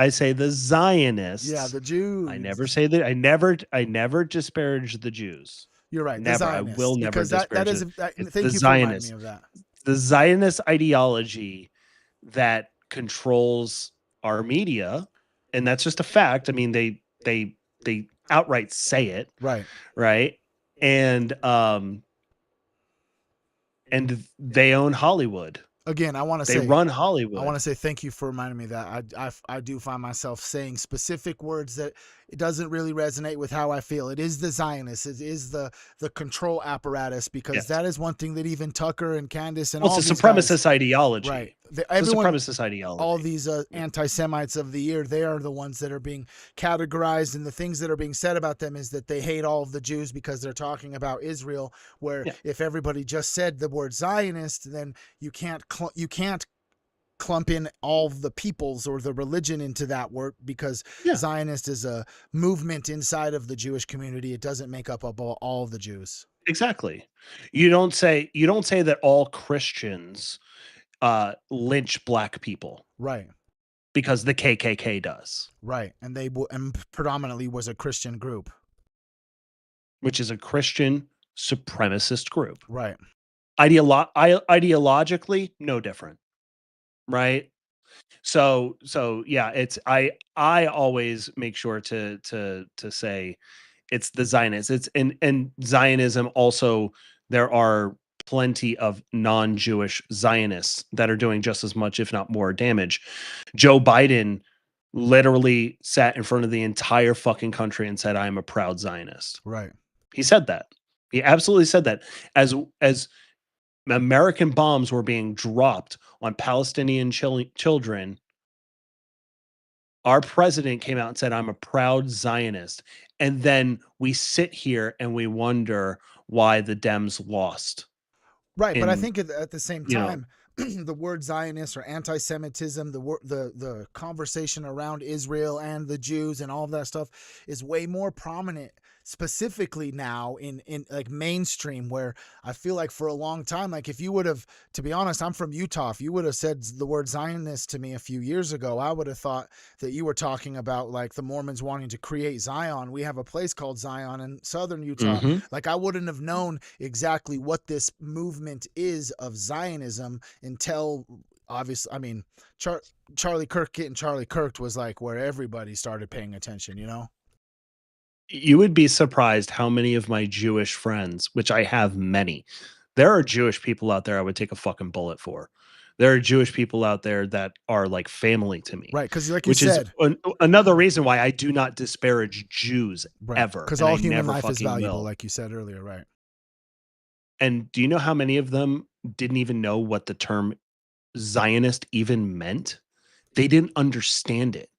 say the Yeah, Zionists. the I Jews. never say that. I never disparage the Jews. You're right, the Never. I will Zionists, never because that disparage is it. It's the thank you for reminding me Zionists. of that. The Zionist ideology that controls our media, and that's just a fact. I mean, they outright say it, Right. right? And they own Hollywood. Again, They run Hollywood. thank you for reminding me that I do find myself saying specific words that it doesn't really resonate with how I feel. It is the Zionists. It is the control apparatus, because Yes. that is one thing that even Tucker and Candace and Well, all it's a these guys, supremacist ideology. right? It's a Everyone, supremacist all ideology. these anti-Semites of the year, they are the ones that are being categorized, and the things that are being said about them is that they hate all of the Jews because they're talking about Israel. Where Yeah. if everybody just said the word Zionist, then you can't clump in all the peoples or the religion into that word, because Yeah. Zionist is a movement inside of the Jewish community. It doesn't make up all of the Jews. Exactly. You don't say that all Christians lynch black people Right. because the KKK does, Right. And and predominantly was a Christian group. which is a Christian supremacist group. Right. Ideologically, no different, right? So yeah, it's I always make sure to say it's the Zionists. It's and Zionism also, there are plenty of non-Jewish Zionists that are doing just as much, if not more, damage. Joe Biden literally sat in front of the entire fucking country and said, "I am a proud Zionist." Right. He said that. He absolutely said that as American bombs were being dropped on Palestinian children. Our president came out and said, "I'm a proud Zionist." And then we sit here and we wonder why the Dems lost Right, but I in, think at the same you know, time, the word Zionist or anti-Semitism, the conversation around Israel and the Jews and all of that stuff is way more prominent, specifically now in like mainstream. Where I feel like for a long time, like if you would have, to be honest, I'm from Utah. If you would have said the word Zionist to me a few years ago, I would have thought that you were talking about like the Mormons wanting to create Zion. We have a place called Zion in southern Utah. mhm. Like I wouldn't have known exactly what this movement is of Zionism until obviously, I mean, Charlie Kirk getting Charlie Kirk was like where everybody started paying attention, you know? You would be surprised how many of my Jewish friends, which I have many, there are Jewish people out there I would take a fucking bullet for. There are Jewish people out there that are like family to me, Right, because like you which is said, another reason why I do not disparage Jews right, ever, because and all I human never life is fucking valuable, will. like you said earlier, right? And do you know how many of them didn't even know what the term Zionist even meant? They didn't understand it.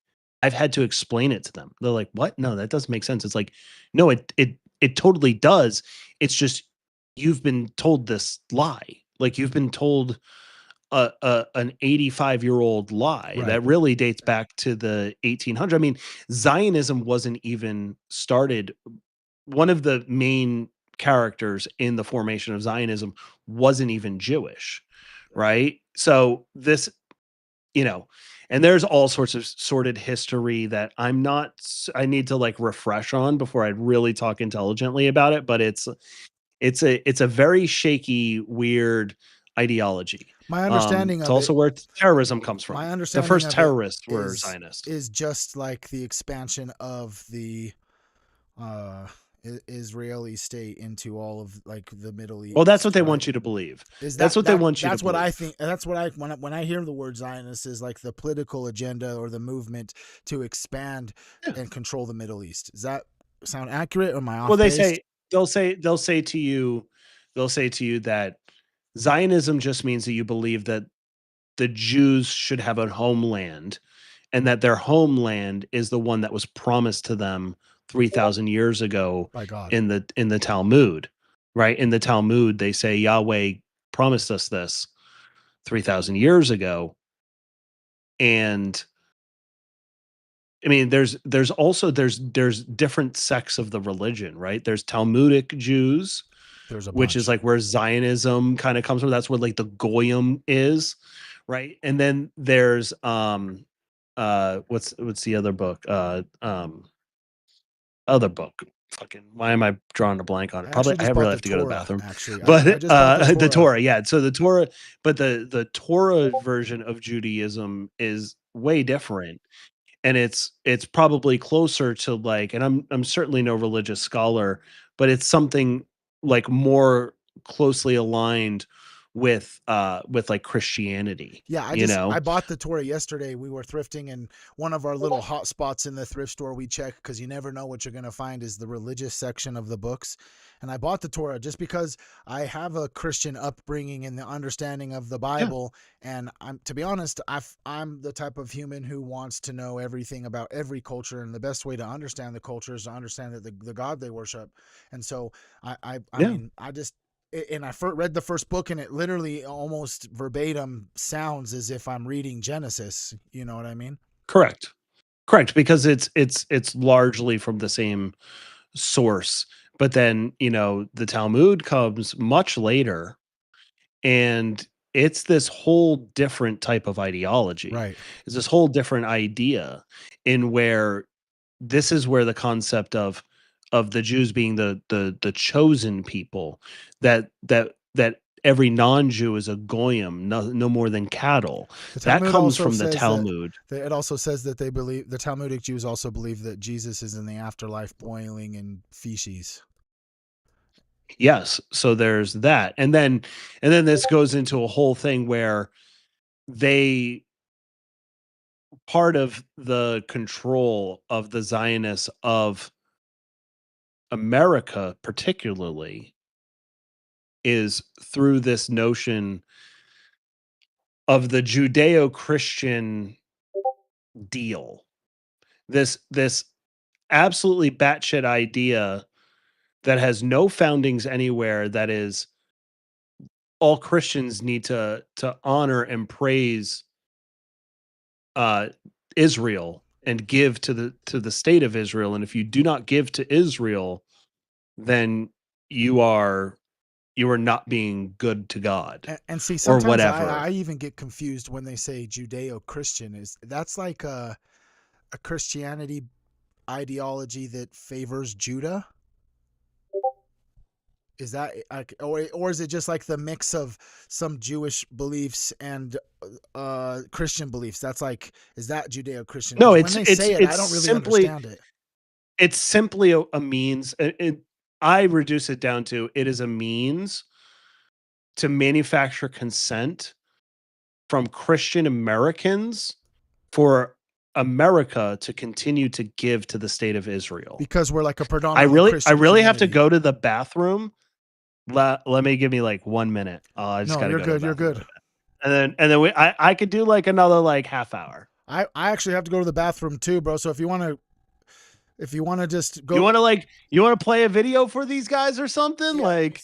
I've had to explain it to them. They're like, "What? No, that doesn't make sense." It's like, "No, it totally does. It's just you've been told this lie. Like you've been told an 85-year-old lie Right, that really dates back to the 1800s." I mean, Zionism wasn't even started. One of the main characters in the formation of Zionism wasn't even Jewish, right? So this, you know, and there's all sorts of sordid history that I need to like refresh on before I really talk intelligently about it, but it's a very shaky, weird ideology. my understanding It's of it also where terrorism comes my from. The understanding first of it terrorists were is Zionist. is just like the expansion of the uh Israeli state into all of like the Middle Well, that's East, what they right? want you to believe. Is That's what they want you to that's what I believe. think. That's what I when I hear the word Zionist is like the political agenda or the movement to expand Yeah. and control the Middle East. Does that sound accurate? Or am I Well, off base? they'll say to you that Zionism just means that you believe that the Jews should have a homeland and that their homeland is the one that was promised to them 3,000 years ago By God. in the Talmud, right? In the Talmud, they say Yahweh promised us this 3,000 years ago. And I mean, there's different sects of the religion, right? There's Talmudic Jews, There's a which is bunch. like where Zionism kind of comes from. That's where like the Goyim is, right? And then there's what's the other book? Other book. Fucking why am I drawing a blank on I it? Probably actually I just bought really the have to go to the Torah. bathroom. Actually, I But just bought the the Torah. Torah, yeah. So the Torah, but the Torah version of Judaism is way different, and it's probably closer to like, and I'm certainly no religious scholar, but it's something like more closely aligned with like Christianity, Yeah, I bought the Torah yesterday. We were thrifting, and one of our little hot spots in the thrift store we check because you never know what you're gonna find is the religious section of the books. And I bought the Torah just because I have a Christian upbringing and the understanding of the Yeah, Bible. And I'm to be honest, I'm the type of human who wants to know everything about every culture, and the best way to understand the culture is to understand that the God they worship. And so I yeah, mean I just and read the first book, and it literally almost verbatim sounds as if I'm reading Genesis. You know what I mean? correct. Correct, because it's largely from the same source. But then, the Talmud comes much later, and It's this whole different type of ideology. Right. It's this whole different idea in where this is where the concept of the Jews being the chosen people, that every non-Jew is a goyim, no more than cattle. The That Talmud comes also from the says Talmud. it also says that they believe, the Talmudic Jews also believe that Jesus is in the afterlife boiling in feces. Yes, so there's that. And then this goes into a whole thing where they part of the control of the Zionists of America particularly is through this notion of the Judeo-Christian deal. This absolutely batshit idea that has no foundings anywhere, that is all Christians need to honor and praise uh Israel and give to the state of Israel, and if you do not give to Israel, then you are not being good to God And see, or sometimes whatever. I even get confused when they say Judeo-Christian. That's like a Christianity ideology that favors Judah? Is that like, or is it just like the mix of some Jewish beliefs and Christian beliefs? That's like, is that Judeo-Christian? No, Because when they say it, I don't really understand it. it's simply a means. I reduce it down to, it is a means to manufacture consent from Christian Americans for America to continue to give to the state of Israel. Because we're like a I predominantly really Christian have to community. go to the bathroom. Give me like 1 minute. I just No, got to you're go to the good. You're bathroom good. really bad. I could do like another like half hour. I actually have to go to the bathroom too, bro. So if you want to just go, You want to play a video for these guys or something? yeah. Like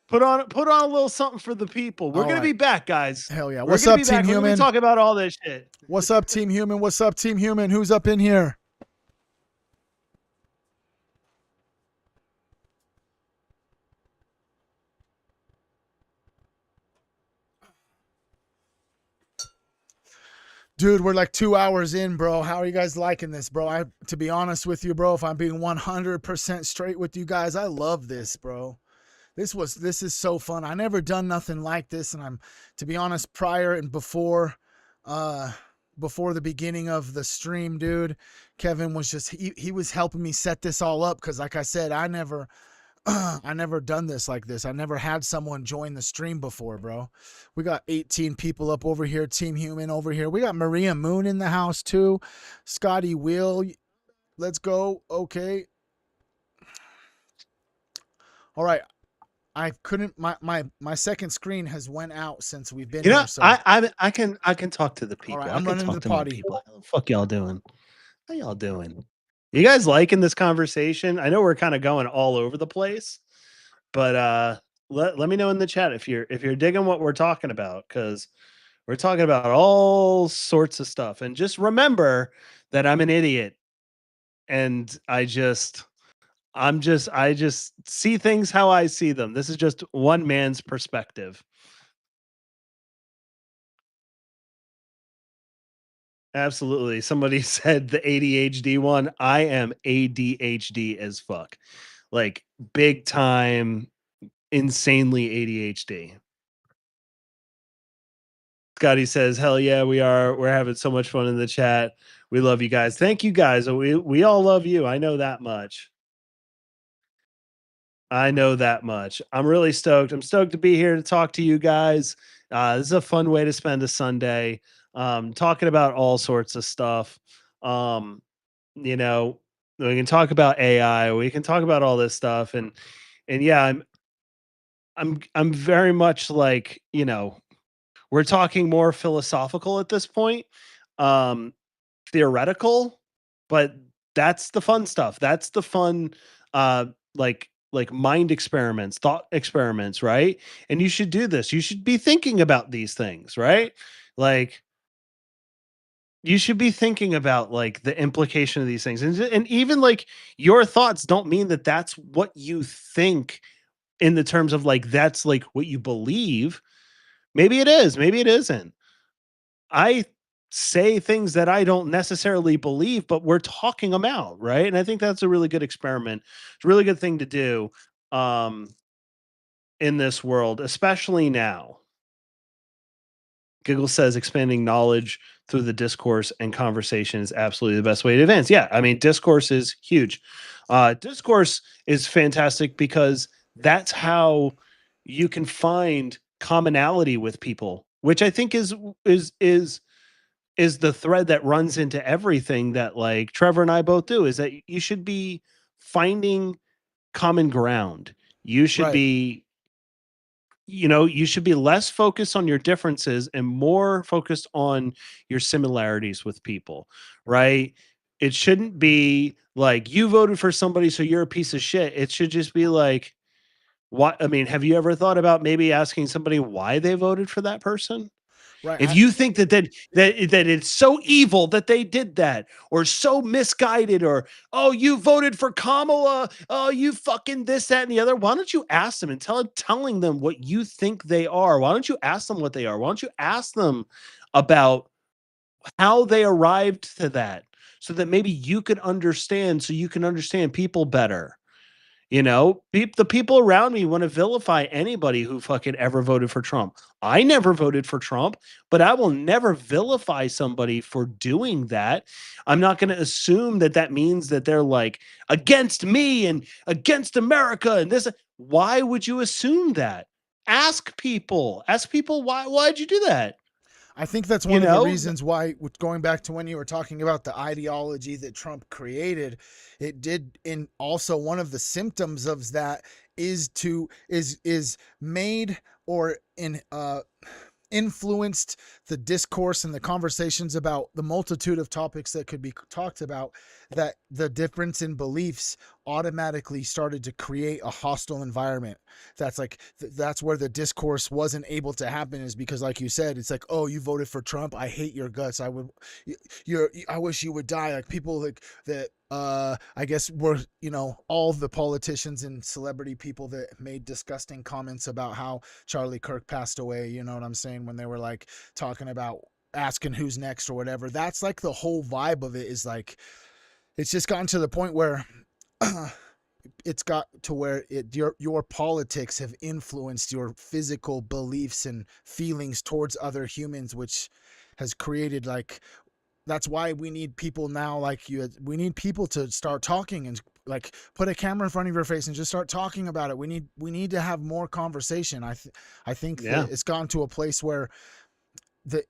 put on a little something for the people. We're All going to right. be back, guys. Hell yeah. We're What's going to up, be Team back. We're going to be Human? talking about all this shit. What's up, Team Human? What's up, Team Human? Who's up in here? Dude, we're like 2 hours in, bro. How are you guys liking this, bro? To be honest with you, bro, if I'm being 100% straight with you guys, I love this, bro. This is so fun. I never done nothing like this, and to be honest, prior and before the beginning of the stream, dude, Kevin was just he was helping me set this all up, because like I said, I never done this like this. I never had someone join the stream before, bro. We got 18 people up over here, Team Human over here. We got Maria Moon in the house too. Scotty Will, let's go. Okay. All right. I couldn't, my second screen has went out since we've been You know, here. So I can talk to the people. right, I I'm can running to talk the to my potty. people. How the fuck y'all doing? How y'all doing? You guys liking this conversation? I know we're kind of going all over the place, but let me know in the chat if you're digging what we're talking about, because we're talking about all sorts of stuff. And just remember that I'm an idiot, and I just see things how I see them. This is just one man's perspective. Absolutely. Somebody said the ADHD one. I am ADHD as fuck. Like big time, insanely ADHD. Scotty says, "Hell yeah, we are. We're having so much fun in the chat. We love you guys. Thank you guys. We all love you. I know that much. I know that much. I'm really stoked. I'm stoked to be here to talk to you guys. This is a fun way to spend a Sunday, talking about all sorts of stuff. Um, you know, we can talk about AI. We can talk about all this stuff, and yeah, I'm very much like, we're talking more philosophical at this point, um, theoretical, but that's the fun stuff. That's the fun, uh, like mind experiments, thought experiments, right? And you should do this. You should be thinking about these things, right? Like you should be thinking about like the implication of these things, and even like your thoughts don't mean that that's what you think in the terms of like that's like what you believe. Maybe it is, maybe it isn't. I say things that I don't necessarily believe, but we're talking them out, right? And I think that's a really good experiment. It's a really good thing to do um, in this world, especially now. Giggle says expanding knowledge through the discourse and conversation is absolutely the best way to advance. Yeah, I mean, discourse is huge. Discourse is fantastic because that's how you can find commonality with people, which I think is the thread that runs into everything that like Trevor and I both do. Is that you should be finding common ground. You should Right. be you should be less focused on your differences and more focused on your similarities with people, right? It shouldn't be like you voted for somebody, so you're a piece of shit. It should just be like, what? I mean, have you ever thought about maybe asking somebody why they voted for that person? Right. If you think that it's so evil that they did that, or so misguided, or oh, you voted for Kamala, oh, you fucking this, that, and the other. Why don't you ask them and telling them what you think they are? Why don't you ask them what they are? Why don't you ask them about how they arrived to that, so that maybe you could understand, so you can understand people better. The people around me want to vilify anybody who fucking ever voted for Trump. I never voted for Trump, but I will never vilify somebody for doing that. I'm not going to assume that that means that they're like against me and against America and this. Why would you assume that? Ask people. Ask people why'd you do that? I think that's You one of the know? reasons why, going back to when you were talking about the ideology that Trump created, it did. In also one of the symptoms of that is made or in influenced the discourse and the conversations about the multitude of topics that could be talked about, that the difference in beliefs automatically started to create a hostile environment. That's like that's where the discourse wasn't able to happen, is because, like you said, it's like, oh, you voted for Trump, I hate your guts, I wish you would die. Like people like that, I guess were, all the politicians and celebrity people that made disgusting comments about how Charlie Kirk passed away, you know what I'm saying, when they were like talking about asking who's next or whatever. That's like the whole vibe of it, is like it's just gotten to the point where it's got to where your politics have influenced your physical beliefs and feelings towards other humans, which has created like, that's why we need people now like you. We need people to start talking and like put a camera in front of your face and just start talking about it. We need to have more conversation. I think Yeah. that it's gone to a place where the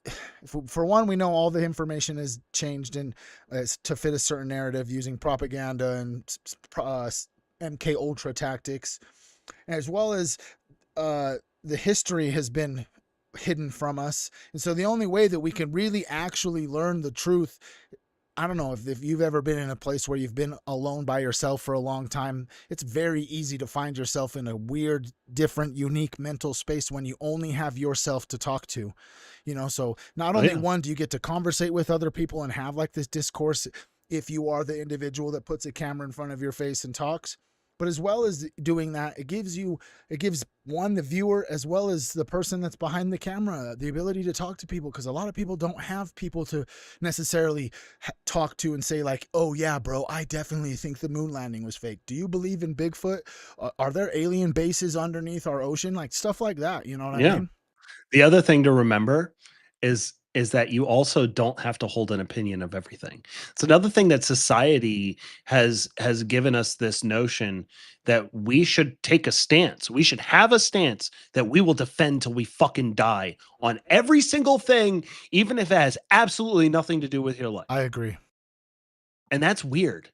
for one, we know all the information is changed and to fit a certain narrative using propaganda and MK Ultra tactics, as well as the history has been hidden from us. And so the only way that we can really actually learn the truth, I don't know if you've ever been in a place where you've been alone by yourself for a long time. It's very easy to find yourself in a weird, different, unique mental space when you only have yourself to talk to. So not Oh only yeah. one, do you get to conversate with other people and have like this discourse if you are the individual that puts a camera in front of your face and talks, but as well as doing that, it gives one, the viewer, as well as the person that's behind the camera, the ability to talk to people, because a lot of people don't have people to necessarily talk to and say like, oh yeah, bro, I definitely think the moon landing was fake. Do you believe in Bigfoot? Are there alien bases underneath our ocean? Like stuff like that, you know what I Yeah. mean? The other thing to remember is that you also don't have to hold an opinion of everything. It's another thing that society has given us this notion that we should take a stance. We should have a stance that we will defend till we fucking die on every single thing, even if it has absolutely nothing to do with your life. I agree. And that's weird.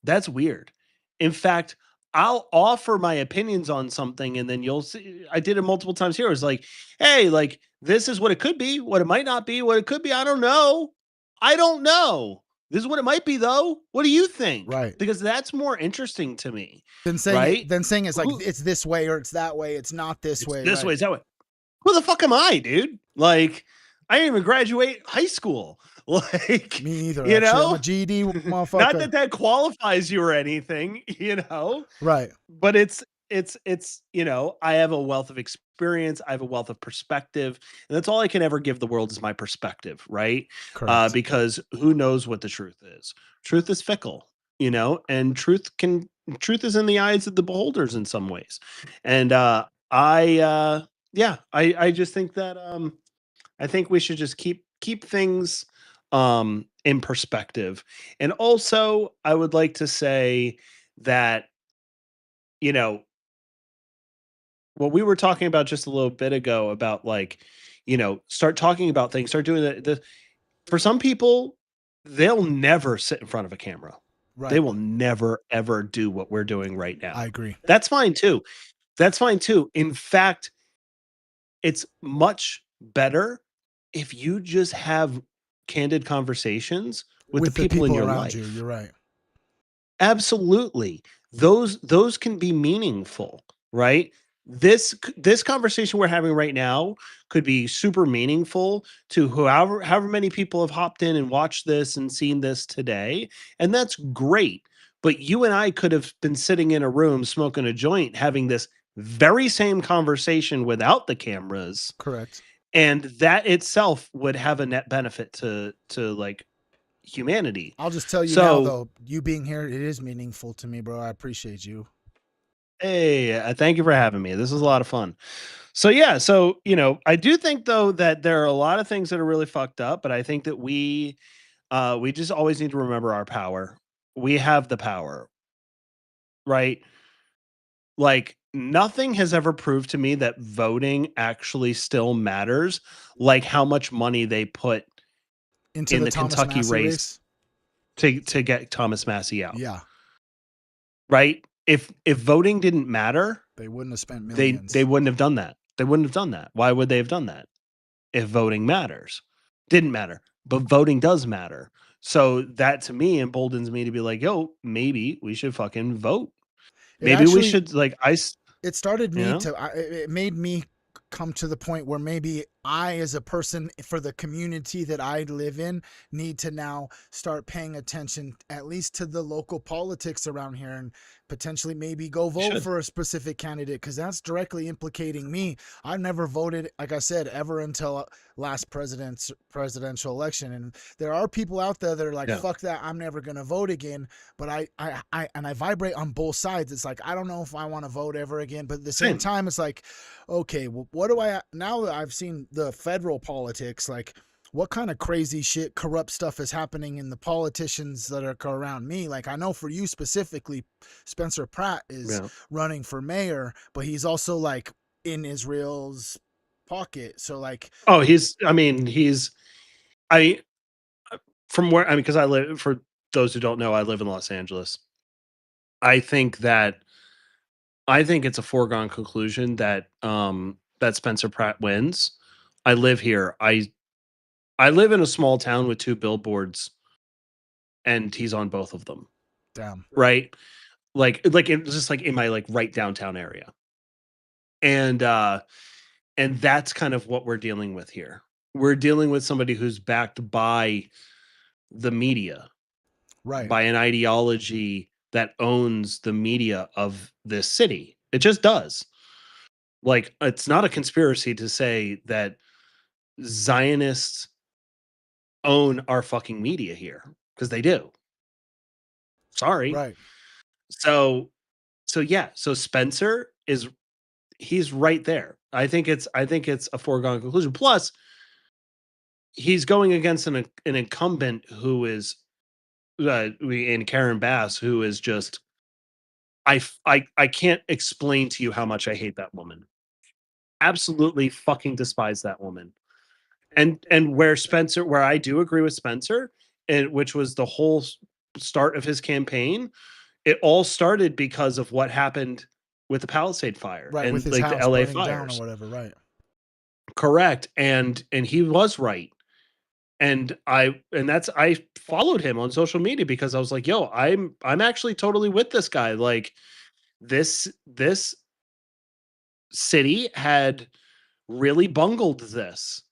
That's weird. In fact, I'll offer my opinions on something and then you'll see. I did it multiple times here. It's like, hey, like this is what it could be, what it might not be, what it could be. I don't know. I don't know. This is what it might be, though. What do you think? Right. Because that's more interesting to me, Then right? saying it's like Who, it's this way or it's that way. It's not this it's way, this way, right? it's that way. Who the fuck am I, dude? Like, I didn't even graduate high school. Like, Me either, you actually. I'm a know, GED not motherfucker. that that qualifies you or anything, Right. but it's it's I have a wealth of experience, I have a wealth of perspective, and that's all I can ever give the world is my perspective, right? Correct. Because who knows what the truth is? Truth is fickle, and truth is in the eyes of the beholders in some ways. And I yeah, I just think that I think we should just keep things in perspective. And also I would like to say that you know what we were talking about just a little bit ago about like start talking about things, start doing the for some people they'll never sit in front of a camera. They Right. will never ever do what we're doing right now. I agree. That's fine too. That's fine too. In fact, it's much better if you just have candid conversations with the With the people in people your around you, life. you're right. Absolutely. Those can be meaningful, right? This conversation we're having right now could be super meaningful to however many people have hopped in and watched this and seen this today, and that's great. But you and I could have been sitting in a room smoking a joint having this very same conversation without the cameras, Correct. and that itself would have a net benefit to like humanity. I'll just tell you now, So though, you being here, it is meaningful to me, bro. I appreciate you. hey, thank you for having me. This was a lot of fun. So yeah, so I do think though that there are a lot of things that are really fucked up, but I think that we just always need to remember our power. We have the power, right? Like nothing has ever proved to me that voting actually still matters, like how much money they put Into in the the Thomas Kentucky Massey race race? to get Thomas Massey out, Yeah. right? If voting didn't matter, They wouldn't have spent they millions. wouldn't have done that. They wouldn't have done that. Why would they have done that? If voting matters. Didn't matter, but voting does matter. So that to me emboldens me to be like, yo, maybe we should fucking vote. It Maybe we actually should like it started you me know? to it made me come to the point where maybe I, as a person for the community that I live in, need to now start paying attention at least to the local politics around here and potentially maybe go We vote should. for a specific candidate because that's directly implicating me. I've never voted, like I said, ever until last presidential election, and there are people out there that are like, Yeah. fuck that, I'm never gonna vote again. But I vibrate on both sides. It's like I don't know if I want to vote ever again, but at the same Same. time, it's like, okay, well, what do I now that I've seen the federal politics, like what kind of crazy shit, corrupt stuff is happening in the politicians that are around me? Like I know for you specifically, Spencer Pratt is Yeah. running for mayor, but he's also like in Israel's pocket. So like, Oh, he's I from where I mean, because I live for those who don't know, I live in Los Angeles. I think that I think it's a foregone conclusion that that Spencer Pratt wins. I live here. I live in a small town with 2 billboards and he's on both of them, damn, right? Like it's just like in my like right downtown area. And that's kind of what we're dealing with here. We're dealing with somebody who's backed by the media, right, by an ideology that owns the media of this city. It just does. Like it's not a conspiracy to say that Zionists own our fucking media here because they do. Sorry. right. So yeah, so Spencer is he's right there. I think it's a foregone conclusion. Plus, he's going against an incumbent who is in Karen Bass, who is just I can't explain to you how much I hate that woman. Absolutely fucking despise that woman. And where I do agree with Spencer, and which was the whole start of his campaign, it all started because of what happened with the Palisade fire Right, with and his like the house LA burning down or fires. whatever, right? Correct. And he was right. And I followed him on social media because I was like, yo, I'm actually totally with this guy. Like this city had really bungled this.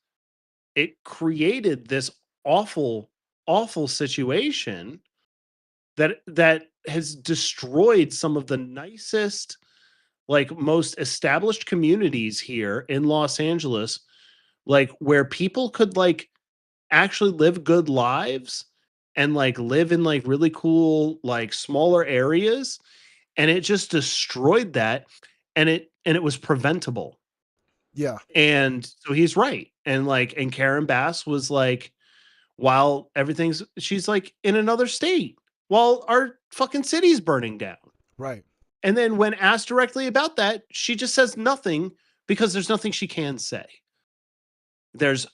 It created this awful, awful situation that has destroyed some of the nicest like most established communities here in Los Angeles, like where people could like actually live good lives and like live in like really cool like smaller areas, and it just destroyed that, and it was preventable. Yeah. And so he's right. And like, and Karen Bass was like, while she's like in another state while our fucking city's burning down. Right. And then when asked directly about that, she just says nothing because there's nothing she can say. There's,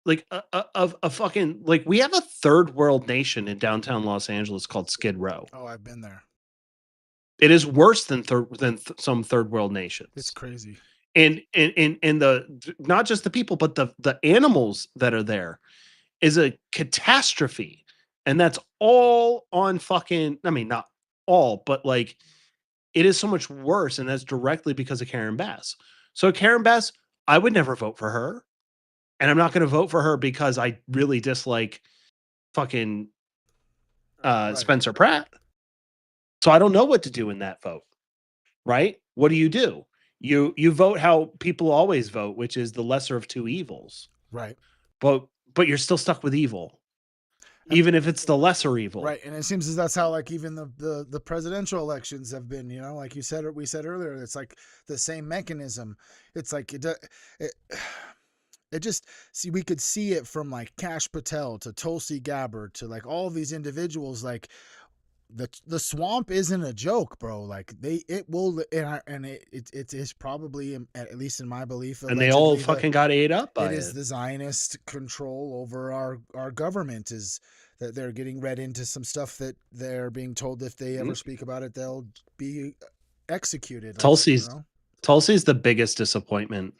like a fucking, like, we have a third world nation in downtown Los Angeles called Skid Row. Oh, I've been there. It is worse than some third world It's nations. crazy. And the not just the people, but the animals that are there is a catastrophe. And that's all on fucking, I mean, not all, but like it is so much worse. And that's directly because of Karen Bass. So Karen Bass, I would never vote for her. And I'm not going to vote for her because I really dislike fucking Right. Spencer Pratt. So I don't know what to do in that vote. Right? What do? You vote how people always vote, which is the lesser of two evils. Right. But you're still stuck with evil, And- even if it's the lesser evil. Right. And it seems as that's how like even the presidential elections have been, like we said earlier, it's like the same mechanism. It's like it just we could see it from like Kash Patel to Tulsi Gabbard to like all these individuals. Like the swamp isn't a joke, bro. Like it will, and it is probably, at least in my belief, And they all allegedly fucking got ate up by it it. is the Zionist control over our government, is that they're getting read into some stuff that they're being told if they ever speak about it, they'll be executed. Tulsi's the biggest disappointment.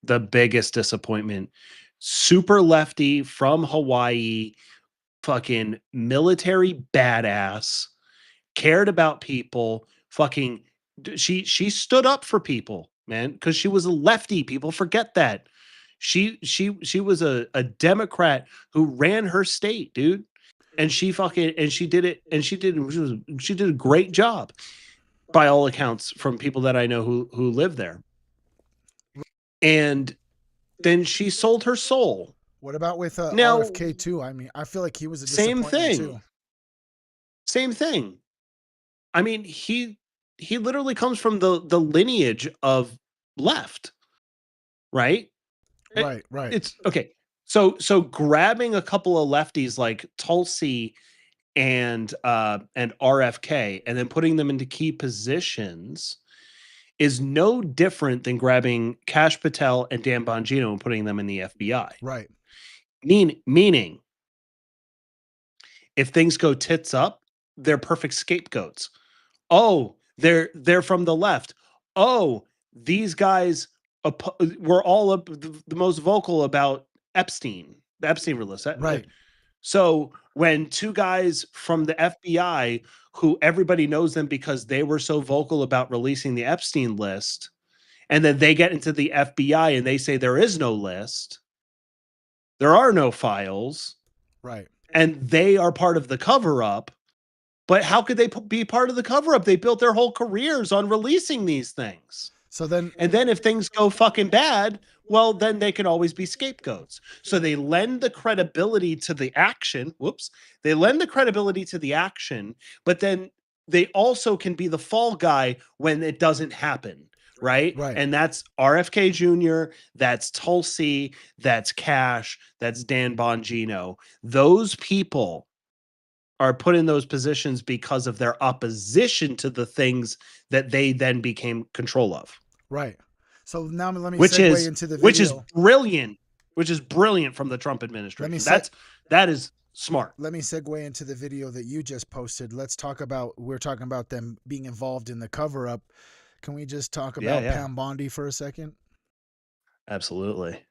The biggest disappointment. Super lefty from Hawaii, fucking military badass, cared about people, fucking she stood up for people, man, because she was a lefty. People forget that. She was a Democrat who ran her state, dude. And she did it, and she did a great job by all accounts from people that I know who live there. And then she sold her soul. What about with Now, RFK too? I mean, I feel like he was a same disappointment thing. too. Same thing. I mean, he literally comes from the lineage of left, right? Right. It's okay. So grabbing a couple of lefties like Tulsi and RFK and then putting them into key positions is no different than grabbing Kash Patel and Dan Bongino and putting them in the FBI. Right. Meaning, if things go tits up, they're perfect scapegoats. Oh, they're from the left. Oh, these guys were all up the most vocal about Epstein, the Epstein list. Right. So when two guys from the FBI, who everybody knows them because they were so vocal about releasing the Epstein list, and then they get into the FBI and they say there is no list, there are no files, Right. and they are part of the cover up. But how could they be part of the cover up? They built their whole careers on releasing these things. So then, And then if things go fucking bad, well, then they can always be scapegoats. So they lend the credibility to the action. Whoops. They lend the credibility to the action, but then they also can be the fall guy when it doesn't happen. Right. And that's RFK Jr., that's Tulsi, that's Kash, that's Dan Bongino. Those people are put in those positions because of their opposition to the things that they then became control of. Right. So now let me segue into the video. Which is brilliant from the Trump administration. That is smart. Let me segue into the video that you just posted. We're talking about them being involved in the cover up. Can we just talk about Pam Bondi for a second? Absolutely.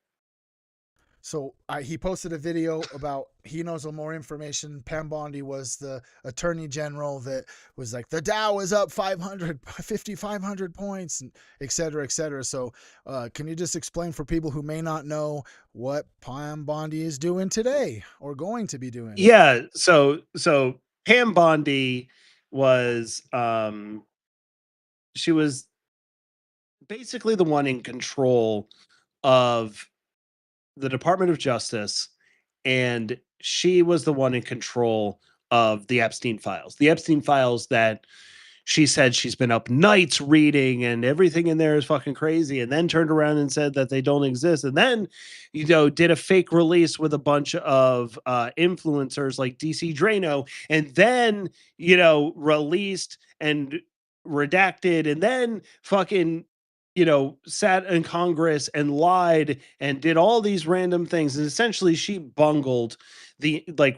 So he posted a video about he knows more information. Pam Bondi was the attorney general that was like, the Dow is up 500 points, and et cetera, et cetera. So can you just explain for people who may not know what Pam Bondi is doing today or going to be doing? Yeah. So Pam Bondi was she was basically the one in control of the Department of Justice, and she was the one in control of the Epstein files. The Epstein files that she said she's been up nights reading and everything in there is fucking crazy, and then turned around and said that they don't exist, and then did a fake release with a bunch of influencers like DC Drano, and then released and redacted, and then fucking sat in Congress and lied and did all these random things, and essentially she bungled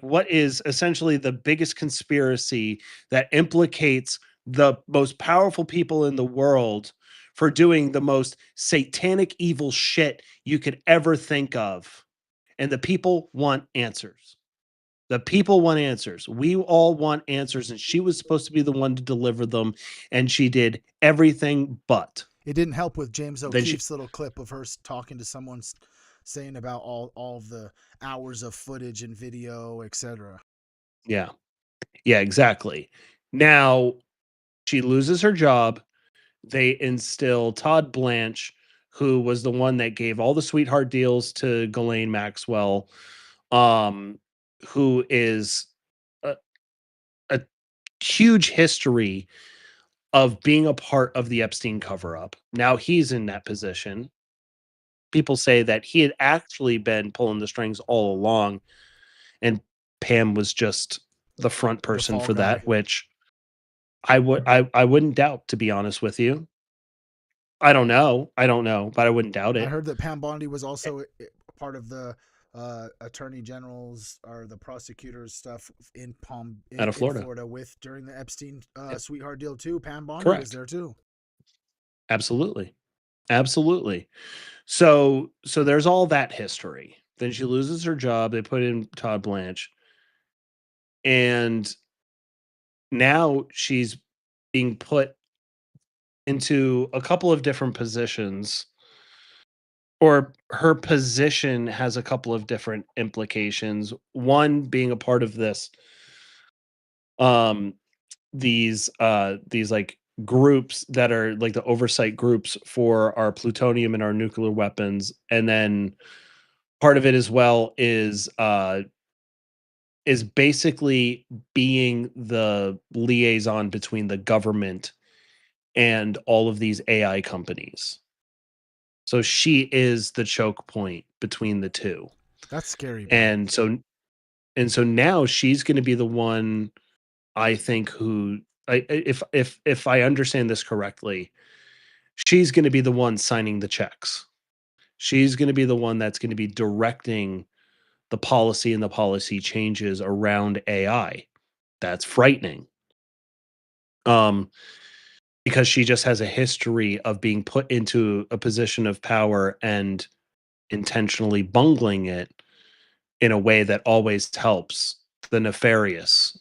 what is essentially the biggest conspiracy that implicates the most powerful people in the world for doing the most satanic evil shit you could ever think of. And the people want answers. The people want answers. We all want answers, and she was supposed to be the one to deliver them, and she did everything but. It didn't help with James Then she, O'Keefe's little clip of her talking to someone saying about all of the hours of footage and video, etc. yeah, exactly. Now she loses her job. They instill Todd Blanche, who was the one that gave all the sweetheart deals to Ghislaine Maxwell, who is a, a huge history of being a part of the Epstein cover up. Now he's in that position. People say that he had actually been pulling the strings all along, and Pam was just the front person fall for guy. that, which I wouldn't doubt, to be honest with you. I don't know, but I wouldn't doubt I it. heard that Pam Bondi was also part of the attorney general's or the prosecutor's stuff in Out of Florida. with during the Epstein sweetheart deal too. Pam Bondi Correct. was there too. Absolutely. So there's all that history. Then she loses her job. They put in Todd Blanche, and now she's being put into a couple of different positions, or her position has a couple of different implications. One being a part of this, these like groups that are like the oversight groups for our plutonium and our nuclear weapons, and then part of it as well is basically being the liaison between the government and all of these AI companies. So she is the choke point between the two. That's scary, man. And so now she's going to be the one, I think, who if I understand this correctly, she's going to be the one signing the checks. She's going to be the one that's going to be directing the policy and the policy changes around AI. That's frightening. Because she just has a history of being put into a position of power and intentionally bungling it in a way that always helps the nefarious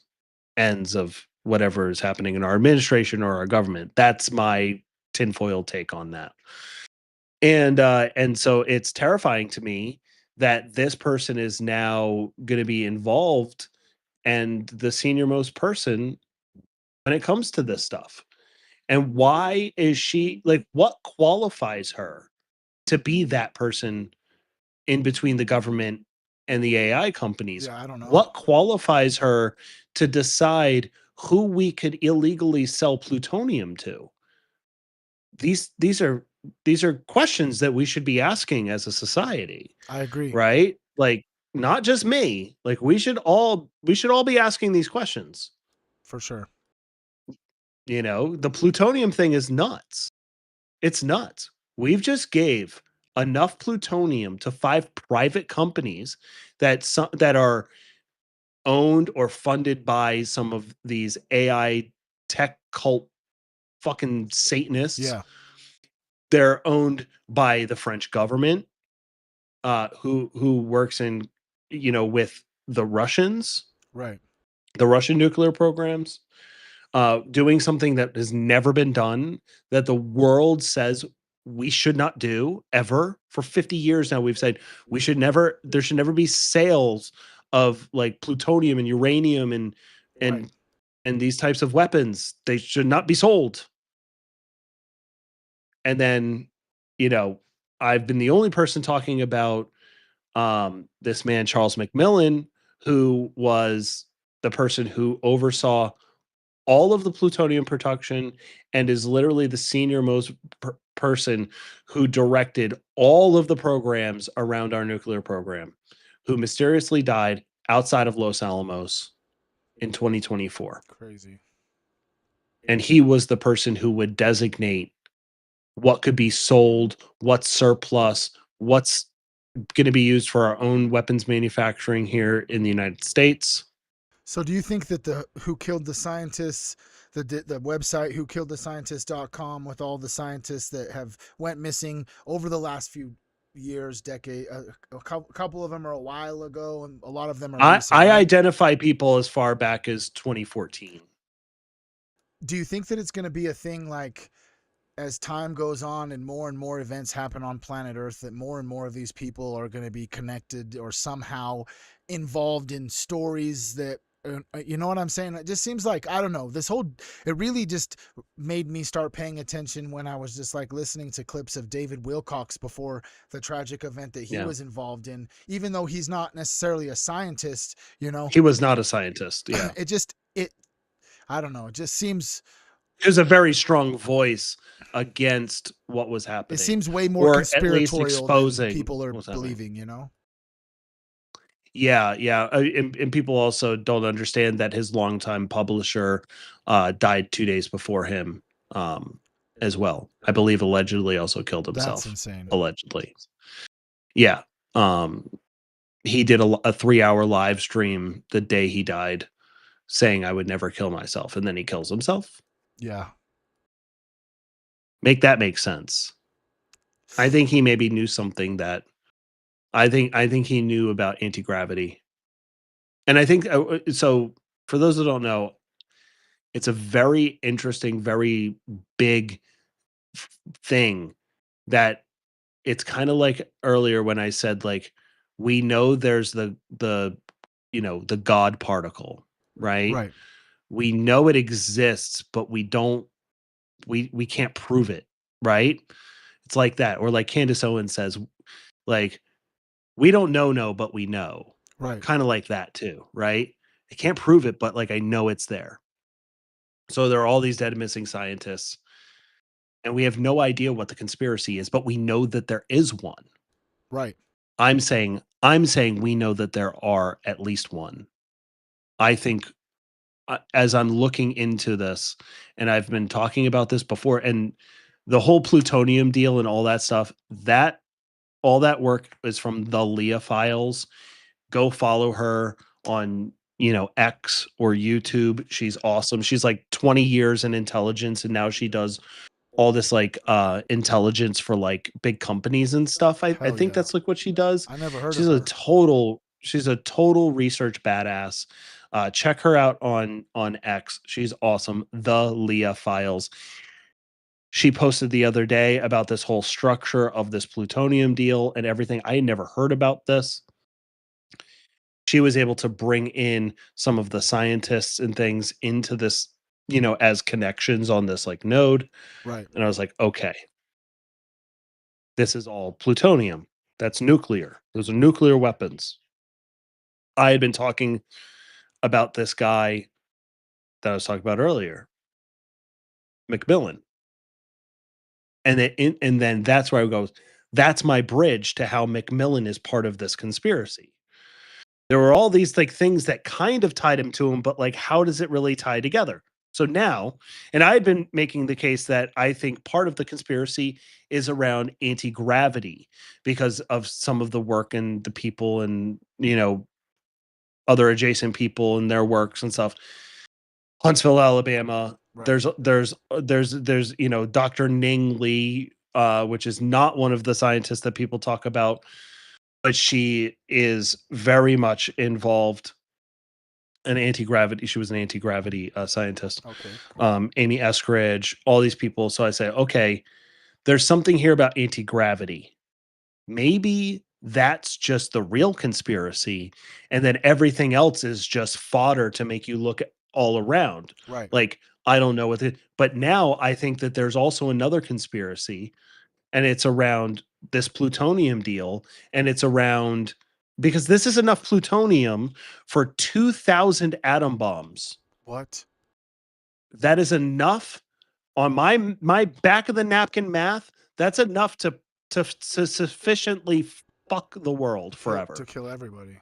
ends of whatever is happening in our administration or our government. That's my tinfoil take on that. And so it's terrifying to me that this person is now going to be involved and the senior most person when it comes to this stuff. And why is she, like, what qualifies her to be that person in between the government and the AI companies? Yeah, I don't know. What qualifies her to decide who we could illegally sell plutonium to? These are questions that we should be asking as a society. I agree. Right? Like, not just me. Like, we should all be asking these questions. For sure. The plutonium thing is nuts. It's nuts. We've just gave enough plutonium to 5 private companies that are owned or funded by some of these AI tech cult fucking Satanists. Yeah. They're owned by the French government, who works in, with the Russians, Right. the Russian nuclear programs, doing something that has never been done, that the world says we should not do ever. For 50 years now, we've said there should never be sales of like plutonium and uranium and Right. and these types of weapons. They should not be sold. And then, you know, I've been the only person talking about this man, Charles McMillan, who was the person who oversaw all of the plutonium production and is literally the senior most person who directed all of the programs around our nuclear program, who mysteriously died outside of Los Alamos in 2024. Crazy. And he was the person who would designate what could be sold, what's surplus, what's going to be used for our own weapons manufacturing here in the United States. So do you think that the Who Killed the Scientists, the website whokilledthescientists.com, with all the scientists that have went missing over the last few years, decade, a couple of them are a while ago and a lot of them are recent, I right? identify people as far back as 2014. Do you think that it's going to be a thing like as time goes on and more events happen on planet Earth, that more and more of these people are going to be connected or somehow involved in stories that, you know what I'm saying? It just seems like, I don't know, it really just made me start paying attention when I was just like listening to clips of David Wilcox before the tragic event that he was involved in, even though he's not necessarily a scientist, you know. He was not a scientist. Yeah. I don't know. It just seems, He was a very strong voice against what was happening. it seems way more or at least conspiratorial exposing than people are what's happening. believing, you know? Yeah, yeah. And people also don't understand that his longtime publisher died 2 days before him as well. I believe allegedly also killed himself. That's insane. Allegedly. Yeah. He did a 3-hour live stream the day he died saying I would never kill myself, and then he kills himself. Yeah. Make that make sense. I think he maybe knew something that I think he knew about anti-gravity. And I think so for those that don't know, it's a very interesting, very big thing that it's kind of like earlier when I said like we know there's the the God particle, right? Right. We know it exists, but we can't prove it, right? It's like that. Or like Candace Owens says, like, we don't know, but we know. Right. Kind of like that too, right? I can't prove it, but like I know it's there. So there are all these dead and missing scientists, and we have no idea what the conspiracy is, but we know that there is one. Right. I'm saying we know that there are at least one. I think as I'm looking into this, and I've been talking about this before, and the whole plutonium deal and all that stuff, that all that work is from the Leah files. Go follow her on, X or YouTube. She's awesome. She's like 20 years in intelligence, and now she does all this like intelligence for like big companies and stuff. I Hell think yeah. that's like what she does. I never heard She's of a her. total research badass. Check her out on X. She's awesome. The Leah Files. She posted the other day about this whole structure of this plutonium deal and everything. I had never heard about this. She was able to bring in some of the scientists and things into this, as connections on this like node. Right. And I was like, okay, this is all plutonium. That's nuclear. Those are nuclear weapons. I had been talking about this guy that I was talking about earlier, McMillan. And then that's where I go, that's my bridge to how McMillan is part of this conspiracy. There were all these like things that kind of tied him to him, but like, how does it really tie together? So now, and I had been making the case that I think part of the conspiracy is around anti-gravity because of some of the work and the people and, other adjacent people and their works and stuff. Huntsville, Alabama. Right. There's Dr. Ning Lee, which is not one of the scientists that people talk about, but she is very much involved in anti-gravity. She was an anti-gravity scientist. Okay. Cool. Amy Eskridge, all these people. So I say, okay, there's something here about anti-gravity. Maybe that's just the real conspiracy, and then everything else is just fodder to make you look all around. Right. Like I don't know what it, but now I think that there's also another conspiracy, and it's around this plutonium deal, and it's around because this is enough plutonium for 2,000 atom bombs. What? That is enough on my back of the napkin math. That's enough to sufficiently fuck the world To forever. kill everybody.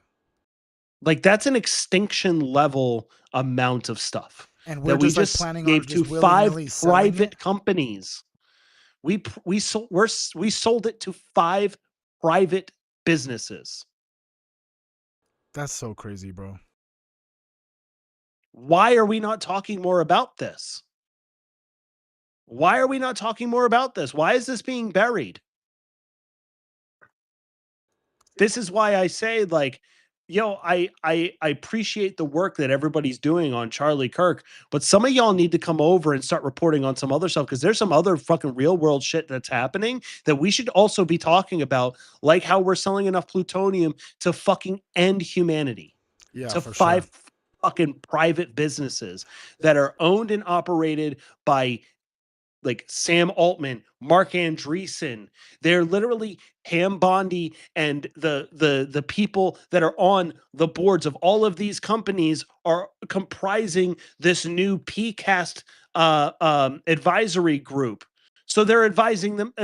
Like that's an extinction level amount of stuff And that we're we just like just planning on gave to just 5 willy-nilly selling it. private companies. We sold it to 5 private businesses. That's so crazy, bro. Why are we not talking more about this? Why are we not talking more about this? Why is this being buried? This is why I say, like, yo, I appreciate the work that everybody's doing on Charlie Kirk, but some of y'all need to come over and start reporting on some other stuff because there's some other fucking real world shit that's happening that we should also be talking about, like how we're selling enough plutonium to fucking end humanity. Yeah, To for 5 sure. fucking private businesses that are owned and operated by like Sam Altman, Mark Andreessen. They're literally Pam Bondi and the people that are on the boards of all of these companies are comprising this new PCAST advisory group. So they're advising them.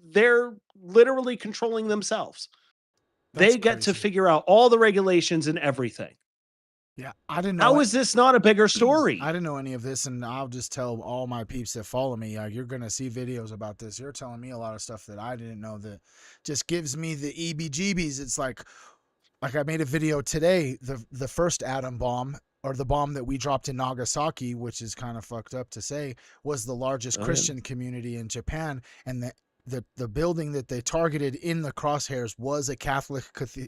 They're literally controlling themselves. That's They get to crazy. figure out all the regulations and everything. Yeah, I didn't know How it. is this not a bigger I story? didn't know any of this, and I'll just tell all my peeps that follow me, you're gonna see videos about this. You're telling me a lot of stuff that I didn't know that just gives me the EBGBs. It's like I made a video today, the first atom bomb or the bomb that we dropped in Nagasaki, which is kind of fucked up to say, was the largest Oh, yeah. Christian community in Japan, and the building that they targeted in the crosshairs was a Catholic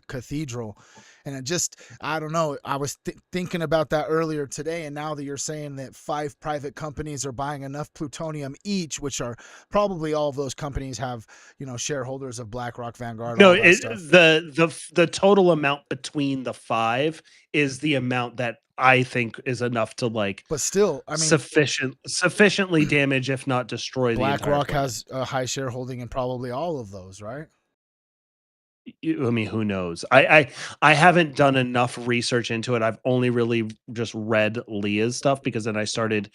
cathedral. And it just, I don't know, I was thinking about that earlier today, and now that you're saying that 5 private companies are buying enough plutonium each, which are probably all of those companies have, shareholders of BlackRock, Vanguard, No, all that stuff. the total amount between the 5 is the amount that I think is enough to like But still, I mean, sufficiently damage, if not destroy, the entire BlackRock planet. has a high shareholding in probably all of those, right? I mean, who knows? I haven't done enough research into it. I've only really just read Leah's stuff because then I started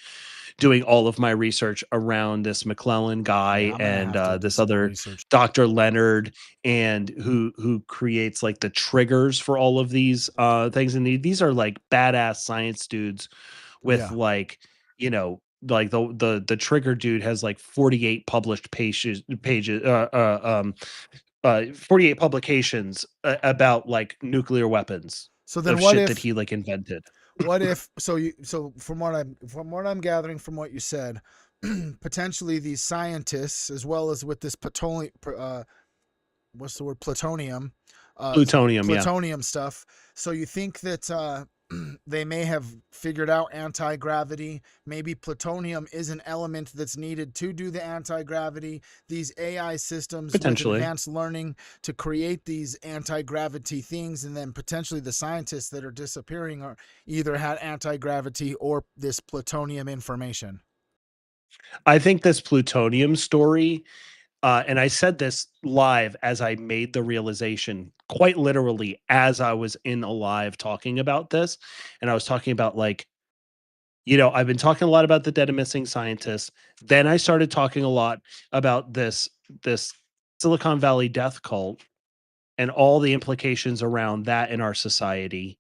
doing all of my research around this McClellan guy Yeah, I'm gonna and have to do this some more other research. Dr. Leonard, and who creates like the triggers for all of these things. And these are like badass science dudes with Yeah. like, like the trigger dude has like 48 published pages 48 publications about like nuclear weapons So then of what shit that if he like invented. so from what I'm gathering from what you said, potentially these scientists, as well as with this what's the word, Plutonium, yeah. plutonium stuff. So you think that they may have figured out anti-gravity? Maybe plutonium is an element that's needed to do the anti-gravity. These AI systems with Potentially. advanced learning to create these anti-gravity things, and then potentially the scientists that are disappearing are either had anti-gravity or this plutonium information. I think this plutonium story, and I said this live as I made the realization, quite literally as I was in a live talking about this, and I was talking about like, I've been talking a lot about the dead and missing scientists. Then I started talking a lot about this Silicon Valley death cult and all the implications around that in our society.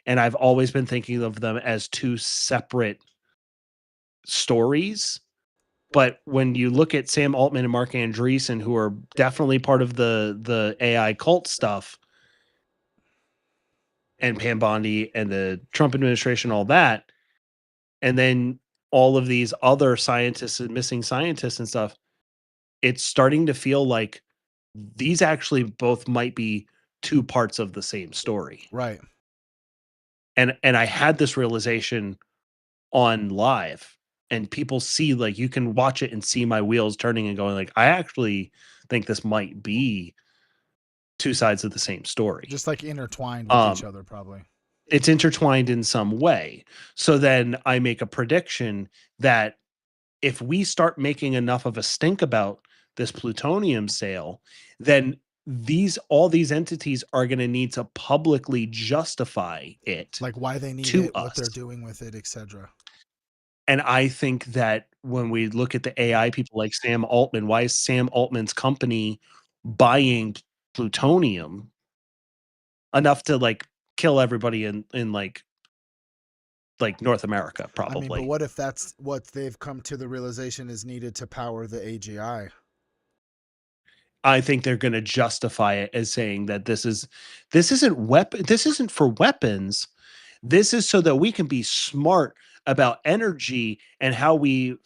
And I've always been thinking of them as 2 separate stories. But when you look at Sam Altman and Mark Andreessen, who are definitely part of the AI cult stuff, and Pam Bondi and the Trump administration, all that, and then all of these other scientists and missing scientists and stuff, it's starting to feel like these actually both might be 2 parts of the same story. Right. And I had this realization on live, and people see, like, you can watch it and see my wheels turning and going like, I actually think this might be 2 sides of the same story. Just like intertwined with each other, probably. it's intertwined in some way. So then I make a prediction that if we start making enough of a stink about this plutonium sale, then all these entities are going to need to publicly justify it Like why they need to it, what us. they're doing with it, etc. And I think that when we look at the AI people like Sam Altman, why is Sam Altman's company buying plutonium enough to like kill everybody in like North America, I mean, but probably? what if that's what they've come to the realization is needed to power the AGI? I think they're going to justify it as saying that this isn't for weapons. This is so that we can be smart about energy and how we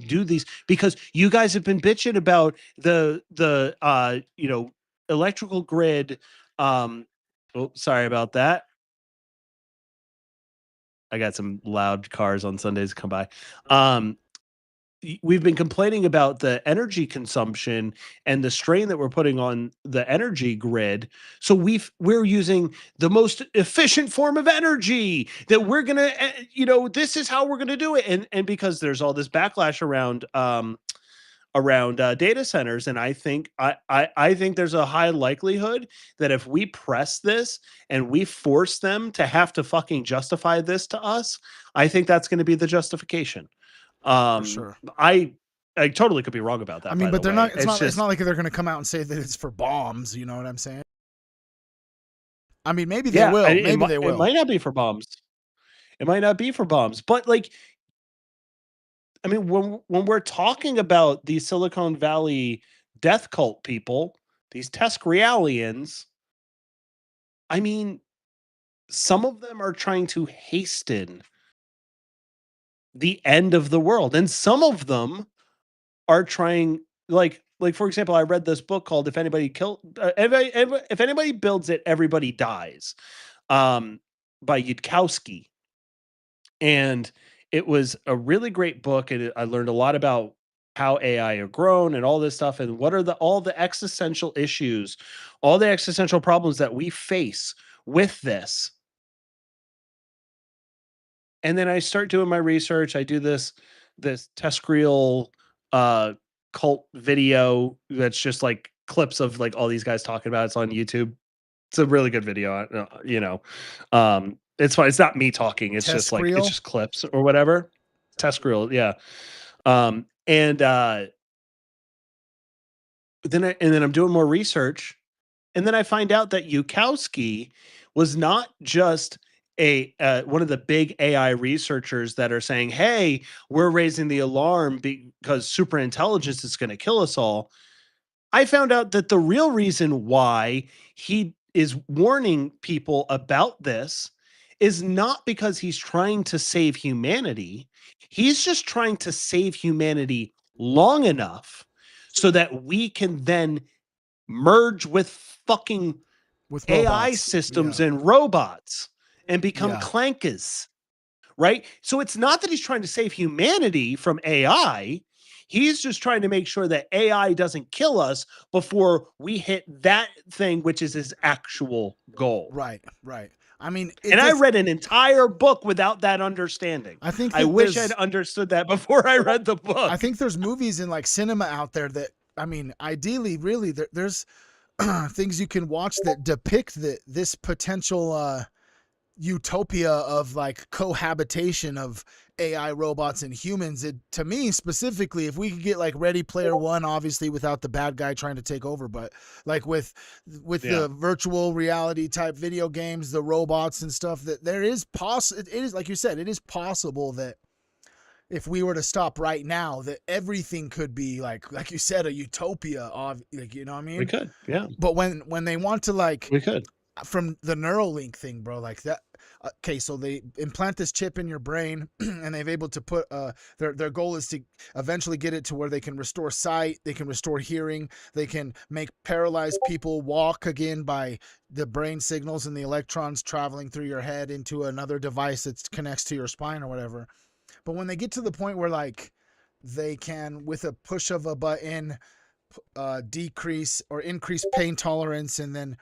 do these, because you guys have been bitching about the electrical grid. Oh, sorry about that. I got some loud cars on Sundays come by. We've been complaining about the energy consumption and the strain that we're putting on the energy grid. So we're using the most efficient form of energy that we're gonna, this is how we're gonna do it. And because there's all this backlash around data centers, and I think there's a high likelihood that if we press this and we force them to have to fucking justify this to us, I think that's going to be the justification. For sure. I totally could be wrong about I that, mean, by but the they're way. not. It's It's not. It's just, not like they're going to come out and say that it's for bombs. You know what I'm saying? I mean, maybe they yeah, will. Maybe they it will. might not be for bombs. It might not be for bombs, but like, I mean, when we're talking about these Silicon Valley death cult people, these Tescrialians, I mean, some of them are trying to hasten the end of the world, and some of them are trying, like for example, I read this book called if anybody builds it, everybody dies, um by Yudkowsky. And it was a really great book, and I learned a lot about how AI are grown and all this stuff, and what are all the existential issues, all the existential problems that we face with this. And then I start doing my research. I do this Tescrial uh cult video that's just like clips of like all these guys talking about it. It's on YouTube. It's a really good video. It's fine. It's not me talking. It's just like it's Tescriel. just clips or whatever. Tescrial, yeah. And then I'm doing more research, and then I find out that Yukowski was not just a one of the big AI researchers that are saying, "Hey, we're raising the alarm because super intelligence is going to kill us all." I found out that the real reason why he is warning people about this is not because he's trying to save humanity. He's just trying to save humanity long enough so that we can then merge with fucking With AI robots. systems Yeah. and robots and become Yeah. clankers, right? So it's not that he's trying to save humanity from AI. He's just trying to make sure that AI doesn't kill us before we hit that thing, which is his actual goal. Right. Right. I mean, And I read an entire book without that understanding. I think I that wish I'd understood that before I read the book. I think there's movies in like cinema out there that, I mean, ideally, really, there's things you can watch that depict this potential utopia of like cohabitation of AI robots and humans. It, to me specifically, if we could get like Ready Player One, obviously without the bad guy trying to take over, but like with the virtual reality type video games, the robots and stuff, that there is it is, like you said, it is possible that if we were to stop right now, that everything could be like you said, a utopia of, like, you know what I mean? We could, yeah. But when they want to, like, We could. from the Neuralink thing, bro, like that. Okay, so they implant this chip in your brain, and they've able to put their goal is to eventually get it to where they can restore sight, they can restore hearing, they can make paralyzed people walk again by the brain signals and the electrons traveling through your head into another device that connects to your spine or whatever. But when they get to the point where like they can, with a push of a button, decrease or increase pain tolerance, and then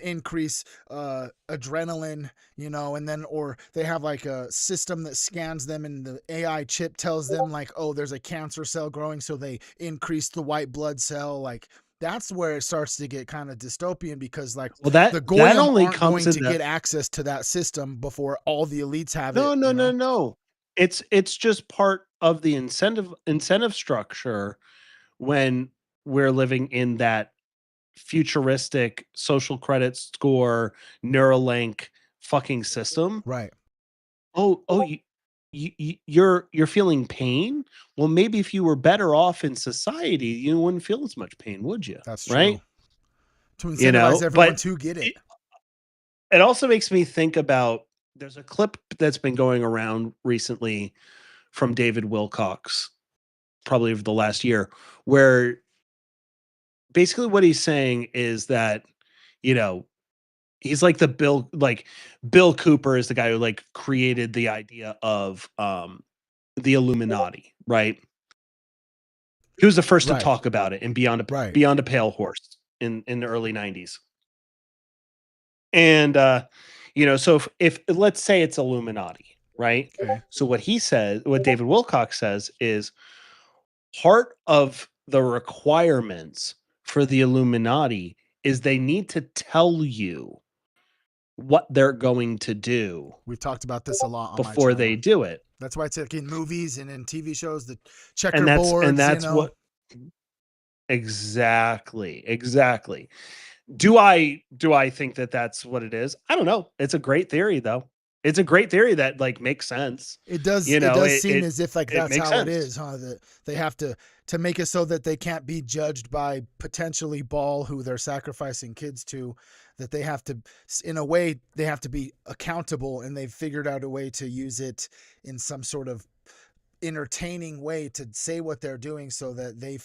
increase adrenaline, you know, and then or they have like a system that scans them and the AI chip tells them like, oh, there's a cancer cell growing, so they increase the white blood cell. Like that's where it starts to get kind of dystopian because like Well, the that Goyim only aren't comes going in to the get access to that system before all the elites have it, no, no, you no, know? no. It's just part of the incentive structure when we're living in that futuristic social credit score Neuralink fucking system. Right. Oh, you're feeling pain? Well, maybe if you were better off in society, you wouldn't feel as much pain, would you? That's true. Right? To You incentivize know, everyone but to get it. it also makes me think about there's a clip that's been going around recently from David Wilcox, probably over the last year, where basically what he's saying is that, you know, he's like Bill Cooper is the guy who like created the idea of the Illuminati, right? He was the first to Right. talk about it in Right. Beyond a Pale Horse in the early 90s. And so if let's say it's Illuminati, right? Okay. So what David Wilcox says is part of the requirements for the Illuminati is they need to tell you what they're going to do We've talked about this a lot on my before they channel. do it. That's why it's like in movies and in TV shows, the And checkerboards, you that's know. what exactly. Do I think that that's what it is? I don't know. It's a great theory though. It's a great theory that like makes sense. It does You it know, does it seem it as if like it that's makes how it sense. is, huh? That they have to make it so that they can't be judged by potentially Ball who they're sacrificing kids to, that they have to in a way they have to be accountable and they've figured out a way to use it in some sort of entertaining way to say what they're doing so that they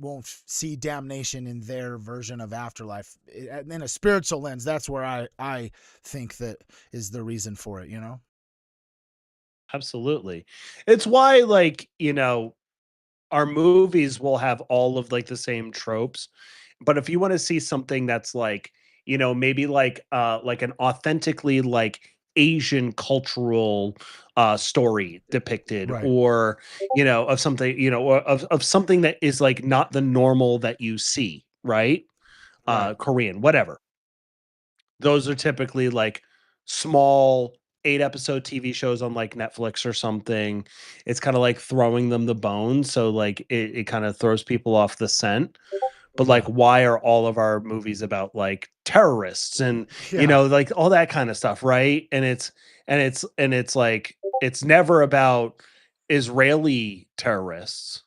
won't see damnation in their version of afterlife in a spiritual lens. That's where I think that is the reason for it, you know. Absolutely. It's why like, our movies will have all of like the same tropes. But if you want to see something that's like, maybe like an authentically like Asian cultural story depicted, Right. or of something, or of something that is like not the normal that you see, right? Right. Korean, whatever. Those are typically like small 8-episode TV shows on like Netflix or something. It's kind of like throwing them the bone. So like it kind of throws people off the scent. But like, Yeah. why are all of our movies about like terrorists and Yeah. like all that kind of stuff, right? And it's like it's never about Israeli terrorists.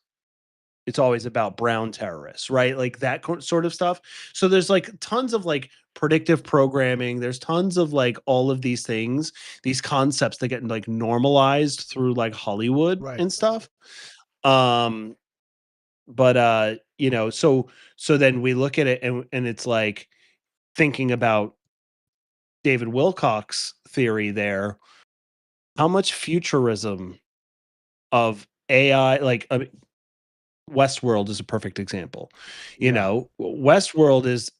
It's always about brown terrorists, right? Like that sort of stuff. So there's like tons of like predictive programming. There's tons of like all of these things, these concepts that get like normalized through like Hollywood Right. and stuff. Um, but so then we look at it and it's like thinking about David Wilcox theory there. How much futurism of AI, like Westworld is a perfect example. Yeah. Westworld is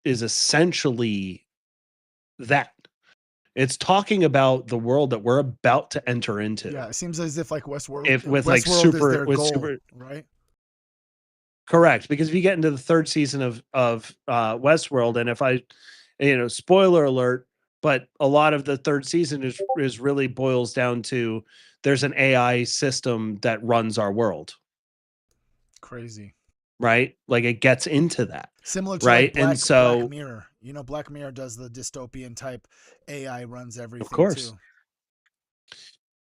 essentially that. It's talking about the world that we're about to enter into. Yeah. It seems as if like If with like Westworld is super their with goal, super right? correct, because if you get into the third season of Westworld, and if I, spoiler alert, but a lot of the third season is really boils down to there's an AI system that runs our world, Crazy. right? Like it gets into that, Similar to like right? And Black so, Mirror. You know, Black Mirror does the dystopian type AI runs of everything course, too.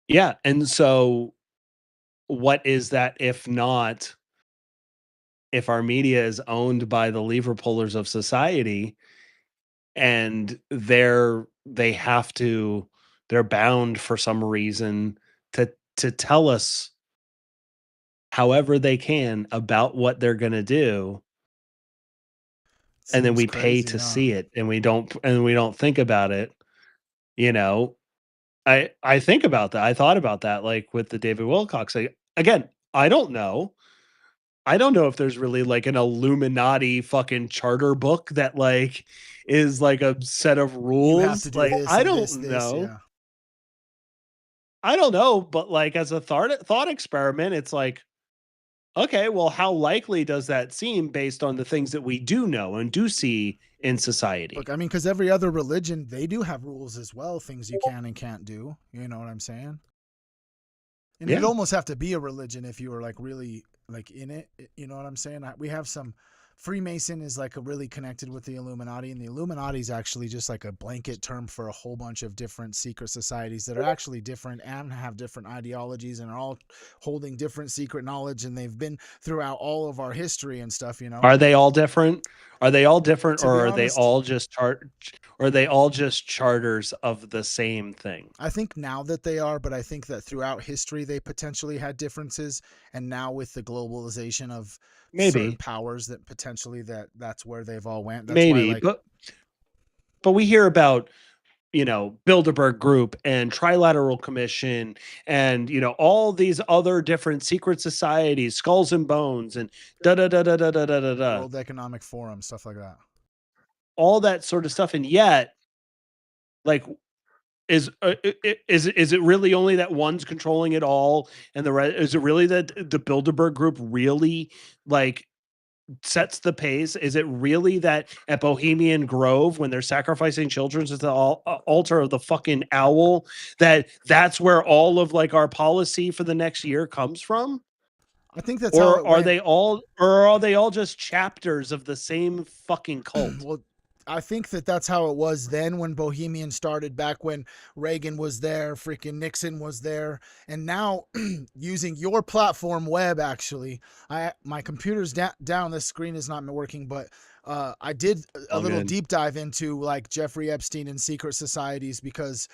yeah. And so, what is that if not if our media is owned by the lever pullers of society, and they're bound for some reason to tell us however they can about what they're going to do, and then Seems we pay crazy, to huh? see it and we don't think about it. you know I think about that. I thought about that like with the David Wilcox, again, I don't know, I don't know if there's really like an Illuminati fucking charter book that like is like a set of rules. You have to do like this I and don't this, know. yeah. I don't know, but like as a thought experiment, it's like, okay, well, how likely does that seem based on the things that we do know and do see in society? Look, I mean, because every other religion, they do have rules as well, things you can and can't do. You know what I'm saying? And it'd Yeah. almost have to be a religion if you were like really like in it. You know what I'm saying? We have some. Freemason is like a really connected with the Illuminati, and the Illuminati is actually just like a blanket term for a whole bunch of different secret societies that are actually different and have different ideologies and are all holding different secret knowledge, and they've been throughout all of our history and stuff. You know, Are they all different? Are they all different, to or be are they honest, all just or are they all just charters of the same thing? I think now that they are, but I think that throughout history they potentially had differences, and now with the globalization of certain Maybe, powers, that potentially that's where they've all went. That's why, maybe, like, but we hear about, Bilderberg Group and Trilateral Commission and, all these other different secret societies, Skulls and Bones and da da da da da da da da da, World Economic Forum, stuff like that. all that sort of stuff. And yet, like, is it really only that one's controlling it all, and the rest? Is it really that the Bilderberg Group really like sets the pace? Is it really that at Bohemian Grove, when they're sacrificing children to the altar of the fucking owl, that's where all of like our policy for the next year comes from? I think that's how it went. Or are they all just chapters of the same fucking cult? Well, I think that's how it was then when Bohemian started, back when Reagan was there, freaking Nixon was there. And now using your platform, web, actually, my computer's down, this screen is not working, but I did a All little good. deep dive into like Jeffrey Epstein and secret societies, because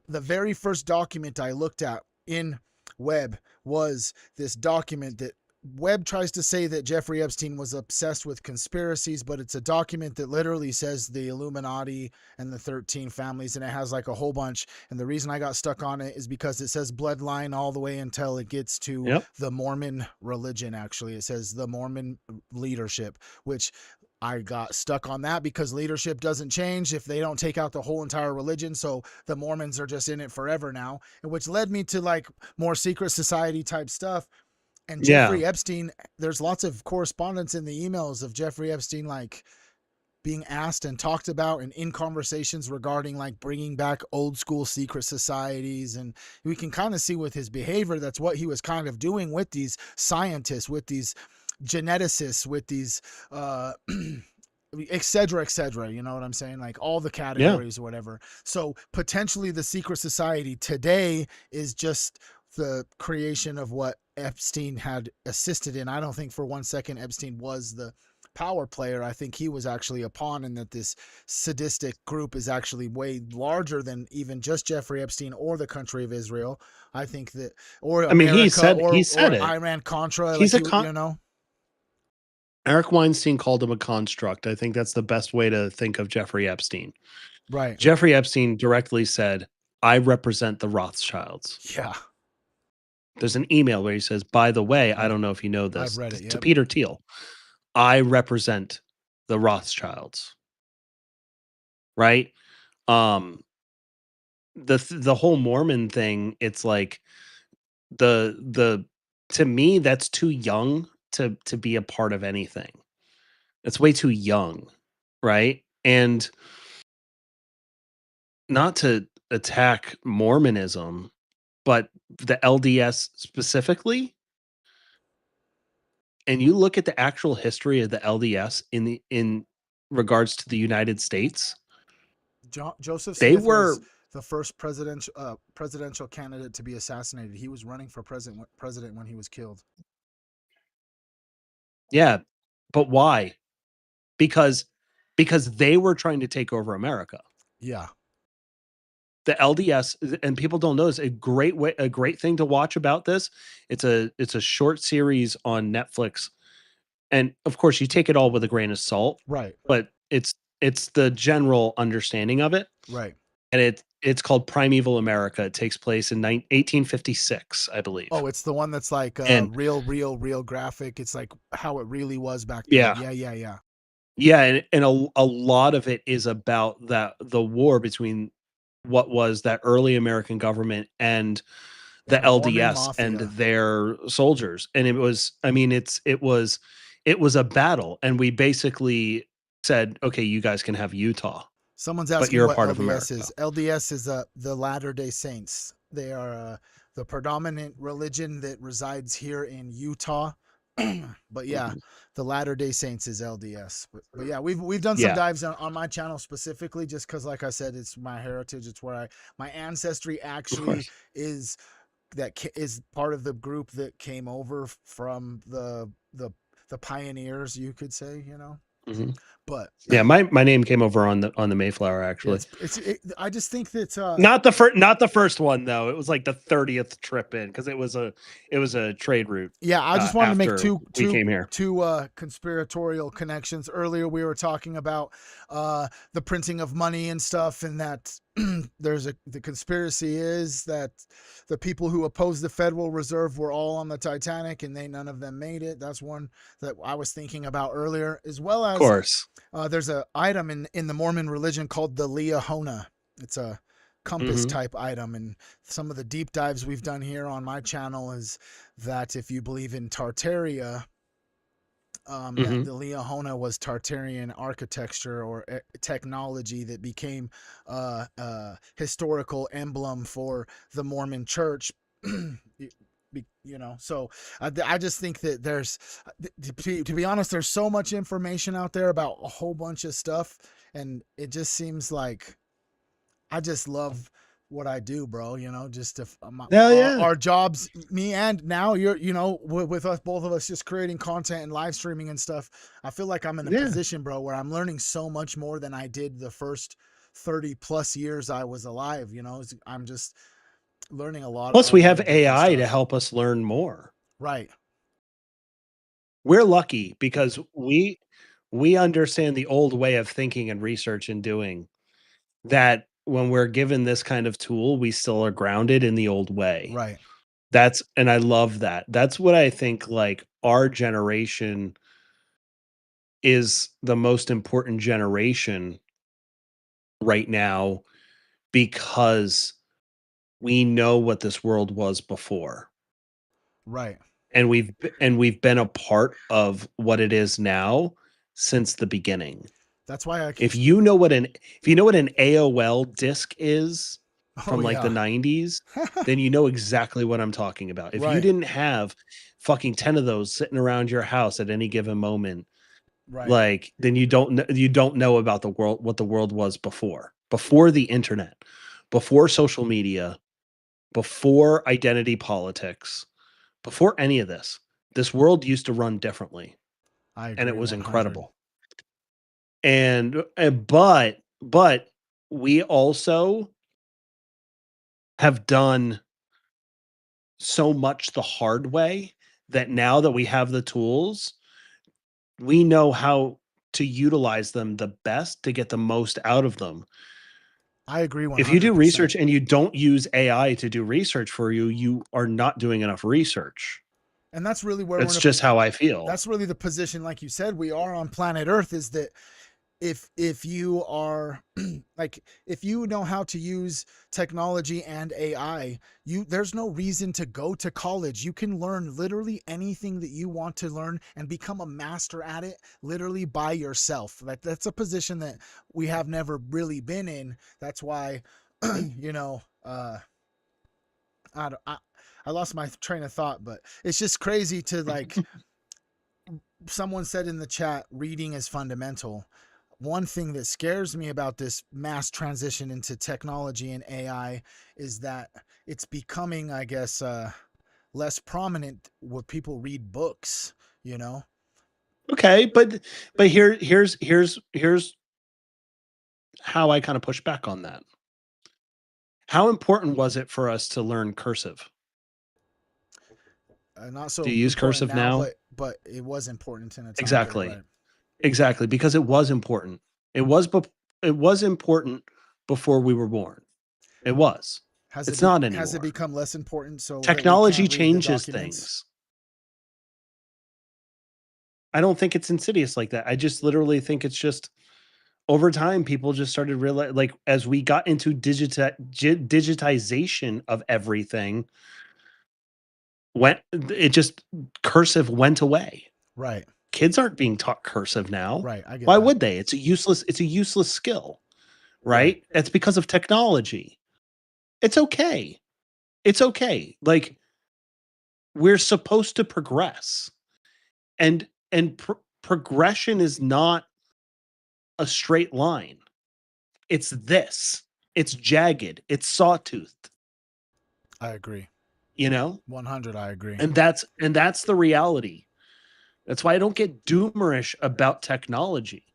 the very first document I looked at in web was this document that Webb tries to say that Jeffrey Epstein was obsessed with conspiracies, but it's a document that literally says the Illuminati and the 13 families, and it has like a whole bunch. And the reason I got stuck on it is because it says bloodline all the way until it gets to Yep. the Mormon religion. Actually, it says the Mormon leadership, which I got stuck on that because leadership doesn't change if they don't take out the whole entire religion. So the Mormons are just in it forever now, which led me to like more secret society type stuff. And Yeah. Jeffrey Epstein, there's lots of correspondence in the emails of Jeffrey Epstein like being asked and talked about and in conversations regarding like bringing back old school secret societies. And we can kind of see with his behavior that's what he was kind of doing with these scientists, with these geneticists, with these et cetera, you know what I'm saying? Like all the categories or whatever. So potentially the secret society today is just the creation of what Epstein had assisted in. I don't think for 1 second Epstein was the power player. I think he was actually a pawn, and that this sadistic group is actually way larger than even just Jeffrey Epstein or the country of Israel. I think that, or America, I mean, he said it. Iran Contra, He's like Eric Weinstein called him a construct. I think that's the best way to think of Jeffrey Epstein. Right. Jeffrey Epstein directly said, "I represent the Rothschilds." Yeah. There's an email where he says, "By the way, I don't know if you know this," I've read it, to yep. Peter Thiel, "I represent the Rothschilds." Right? The whole Mormon thing, it's like the to me, that's too young to be a part of anything. It's way too young, right? And not to attack Mormonism, but the LDS specifically, and you look at the actual history of the LDS in regards to the United States, Joseph they Smith was were the first presidential candidate to be assassinated. He was running for president when he was killed. yeah, but why? Because they were trying to take over America. Yeah. The LDS, and people don't know this, a great thing to watch about this. It's a short series on Netflix, and of course you take it all with a grain of salt, Right. but it's the general understanding of it. Right. And It's called Primeval America. It takes place in 1856, I believe. Oh, it's the one that's like And real graphic. It's like how it really was back then. yeah, Yeah. yeah, and a lot of it is about the war between what was that early American government and Yeah, the the Mormon LDS and Mafia. their soldiers. And it was, I mean, it was a battle, and we basically said, okay, you guys can have Utah, Someone's but asking you're a what part of LDS America. is. LDS is the Latter-day Saints. They are the predominant religion that resides here in Utah. But yeah, Mhm. the Latter-day Saints is LDS. But yeah, we've done some Yeah, dives on my channel specifically just because, like I said, it's my heritage. It's where my ancestry of actually course. is is part of the group that came over from the pioneers, you could say, Hmm. But Yeah, my name came over on the Mayflower, yeah, actually. I just think that Not the first one though. It was like the 30th trip in, because it was a trade route yeah, I just wanted to make after we came here. two conspiratorial connections. Earlier, we were talking about the printing of money and stuff, and that the conspiracy is that the people who opposed the Federal Reserve were all on the Titanic, and none of them made it. That's one that I was thinking about earlier, as well Of as course. there's a item in the Mormon religion called the Liahona. It's a compass Hmm. type item, and some of the deep dives we've done here on my channel is that if you believe in Tartaria, that Hmm. the Liahona was Tartarian architecture or technology that became historical emblem for the Mormon Church. So I just think that to be honest, there's so much information out there about a whole bunch of stuff, and it just seems like I just love what I do, bro. Just if Hell yeah. our jobs, me and now you're, with us, both of us just creating content and live streaming and stuff. I feel like I'm in a Yeah. position, bro, where I'm learning so much more than I did the first 30 plus years I was alive. I'm just learning Plus, a we lot have of different AI to stuff. help us learn more. Right. We're lucky because we understand the old way of thinking and research and doing that. When we're given this kind of tool, we still are grounded in the old way. Right. And I love that. That's what I think, like, our generation is the most important generation right now, because we know what this world was before, Right. and we've been a part of what it is now since the beginning. That's why I keep. If you know what an AOL disc is Oh from like the yeah. 90s, then you know exactly what I'm talking about. If you Right. didn't have fucking 10 of those sitting around your house at any given moment, Right. like, then you don't know about the world, what the world was before the internet, before social media, before identity politics, before any of this. This world used to run differently, I and it agree was 100. incredible. But we also have done so much the hard way, that now that we have the tools, we know how to utilize them the best to get the most out of them. I agree If you do 100%. research and you don't use AI to do research for you, you are not doing enough research. And that's really where we're That's in a just how I feel. that's really the position, like you said, we are on planet Earth, is that if you are like, if you know how to use technology and AI, there's no reason to go to college. You can learn literally anything that you want to learn and become a master at it literally by yourself. Like, that's a position that we have never really been in. That's why you know I, I I lost my train of thought, but it's just crazy to, like, someone said in the chat, reading is fundamental. One thing that scares me about this mass transition into technology and AI is that it's becoming, I guess, less prominent where people read books, you know? Okay, but here's how I kind of push back on that. How important was it for us to learn cursive? Not Do so you use important cursive now, now? but it was important in a time period, Exactly. right? Exactly, because it was important. It was important before we were born. It was. It's not anymore. Has it become less important so technology that we can't read the changes documents? things. I don't think it's insidious like that. I just literally think it's just over time, people just started realize, like, as we got into digitization of everything, it just cursive went away. Right. Kids aren't being taught cursive now. Right. I get Why that. would they? It's a useless skill, right? That's because of technology. It's okay. It's okay. Like, we're supposed to progress. And progression is not a straight line. It's this. It's jagged. It's sawtoothed. I agree. You know? 100 I agree. And that's the reality. That's why I don't get doomerish about technology.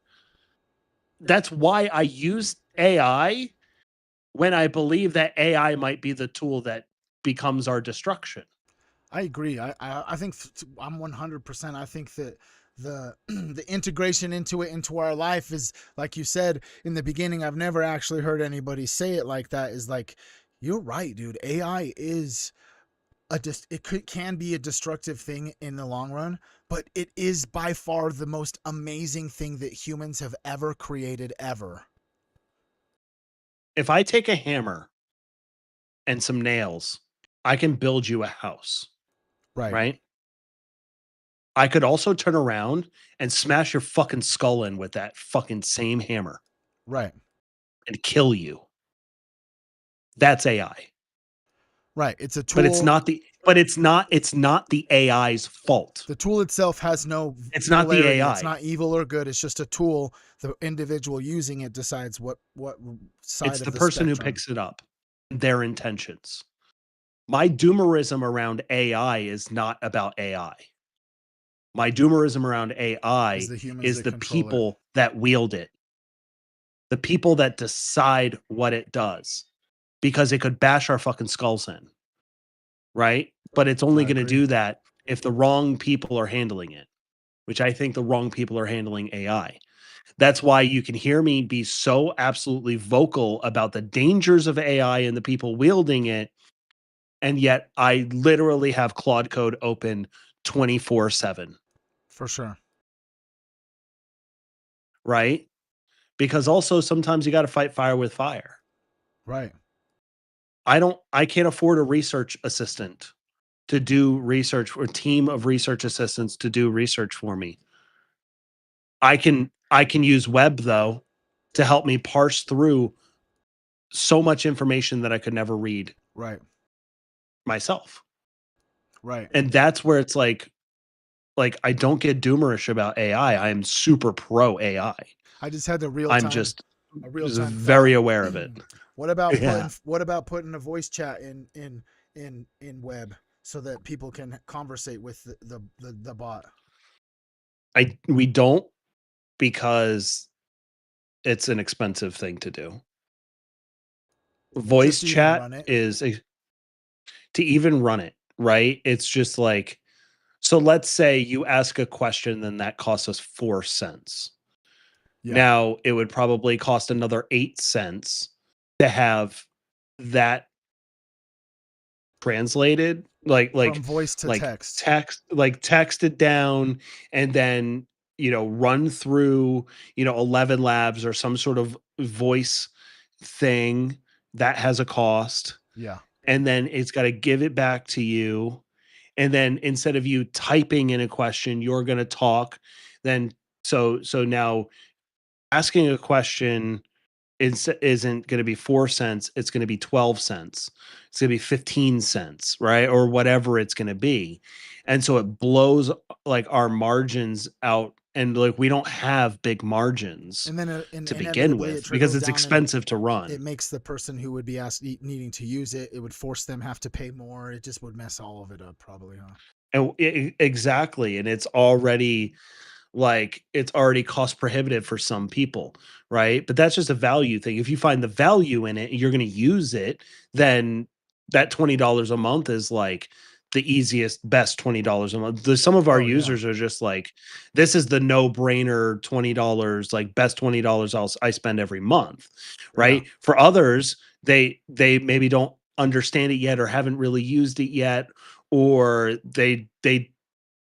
That's why I use AI when I believe that AI might be the tool that becomes our destruction. I agree. I think I'm 100%. I think that the the integration into our life is, like you said in the beginning, I've never actually heard anybody say it like that, is like, you're right, dude. AI is can be a destructive thing in the long run, but it is by far the most amazing thing that humans have ever created ever. If I take a hammer and some nails, I can build you a house. Right? I could also turn around and smash your fucking skull in with that fucking same hammer. Right. And kill you. That's AI. Right. It's a tool. But it's not the AI's fault. The tool itself has no It's not the AI. It's not evil or good. It's just a tool. The individual using it decides what side it's of the the person spectrum. who picks it up, their intentions. My doomerism around AI is not about AI. My doomerism around AI is the people that wield it. The people that decide what it does. Because it could bash our fucking skulls in. Right? But it's only going to do that if the wrong people are handling it, which I think the wrong people are handling AI. That's why you can hear me be so absolutely vocal about the dangers of AI and the people wielding it. And yet I literally have Claude Code open 24/7. For sure. Right? Because also sometimes you got to fight fire with fire. Right. I can't afford a research assistant to do research, or a team of research assistants to do research for me. I can use web though to help me parse through so much information that I could never read myself. Right. And that's where it's like I don't get doomerish about AI. I am super pro AI. I just had the I'm just thought. very aware of it. What about putting a voice chat in web so that people can conversate with the bot? We don't, because it's an expensive thing to do. Voice chat is to even run it, right? It's just like, so let's say you ask a question, then that costs us 4 cents. Yeah. Now it would probably cost another 8 cents to have that translated, like from voice to text, texted down, and then run through 11 Labs or some sort of voice thing that has a cost. Yeah. And then it's got to give it back to you. And then instead of you typing in a question, you're going to talk. Then so now asking a question isn't going to be 4 cents. It's going to be 12 cents. It's going to be 15 cents, right? Or whatever it's going to be. And so it blows like our margins out. And like, we don't have big margins to begin with because it's expensive to run. It makes the person who would be needing to use it, it would force them have to pay more. It just would mess all of it up probably, huh? And exactly. And it's already cost prohibitive for some people, right? But that's just a value thing. If you find the value in it, you're going to use it, then that $20 a month is like the easiest, best $20 a month. Some of our users are just like, this is the no-brainer $20, like best $20 I spend every month, right? For others, they maybe don't understand it yet or haven't really used it yet, or they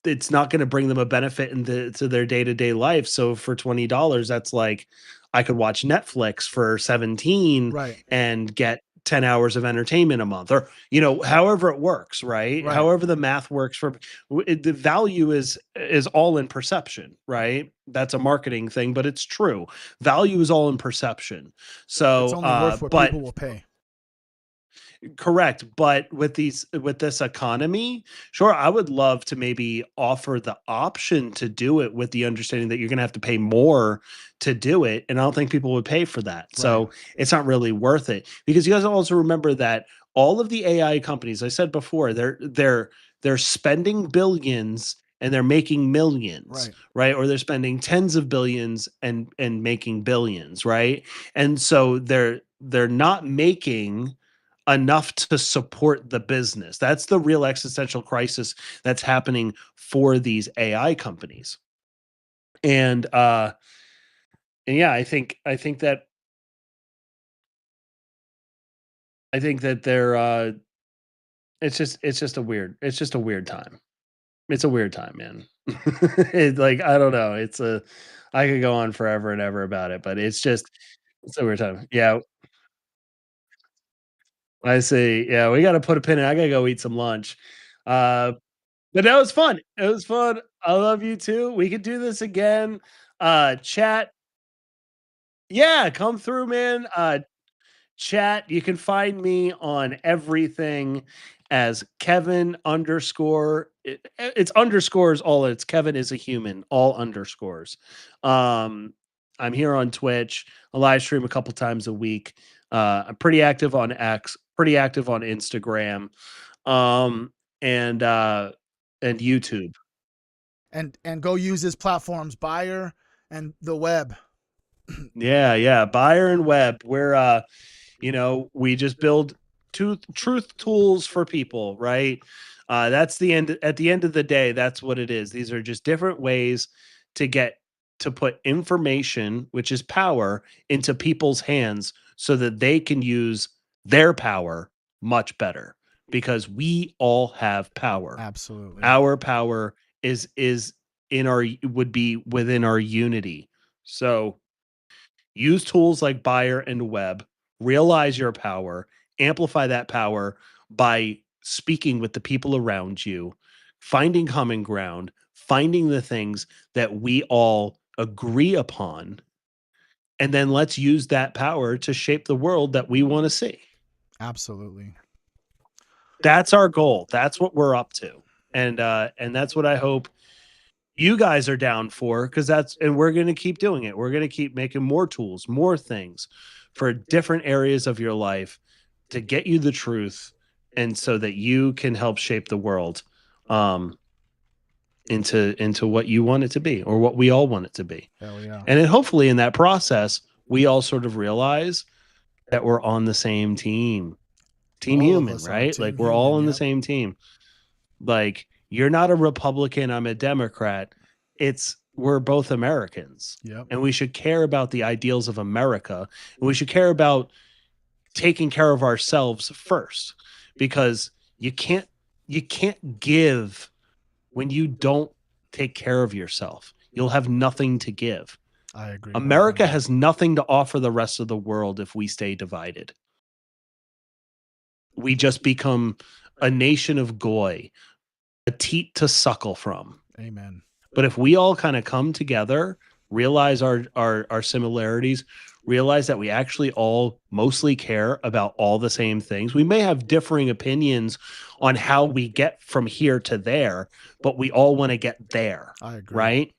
it's not going to bring them a benefit to their day-to-day life. So for $20, that's like I could watch Netflix for 17 Right. and get 10 hours of entertainment a month, or however it works, right? Right. However the math works the value is all in perception, right? That's a marketing thing, but it's true. Value is all in perception. So It's only worth what but people will pay. correct, but with this economy, sure, I would love to maybe offer the option to do it with the understanding that you're going to have to pay more to do it, and I don't think people would pay for that. So it's not really worth it, because you guys also remember that all of the AI companies, I said before, they're spending billions and they're making millions, right? Or they're spending tens of billions and making billions, right? And so they're not making enough to support the business. That's the real existential crisis that's happening for these AI companies. And yeah, I think that they're it's just a weird time. It's a weird time, man. Like, I don't know. I could go on forever and ever about it, but it's a weird time. Yeah, I see. Yeah, we gotta put a pin in. I gotta go eat some lunch. Uh But that was fun. It was fun. I love you too. We could do this again. Chat. Yeah, come through, man. Chat. You can find me on everything as Kevin underscore. It's underscores all. It's Kevin is a human. All underscores. Um, I'm here on Twitch. I live stream a couple times a week. I'm pretty active on X. Pretty active on Instagram. Um, and YouTube. And go use his platforms, Buyer and the web. Yeah. Buyer and web. We're we just build truth tools for people, right? That's the end. At the end of the day, that's what it is. These are just different ways to put information, which is power, into people's hands so that they can use their power much better, because we all have power. Absolutely. Our power is in our would be within our unity. So use tools like Buyer and Web, realize your power, amplify that power by speaking with the people around you, finding common ground, finding the things that we all agree upon, and then let's use that power to shape the world that we want to see. Absolutely. That's our goal. That's what we're up to. And that's what I hope you guys are down for, because we're going to keep doing it. We're going to keep making more tools, more things for different areas of your life to get you the truth, and so that you can help shape the world into what you want it to be, or what we all want it to be. Hell yeah. And then hopefully in that process, we all sort of realize that we're on the same team. Team All of human, us are right? Team Like, we're all Human, on the yep. same team. Like, you're not a Republican, I'm a Democrat. We're both Americans. Yep. And we should care about the ideals of America. And we should care about taking care of ourselves first, because you can't give when you don't take care of yourself. You'll have nothing to give. I agree. America 100. has nothing to offer the rest of the world if we stay divided. We just become a nation of goy, a teat to suckle from. Amen. But if we all kind of come together, realize our similarities, realize that we actually all mostly care about all the same things. We may have differing opinions on how we get from here to there, but we all want to get there. I agree. Right?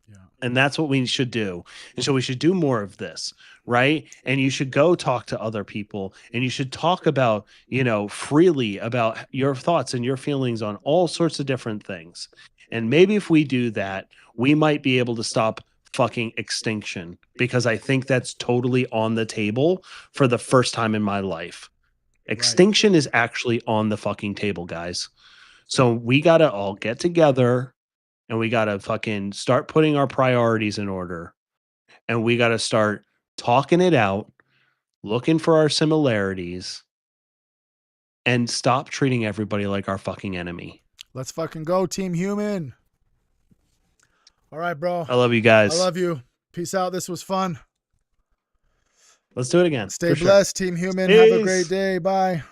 Yeah. And that's what we should do. And so we should do more of this, right? And you should go talk to other people, and you should talk about, freely about your thoughts and your feelings on all sorts of different things. And maybe if we do that, we might be able to stop fucking extinction, because I think that's totally on the table for the first time in my life. Extinction is actually on the fucking table, guys. So we got to all get together and we got to fucking start putting our priorities in order. And we got to start talking it out, looking for our similarities, and stop treating everybody like our fucking enemy. Let's fucking go, Team Human. All right, bro. I love you guys. I love you. Peace out. This was fun. Let's do it again. Stay for sure. blessed, Team Human. Have a great Peace. day. Bye.